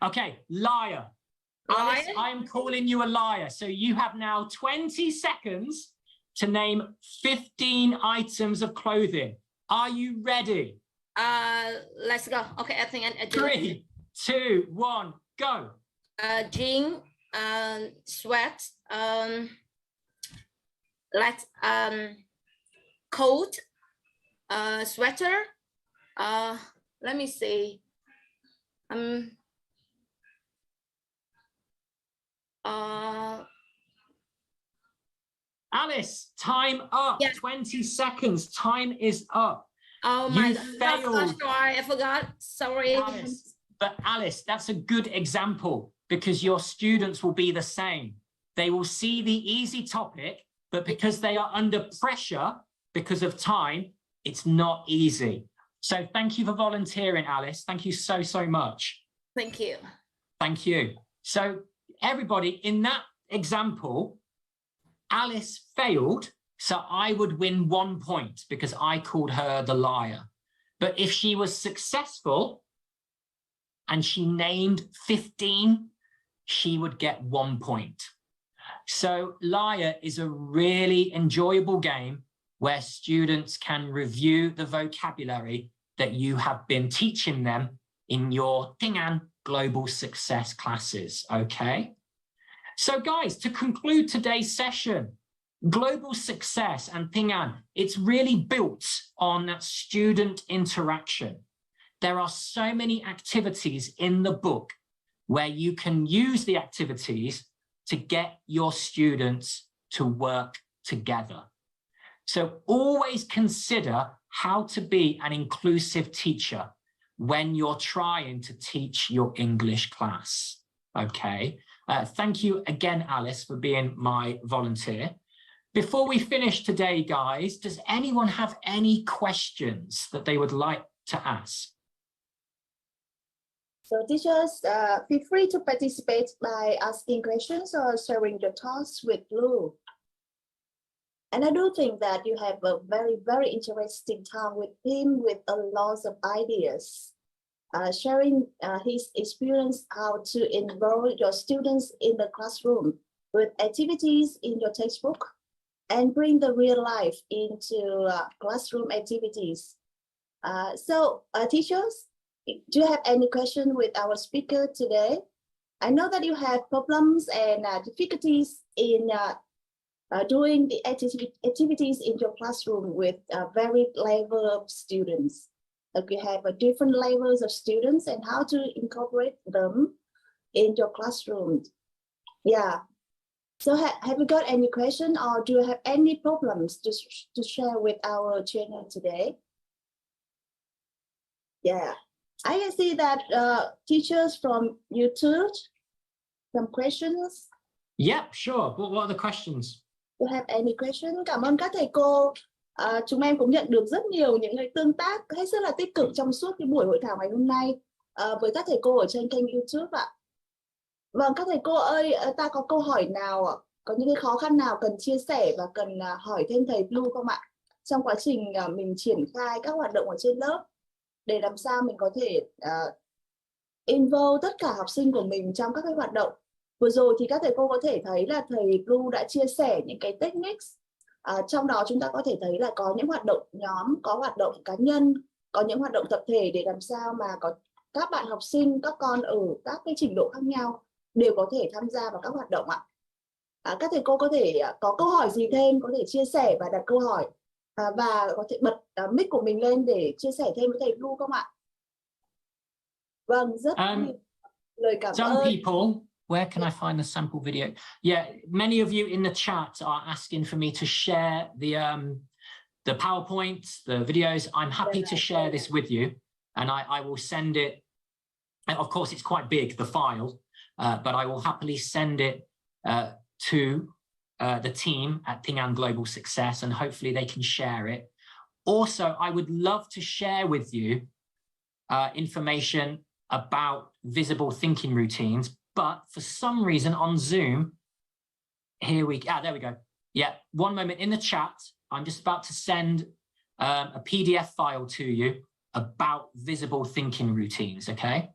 Okay, liar. Alice, Liar? I'm calling you a liar. So you have now 20 seconds to name 15 items of clothing. Are you ready? Let's go. Okay, I think I do. 3, 2, 1, go. Jean, sweat, like coat, sweater. Let me see. Alice, time up. Yeah. 20 seconds. Time is up. Oh my You God. failed. Sorry, I forgot. Sorry. Alice, but Alice, that's a good example because your students will be the same. They will see the easy topic, but because they are under pressure because of time, it's not easy. So thank you for volunteering, Alice. Thank you so, so much. Thank you. Thank you. So everybody, in that example, Alice failed, so I would win 1 point because I called her the liar. But if she was successful and she named 15, she would get 1 point. So liar is a really enjoyable game where students can review the vocabulary that you have been teaching them in your Tiếng Global Success classes, okay? So guys, to conclude today's session, global success and Tiếng, it's really built on student interaction. There are so many activities in the book where you can use the activities to get your students to work together. So always consider how to be an inclusive teacher when you're trying to teach your English class, okay? Thank you again, Alice, for being my volunteer. Before we finish today, guys, does anyone have any questions that they would like to ask? So teachers, feel free to participate by asking questions or sharing your thoughts with Blue. And I do think that you have a very, very interesting time with him with a lot of ideas, sharing his experience how to enroll your students in the classroom with activities in your textbook and bring the real life into classroom activities. So teachers, do you have any question with our speaker today? I know that you have problems and difficulties in doing the activities in your classroom with varied level of students. Like you have different levels of students and how to incorporate them in your classroom. Yeah. So have you got any question or do you have any problems to share with our channel today? Yeah. I can see that teachers from YouTube, some questions. Yep, sure. What are the questions? You have any question? Cảm ơn các thầy cô. Chúng em cũng nhận được rất nhiều những cái tương tác hết sức là tích cực trong suốt cái buổi hội thảo ngày hôm nay với các thầy cô ở trên kênh YouTube ạ. Vâng, các thầy cô ơi, ta có câu hỏi nào, có những cái khó khăn nào cần chia sẻ và cần hỏi thêm thầy Blue không ạ? Trong quá trình mình triển khai các hoạt động ở trên lớp để làm sao mình có thể involve tất cả học sinh của mình trong các cái hoạt động. Vừa rồi thì các thầy cô có thể thấy là thầy Blue đã chia sẻ những cái techniques. Trong đó chúng ta có thể thấy là có những hoạt động nhóm, có hoạt động cá nhân, có những hoạt động tập thể để làm sao mà có các bạn học sinh, các con ở các cái trình độ khác nhau đều có thể tham gia vào các hoạt động ạ. Các thầy cô có thể có câu hỏi gì thêm có thể chia sẻ và đặt câu hỏi và có thể bật mic của mình lên để chia sẻ thêm với thầy Blue không ạ? Vâng, rất nhiều lời cảm some ơn. people, where can I find the sample video? Yeah, many of you in the chat are asking for me to share the PowerPoints, the videos. I'm happy to share this with you, and I will send it. And of course, it's quite big, the file, but I will happily send it to the team at Tiếng Global Success, and hopefully they can share it. Also, I would love to share with you information about visible thinking routines, but for some reason on Zoom, there we go. Yeah, one moment in the chat, I'm just about to send a PDF file to you about visible thinking routines, okay?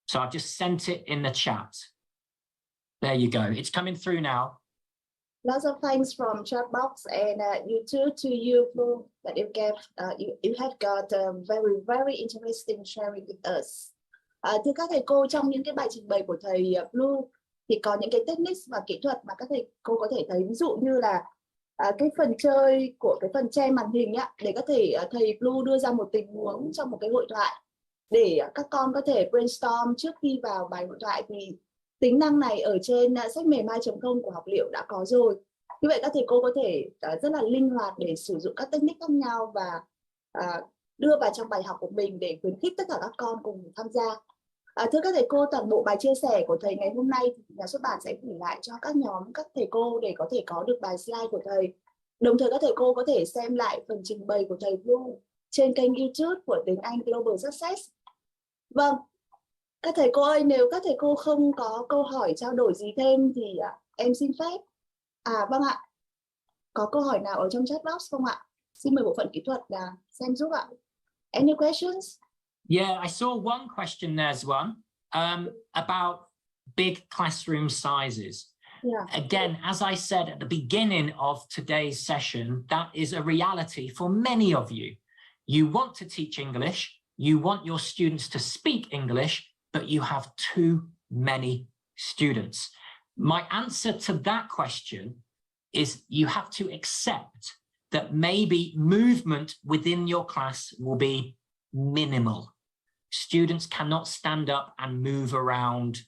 So I've just sent it in the chat. There you go. It's coming through now. Lots of thanks from chat box and YouTube to you, Phương, that you have got very interesting sharing with us. Thưa các thầy cô, trong những cái bài trình bày của thầy Blue thì có những cái techniques và kỹ thuật mà các thầy cô có thể thấy, ví dụ như là cái phần chơi của cái phần che màn hình á, để có thể thầy Blue đưa ra một tình huống trong một cái hội thoại để các con có thể brainstorm trước khi vào bài hội thoại, thì tính năng này ở trên sách mềm 2.0 của học liệu đã có rồi. Như vậy các thầy cô có thể rất là linh hoạt để sử dụng các technique khác nhau và đưa vào trong bài học của mình để khuyến khích tất cả các con cùng tham gia. Thưa các thầy cô, toàn bộ bài chia sẻ của thầy ngày hôm nay thì nhà xuất bản sẽ gửi lại cho các nhóm các thầy cô để có thể có được bài slide của thầy. Đồng thời các thầy cô có thể xem lại phần trình bày của thầy Blue trên kênh YouTube của Tiếng Anh Global Success. Vâng, các thầy cô ơi, nếu các thầy cô không có câu hỏi trao đổi gì thêm thì em xin phép. Vâng ạ, có câu hỏi nào ở trong chat box không ạ? Xin mời bộ phận kỹ thuật xem giúp ạ. Any questions? Yeah, I saw one question there's one about big classroom sizes. Yeah. Again, as I said at the beginning of today's session, that is a reality for many of you. You want to teach English, you want your students to speak English, but you have too many students. My answer to that question is you have to accept that maybe movement within your class will be minimal. Students cannot stand up and move around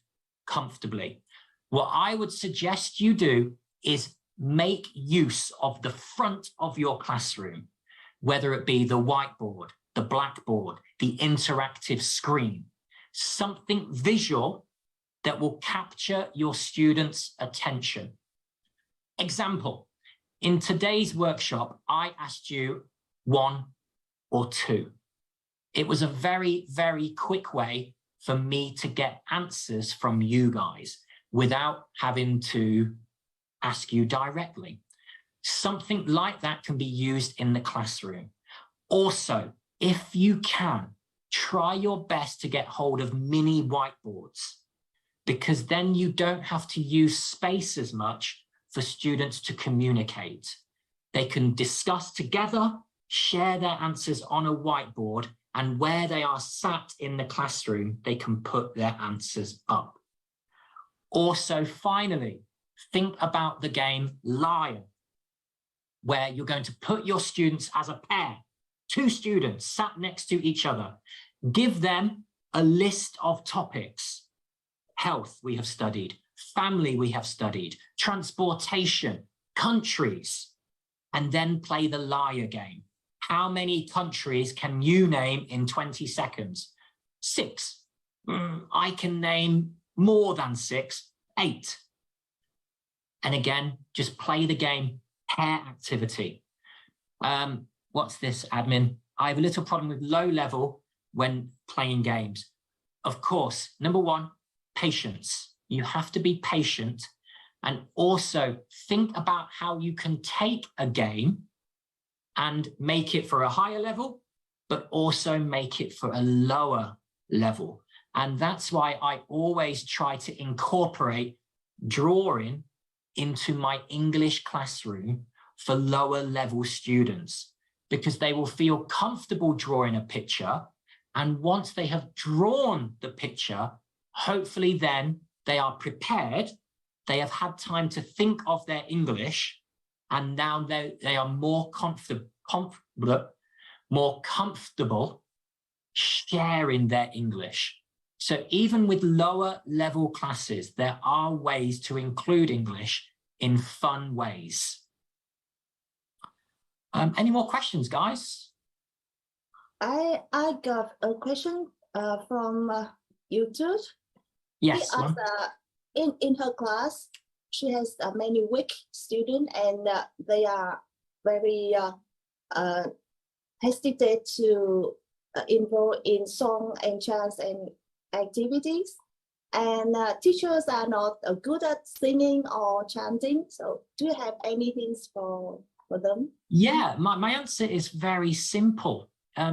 comfortably. What I would suggest you do is make use of the front of your classroom, whether it be the whiteboard, the blackboard, the interactive screen, something visual that will capture your students' attention. Example, in today's workshop, I asked you 1 or 2. It was a very quick way for me to get answers from you guys without having to ask you directly. Something like that can be used in the classroom. Also, if you can, try your best to get hold of mini whiteboards, because then you don't have to use space as much for students to communicate. They can discuss together, share their answers on a whiteboard, and where they are sat in the classroom, they can put their answers up. Also, finally, think about the game Lion, where you're going to put your students as a pair, 2 students sat next to each other. Give them a list of topics. Health, we have studied. Family, we have studied. Transportation, countries. And then play the liar game. How many countries can you name in 20 seconds? 6. I can name more than 6, 8. And again, just play the game, pair activity. What's this, admin? I have a little problem with low level when playing games. Of course, number one, patience. You have to be patient and also think about how you can take a game and make it for a higher level, but also make it for a lower level. And that's why I always try to incorporate drawing into my English classroom for lower level students, because they will feel comfortable drawing a picture. And once they have drawn the picture, hopefully then they are prepared. They have had time to think of their English, and now they are more comfortable sharing their English. So even with lower level classes, there are ways to include English in fun ways. Any more questions, guys? I got a question from YouTube. Yes. She asked, in her class, she has many weak students, and they are very hesitate to involve in song and chants and activities. And teachers are not good at singing or chanting. So do you have any hints for them? Yeah, my answer is very simple.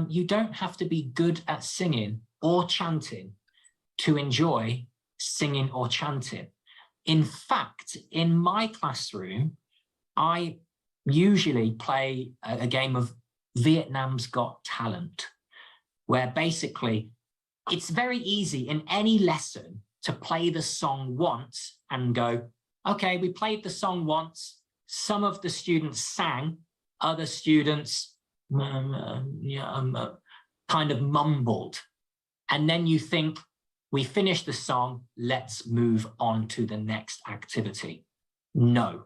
You don't have to be good at singing or chanting to enjoy singing or chanting. In fact, in my classroom, I usually play a game of Vietnam's Got Talent, where basically it's very easy in any lesson to play the song once and go, okay, we played the song once. Some of the students sang, other students kind of mumbled. And then you think, we finished the song, let's move on to the next activity. No,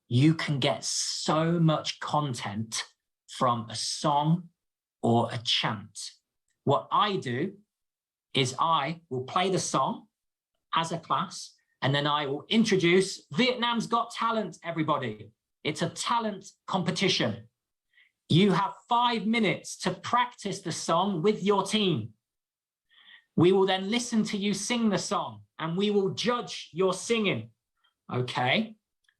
you can get so much content from a song or a chant. What I do is I will play the song as a class, and then I will introduce Vietnam's Got Talent, everybody. It's a talent competition. You have 5 minutes to practice the song with your team. We will then listen to you sing the song, and we will judge your singing. Okay?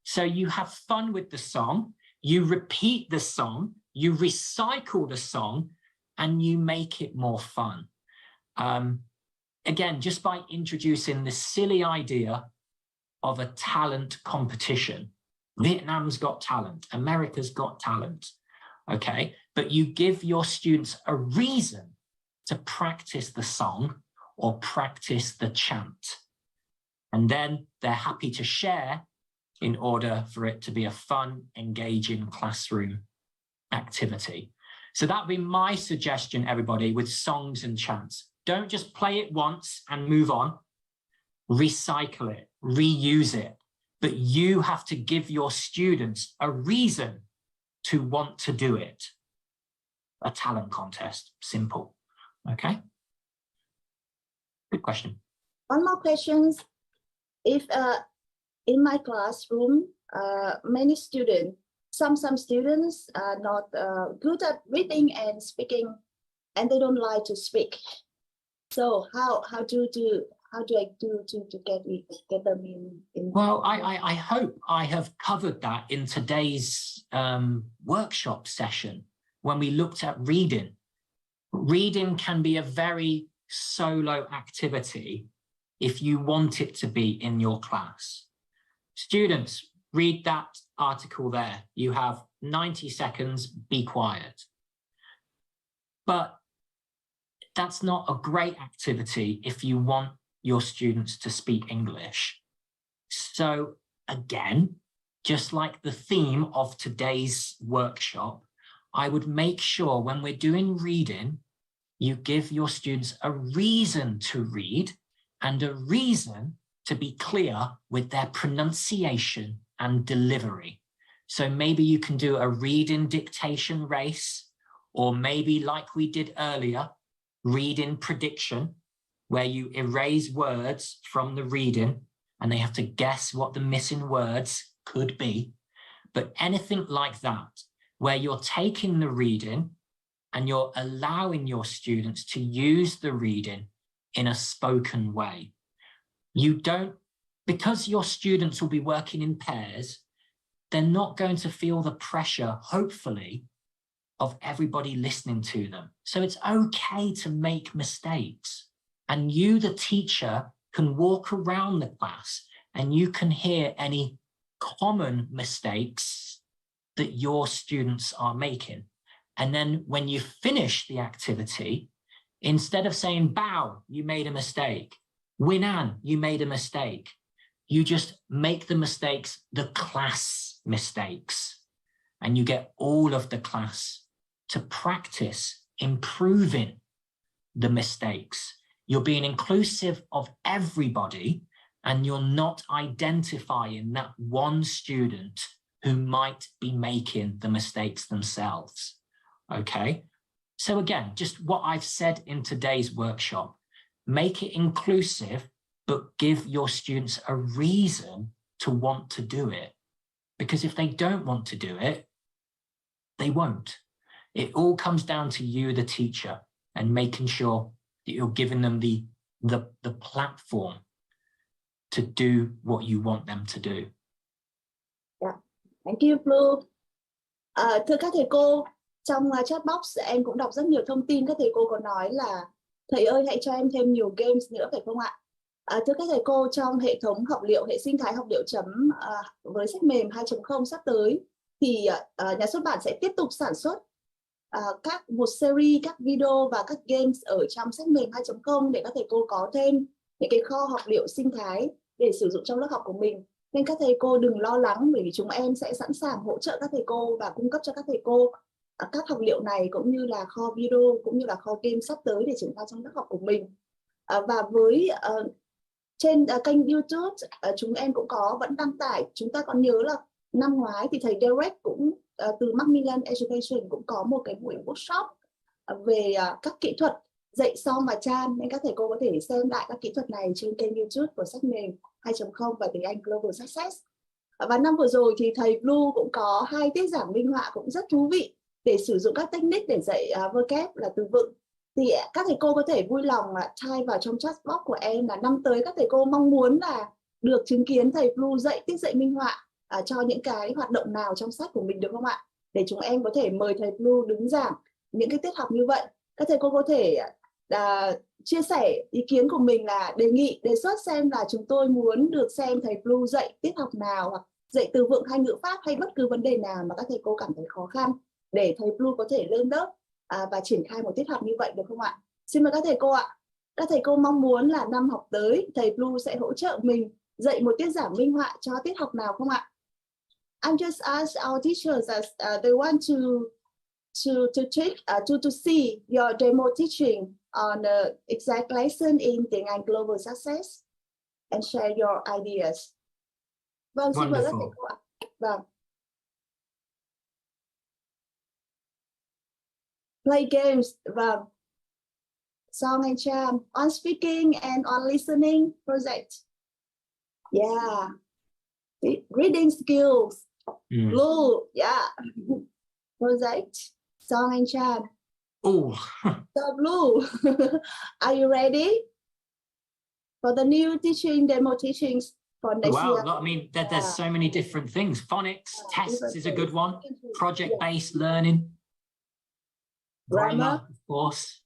So you have fun with the song, you repeat the song, you recycle the song, and you make it more fun. Again, just by introducing the silly idea of a talent competition. Vietnam's got talent, America's got talent, okay? But you give your students a reason to practice the song or practice the chant. And then they're happy to share in order for it to be a fun, engaging classroom activity. So that'd be my suggestion, everybody, with songs and chants. Don't just play it once and move on. Recycle it, reuse it. But you have to give your students a reason to want to do it. A talent contest, simple. Okay? Good question. One more question. If in my classroom, many students, some students are not good at reading and speaking, and they don't like to speak. So how do I do to get them in? Well, I hope I have covered that in today's workshop session when we looked at reading. Reading can be a very solo activity if you want it to be in your class. Students, read that article there. You have 90 seconds, be quiet. But that's not a great activity if you want your students to speak English. So again, just like the theme of today's workshop, I would make sure when we're doing reading, you give your students a reason to read and a reason to be clear with their pronunciation and delivery. So maybe you can do a reading dictation race, or maybe like we did earlier, reading prediction, where you erase words from the reading and they have to guess what the missing words could be, but anything like that, where you're taking the reading and you're allowing your students to use the reading in a spoken way. You don't, because your students will be working in pairs, they're not going to feel the pressure, hopefully, of everybody listening to them. So it's okay to make mistakes. And you, the teacher, can walk around the class and you can hear any common mistakes that your students are making. And then when you finish the activity, instead of saying, Bao, you made a mistake, Winan, you made a mistake, you just make the mistakes the class mistakes. And you get all of the class to practice improving the mistakes. You're being inclusive of everybody, and you're not identifying that one student who might be making the mistakes themselves. Okay? So again, just what I've said in today's workshop, make it inclusive, but give your students a reason to want to do it. Because if they don't want to do it, they won't. It all comes down to you, the teacher, and making sure that you're giving them the platform to do what you want them to do. Yeah. Thank you, Blue. Thưa các thầy cô, trong chat box em cũng đọc rất nhiều thông tin. Các thầy cô có nói là thầy ơi hãy cho em thêm nhiều games nữa, phải không ạ? Thưa các thầy cô, trong hệ thống học liệu, hệ sinh thái học liệu chấm với sách mềm 2.0 sắp tới thì nhà xuất bản sẽ tiếp tục sản xuất một series các video và các games ở trong sách mềm 2.0 để các thầy cô có thêm những cái kho học liệu sinh thái để sử dụng trong lớp học của mình. Nên các thầy cô đừng lo lắng, bởi vì chúng em sẽ sẵn sàng hỗ trợ các thầy cô và cung cấp cho các thầy cô các học liệu này, cũng như là kho video, cũng như là kho game sắp tới để triển khai trong lớp học của mình. Và với trên kênh YouTube chúng em cũng vẫn đăng tải. Chúng ta còn nhớ là năm ngoái thì thầy Derek cũng từ Macmillan Education cũng có một cái buổi workshop về các kỹ thuật dạy Song và Chan, nên các thầy cô có thể xem lại các kỹ thuật này trên kênh YouTube của sách mềm 2.0 và tiếng Anh Global Success. Và năm vừa rồi thì thầy Blue cũng có 2 tiết giảng minh họa cũng rất thú vị để sử dụng các technique để dạy vocab là từ vựng. Thì các thầy cô có thể vui lòng type vào trong chat box của em là năm tới các thầy cô mong muốn là được chứng kiến thầy Blue dạy tiết dạy minh họa cho những cái hoạt động nào trong sách của mình, được không ạ? Để chúng em có thể mời thầy Blue đứng giảng những cái tiết học như vậy. Các thầy cô có thể chia sẻ ý kiến của mình, là đề nghị, đề xuất xem là chúng tôi muốn được xem thầy Blue dạy tiết học nào, hoặc dạy từ vựng hay ngữ pháp hay bất cứ vấn đề nào mà các thầy cô cảm thấy khó khăn, để thầy Blue có thể lên lớp và triển khai một tiết học như vậy, được không ạ? Xin mời các thầy cô ạ. Các thầy cô mong muốn là năm học tới thầy Blue sẽ hỗ trợ mình dạy một tiết giảng minh họa cho tiết học nào không ạ? I'm just asked our teachers as they want to see your demo teaching on the exact lesson in tiếng Anh Global Success and share your ideas. Vâng, xin mời các thầy cô ạ. Vâng. Play games, vâng. Song and Chant, on speaking and on listening project. Yeah. Reading skills. Blue, yeah. Project. Song and Chant. Oh. So Blue, are you ready for the new teaching, demo teachings for next year? Wow, I mean, there's so many different things. Phonics, tests is a good one. Project-based learning. Grammar, of course.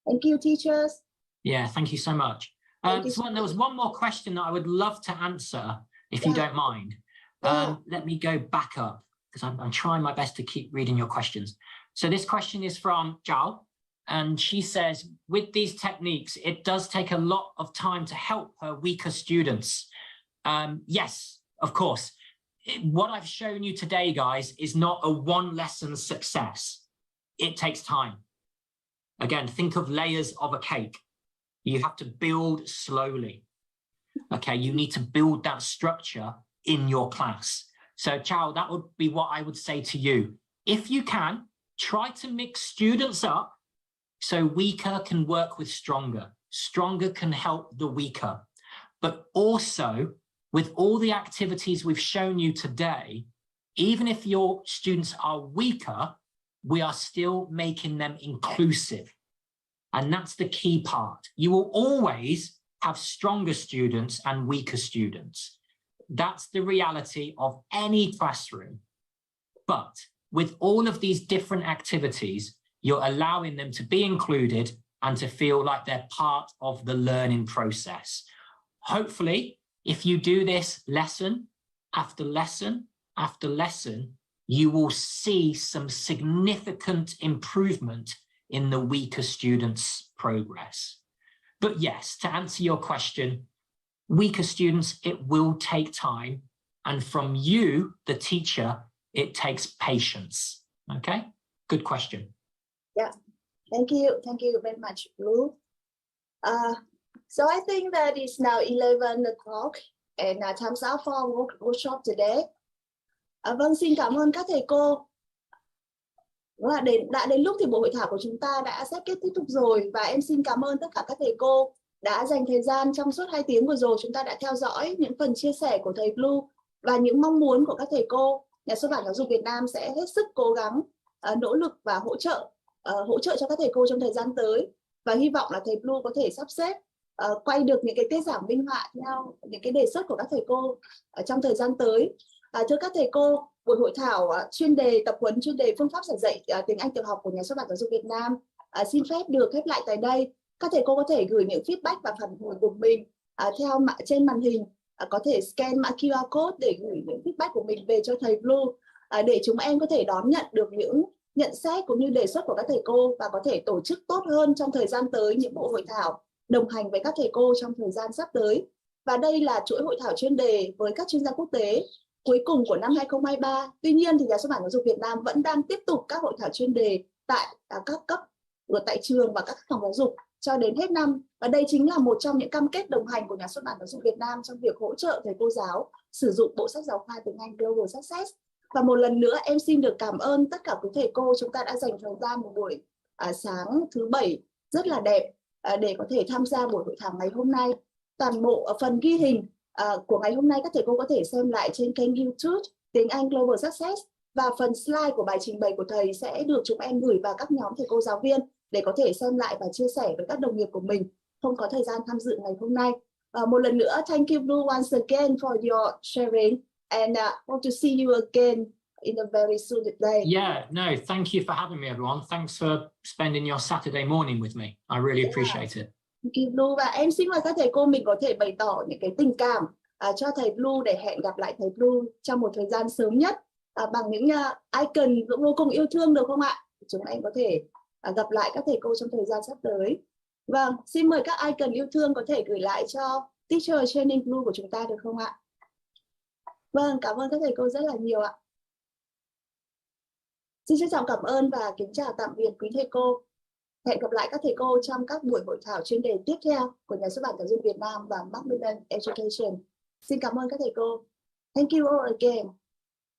Thank you, teachers. Yeah, thank you so much. There was one more question that I would love to answer, if you don't mind. Let me go back up, because I'm trying my best to keep reading your questions. So this question is from Zhao, and she says, with these techniques, it does take a lot of time to help her weaker students. Yes, of course. What I've shown you today, guys, is not a one lesson success. It takes time. Again, think of layers of a cake. You have to build slowly. Okay, you need to build that structure in your class. So, Chao, that would be what I would say to you. If you can, try to mix students up so weaker can work with stronger. Stronger can help the weaker. But also with all the activities we've shown you today, even if your students are weaker, we are still making them inclusive. And that's the key part. You will always have stronger students and weaker students. That's the reality of any classroom. But with all of these different activities, you're allowing them to be included and to feel like they're part of the learning process. Hopefully, if you do this lesson after lesson after lesson, you will see some significant improvement in the weaker students' progress. But yes, to answer your question, weaker students, it will take time. And from you, the teacher, it takes patience. Okay? Good question. Yeah, thank you. Thank you very much, Blue. So I think that it's now 11 o'clock and time's out for workshop today. Vâng, xin cảm ơn các thầy cô. Đã đến lúc thì buổi hội thảo của chúng ta đã sắp kết thúc rồi, và em xin cảm ơn tất cả các thầy cô đã dành thời gian trong suốt 2 tiếng vừa rồi. Chúng ta đã theo dõi những phần chia sẻ của thầy Blue và những mong muốn của các thầy cô. Nhà xuất bản Giáo dục Việt Nam sẽ hết sức cố gắng nỗ lực và hỗ trợ cho các thầy cô trong thời gian tới, và hy vọng là thầy Blue có thể sắp xếp quay được những cái tiết giảng minh họa theo những cái đề xuất của các thầy cô trong thời gian tới. Thưa các thầy cô, buổi hội thảo chuyên đề tập huấn chuyên đề phương pháp giảng dạy tiếng Anh tiểu học của Nhà xuất bản Giáo dục Việt Nam xin phép được khép lại tại đây. Các thầy cô có thể gửi những feedback và phản hồi của mình theo trên màn hình, có thể scan mã QR code để gửi những feedback của mình về cho thầy Blue, để chúng em có thể đón nhận được những nhận xét cũng như đề xuất của các thầy cô và có thể tổ chức tốt hơn trong thời gian tới những buổi hội thảo đồng hành với các thầy cô trong thời gian sắp tới. Và đây là chuỗi hội thảo chuyên đề với các chuyên gia quốc tế cuối cùng của năm 2023. Tuy nhiên thì Nhà xuất bản Giáo dục Việt Nam vẫn đang tiếp tục các hội thảo chuyên đề tại các cấp ở tại trường và các phòng giáo dục cho đến hết năm. Và đây chính là một trong những cam kết đồng hành của Nhà xuất bản Giáo dục Việt Nam trong việc hỗ trợ thầy cô giáo sử dụng bộ sách giáo khoa tiếng Anh Global Success. Và một lần nữa em xin được cảm ơn tất cả quý thầy cô, chúng ta đã dành thời gian một buổi sáng thứ Bảy rất là đẹp để có thể tham gia buổi hội thảo ngày hôm nay. Toàn bộ phần ghi hình của ngày hôm nay các thầy cô có thể xem lại trên kênh YouTube Tiếng Anh Global Success, và phần slide của bài trình bày của thầy sẽ được chúng em gửi vào các nhóm thầy cô giáo viên để có thể xem lại và chia sẻ với các đồng nghiệp của mình không có thời gian tham dự ngày hôm nay. Một lần nữa, thank you Blue once again for your sharing, and hope to see you again in a very soon day. Yeah, no, thank you for having me, everyone. Thanks for spending your Saturday morning with me. I really appreciate it. Thank you Blue, và em xin mời các thầy cô mình có thể bày tỏ những cái tình cảm cho thầy Blue để hẹn gặp lại thầy Blue trong một thời gian sớm nhất bằng những icon vô cùng yêu thương, được không ạ? Chúng em có thể gặp lại các thầy cô trong thời gian sắp tới. Vâng, xin mời các icon yêu thương có thể gửi lại cho Teacher Training Blue của chúng ta được không ạ? Vâng, cảm ơn các thầy cô rất là nhiều ạ. Xin trân trọng cảm ơn và kính chào tạm biệt quý thầy cô. Hẹn gặp lại các thầy cô trong các buổi hội thảo chuyên đề tiếp theo của Nhà xuất bản Giáo dục Việt Nam và Macmillan Education. Xin cảm ơn các thầy cô. Thank you all again.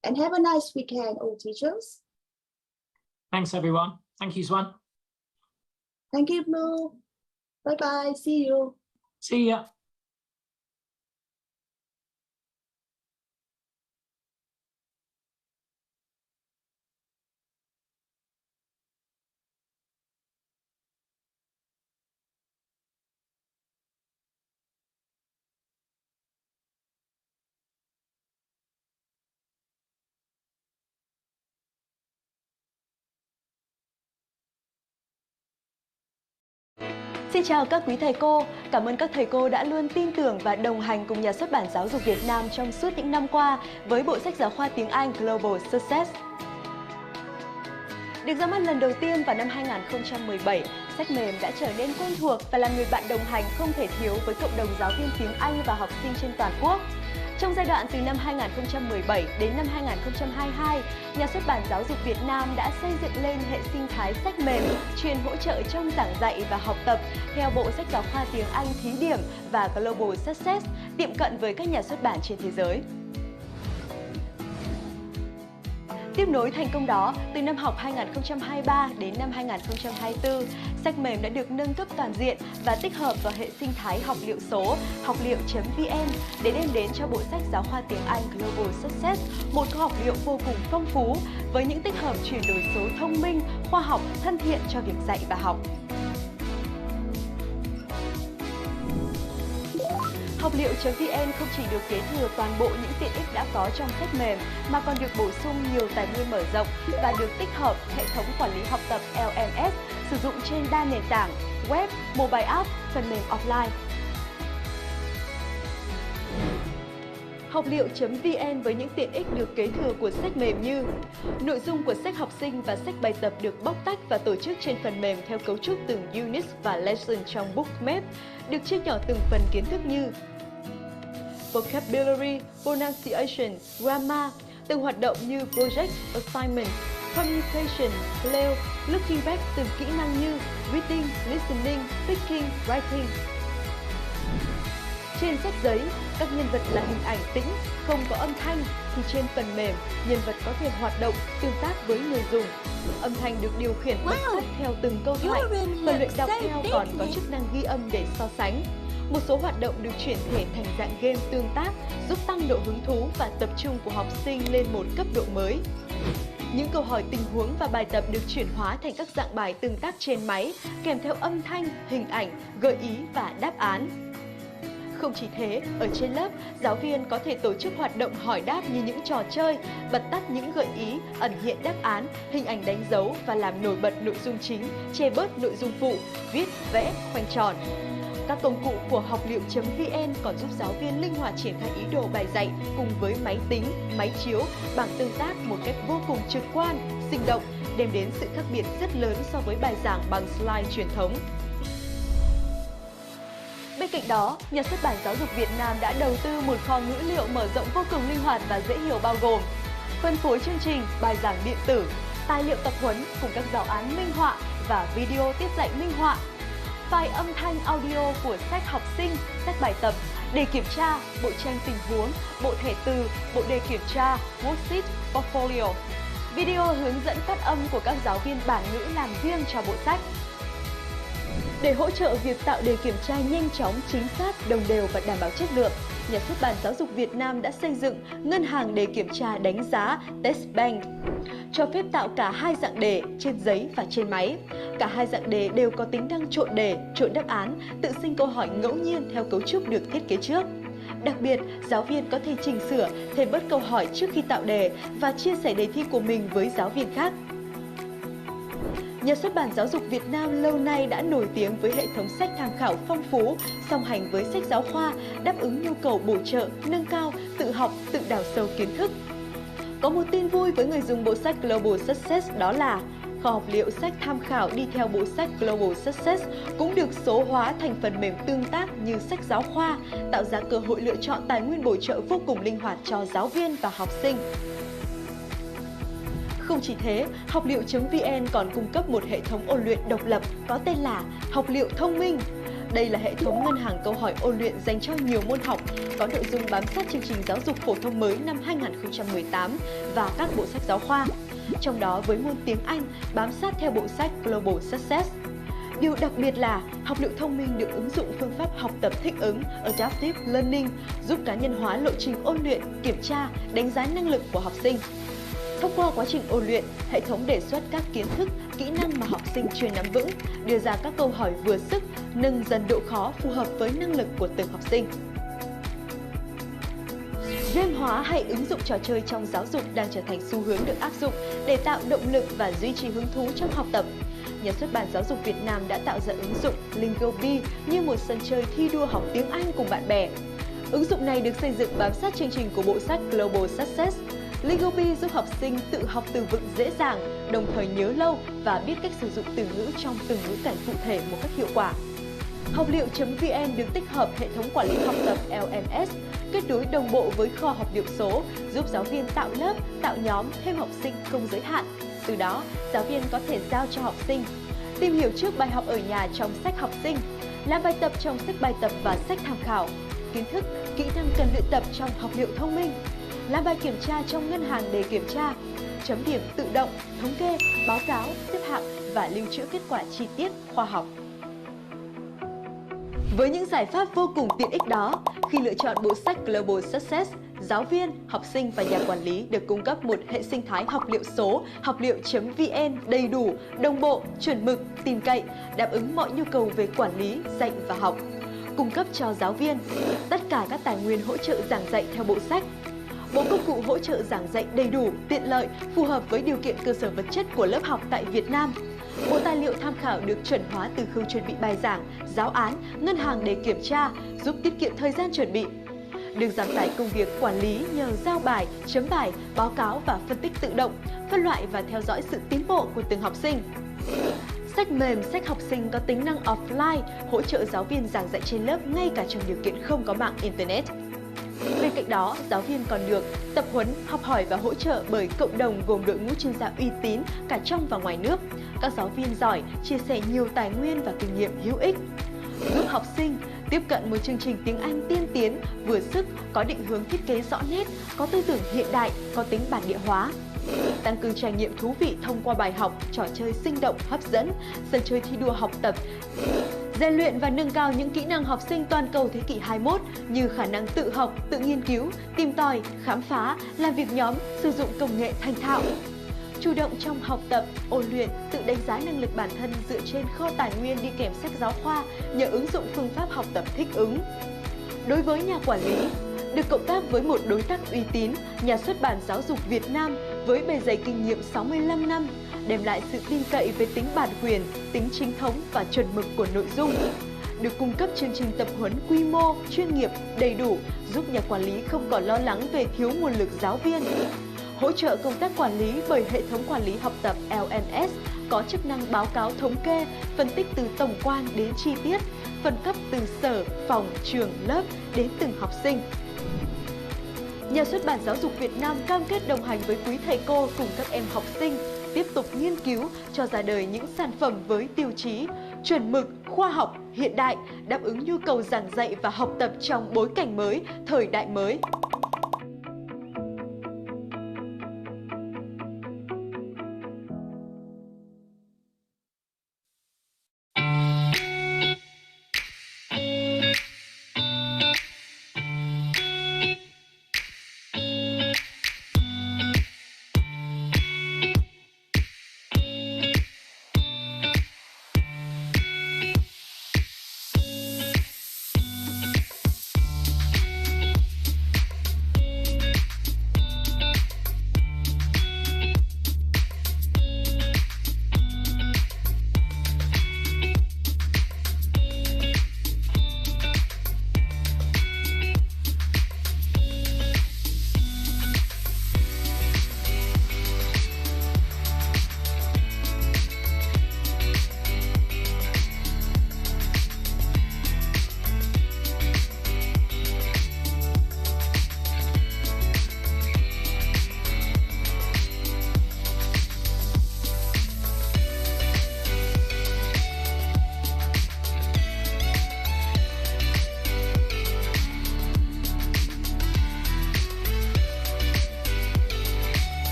And have a nice weekend, all teachers. Thanks, everyone. Thank you, Swan. Thank you, Blue. Bye bye. See you. See ya. Xin chào các quý thầy cô, cảm ơn các thầy cô đã luôn tin tưởng và đồng hành cùng Nhà xuất bản Giáo dục Việt Nam trong suốt những năm qua với bộ sách giáo khoa tiếng Anh Global Success. Được ra mắt lần đầu tiên vào năm 2017, sách mềm đã trở nên quen thuộc và là người bạn đồng hành không thể thiếu với cộng đồng giáo viên tiếng Anh và học sinh trên toàn quốc. Trong giai đoạn từ năm 2017 đến năm 2022, Nhà xuất bản Giáo dục Việt Nam đã xây dựng lên hệ sinh thái sách mềm chuyên hỗ trợ trong giảng dạy và học tập theo bộ sách giáo khoa tiếng Anh thí điểm và Global Success, tiệm cận với các nhà xuất bản trên thế giới. Tiếp nối thành công đó, từ năm học 2023 đến năm 2024, sách mềm đã được nâng cấp toàn diện và tích hợp vào hệ sinh thái học liệu số học liệu.vn để đem đến cho bộ sách giáo khoa tiếng Anh Global Success một kho học liệu vô cùng phong phú với những tích hợp chuyển đổi số thông minh, khoa học, thân thiện cho việc dạy và học. Học liệu.vn không chỉ được kế thừa toàn bộ những tiện ích đã có trong sách mềm mà còn được bổ sung nhiều tài nguyên mở rộng và được tích hợp hệ thống quản lý học tập LMS sử dụng trên đa nền tảng web, mobile app, phần mềm offline. Học liệu.vn với những tiện ích được kế thừa của sách mềm như nội dung của sách học sinh và sách bài tập được bóc tách và tổ chức trên phần mềm theo cấu trúc từng unit và lesson trong bookmap, được chia nhỏ từng phần kiến thức như vocabulary, pronunciation, grammar, từng hoạt động như project, assignment, communication, play, looking back từng kỹ năng như reading, listening, speaking, writing. Trên sách giấy, các nhân vật là hình ảnh tĩnh, không có âm thanh, thì trên phần mềm, nhân vật có thể hoạt động, tương tác với người dùng. Âm thanh được điều khiển bật sách theo từng câu thoại, phần luyện đọc theo còn có chức năng ghi âm để so sánh. Một số hoạt động được chuyển thể thành dạng game tương tác, giúp tăng độ hứng thú và tập trung của học sinh lên một cấp độ mới. Những câu hỏi tình huống và bài tập được chuyển hóa thành các dạng bài tương tác trên máy, kèm theo âm thanh, hình ảnh, gợi ý và đáp án. Không chỉ thế, ở trên lớp, giáo viên có thể tổ chức hoạt động hỏi đáp như những trò chơi, bật tắt những gợi ý, ẩn hiện đáp án, hình ảnh đánh dấu và làm nổi bật nội dung chính, che bớt nội dung phụ, viết, vẽ, khoanh tròn. Các công cụ của học liệu.vn còn giúp giáo viên linh hoạt triển khai ý đồ bài dạy cùng với máy tính, máy chiếu, bảng tương tác một cách vô cùng trực quan, sinh động, đem đến sự khác biệt rất lớn so với bài giảng bằng slide truyền thống. Bên cạnh đó, Nhà xuất bản Giáo dục Việt Nam đã đầu tư một kho ngữ liệu mở rộng vô cùng linh hoạt và dễ hiểu bao gồm phân phối chương trình, bài giảng điện tử, tài liệu tập huấn cùng các giáo án minh họa và video tiết dạy minh họa, file âm thanh audio của sách học sinh, sách bài tập, đề kiểm tra, bộ tranh tình huống, bộ thẻ từ, bộ đề kiểm tra, worksheet, portfolio, video hướng dẫn phát âm của các giáo viên bản ngữ làm riêng cho bộ sách. Để hỗ trợ việc tạo đề kiểm tra nhanh chóng, chính xác, đồng đều và đảm bảo chất lượng, Nhà xuất bản Giáo dục Việt Nam đã xây dựng ngân hàng đề kiểm tra đánh giá Test Bank, cho phép tạo cả hai dạng đề trên giấy và trên máy. Cả hai dạng đề đều có tính năng trộn đề, trộn đáp án, tự sinh câu hỏi ngẫu nhiên theo cấu trúc được thiết kế trước. Đặc biệt, giáo viên có thể chỉnh sửa, thêm bớt câu hỏi trước khi tạo đề và chia sẻ đề thi của mình với giáo viên khác. Nhà xuất bản Giáo dục Việt Nam lâu nay đã nổi tiếng với hệ thống sách tham khảo phong phú, song hành với sách giáo khoa, đáp ứng nhu cầu bổ trợ, nâng cao, tự học, tự đào sâu kiến thức. Có một tin vui với người dùng bộ sách Global Success, đó là kho học liệu sách tham khảo đi theo bộ sách Global Success cũng được số hóa thành phần mềm tương tác như sách giáo khoa, tạo ra cơ hội lựa chọn tài nguyên bổ trợ vô cùng linh hoạt cho giáo viên và học sinh. Không chỉ thế, học liệu.vn còn cung cấp một hệ thống ôn luyện độc lập có tên là Học liệu thông minh. Đây là hệ thống ngân hàng câu hỏi ôn luyện dành cho nhiều môn học, có nội dung bám sát chương trình giáo dục phổ thông mới năm 2018 và các bộ sách giáo khoa. Trong đó với môn tiếng Anh bám sát theo bộ sách Global Success. Điều đặc biệt là học liệu thông minh được ứng dụng phương pháp học tập thích ứng Adaptive Learning, giúp cá nhân hóa lộ trình ôn luyện, kiểm tra, đánh giá năng lực của học sinh. Thông qua quá trình ôn luyện, hệ thống đề xuất các kiến thức, kỹ năng mà học sinh chưa nắm vững, đưa ra các câu hỏi vừa sức, nâng dần độ khó phù hợp với năng lực của từng học sinh. Game hóa hay ứng dụng trò chơi trong giáo dục đang trở thành xu hướng được áp dụng để tạo động lực và duy trì hứng thú trong học tập. Nhà xuất bản Giáo dục Việt Nam đã tạo ra ứng dụng Lingobi như một sân chơi thi đua học tiếng Anh cùng bạn bè. Ứng dụng này được xây dựng bám sát chương trình của bộ sách Global Success. Lingobi giúp học sinh tự học từ vựng dễ dàng, đồng thời nhớ lâu và biết cách sử dụng từ ngữ trong từng ngữ cảnh cụ thể một cách hiệu quả. Học liệu.vn được tích hợp hệ thống quản lý học tập LMS, kết nối đồng bộ với kho học liệu số, giúp giáo viên tạo lớp, tạo nhóm, thêm học sinh không giới hạn. Từ đó, giáo viên có thể giao cho học sinh tìm hiểu trước bài học ở nhà trong sách học sinh, làm bài tập trong sách bài tập và sách tham khảo, kiến thức, kỹ năng cần luyện tập trong học liệu thông minh, làm bài kiểm tra trong ngân hàng đề kiểm tra, chấm điểm tự động, thống kê, báo cáo, xếp hạng và lưu trữ kết quả chi tiết, khoa học. Với những giải pháp vô cùng tiện ích đó, khi lựa chọn bộ sách Global Success, giáo viên, học sinh và nhà quản lý được cung cấp một hệ sinh thái học liệu số, học liệu.vn đầy đủ, đồng bộ, chuẩn mực, tin cậy, đáp ứng mọi nhu cầu về quản lý, dạy và học. Cung cấp cho giáo viên tất cả các tài nguyên hỗ trợ giảng dạy theo bộ sách. Bộ công cụ hỗ trợ giảng dạy đầy đủ, tiện lợi, phù hợp với điều kiện cơ sở vật chất của lớp học tại Việt Nam. Bộ tài liệu tham khảo được chuẩn hóa từ khâu chuẩn bị bài giảng, giáo án, ngân hàng để kiểm tra, giúp tiết kiệm thời gian chuẩn bị. Được giảm tải công việc quản lý nhờ giao bài, chấm bài, báo cáo và phân tích tự động, phân loại và theo dõi sự tiến bộ của từng học sinh. Sách mềm, sách học sinh có tính năng offline, hỗ trợ giáo viên giảng dạy trên lớp ngay cả trong điều kiện không có mạng Internet. Bên cạnh đó, giáo viên còn được tập huấn, học hỏi và hỗ trợ bởi cộng đồng gồm đội ngũ chuyên gia uy tín cả trong và ngoài nước. Các giáo viên giỏi chia sẻ nhiều tài nguyên và kinh nghiệm hữu ích, giúp học sinh tiếp cận một chương trình tiếng Anh tiên tiến, vừa sức, có định hướng thiết kế rõ nét, có tư tưởng hiện đại, có tính bản địa hóa. Tăng cường trải nghiệm thú vị thông qua bài học, trò chơi sinh động, hấp dẫn, sân chơi thi đua học tập, rèn luyện và nâng cao những kỹ năng học sinh toàn cầu thế kỷ 21 như khả năng tự học, tự nghiên cứu, tìm tòi, khám phá, làm việc nhóm, sử dụng công nghệ thành thạo. Chủ động trong học tập, ôn luyện, tự đánh giá năng lực bản thân dựa trên kho tài nguyên đi kèm sách giáo khoa nhờ ứng dụng phương pháp học tập thích ứng. Đối với nhà quản lý, được cộng tác với một đối tác uy tín, nhà xuất bản giáo dục Việt Nam với bề dày kinh nghiệm 65 năm, đem lại sự tin cậy về tính bản quyền, tính chính thống và chuẩn mực của nội dung. Được cung cấp chương trình tập huấn quy mô, chuyên nghiệp, đầy đủ, giúp nhà quản lý không còn lo lắng về thiếu nguồn lực giáo viên. Hỗ trợ công tác quản lý bởi hệ thống quản lý học tập LMS có chức năng báo cáo thống kê, phân tích từ tổng quan đến chi tiết, phân cấp từ sở, phòng, trường, lớp đến từng học sinh. Nhà xuất bản giáo dục Việt Nam cam kết đồng hành với quý thầy cô cùng các em học sinh, tiếp tục nghiên cứu cho ra đời những sản phẩm với tiêu chí chuẩn mực, khoa học, hiện đại, đáp ứng nhu cầu giảng dạy và học tập trong bối cảnh mới, thời đại mới.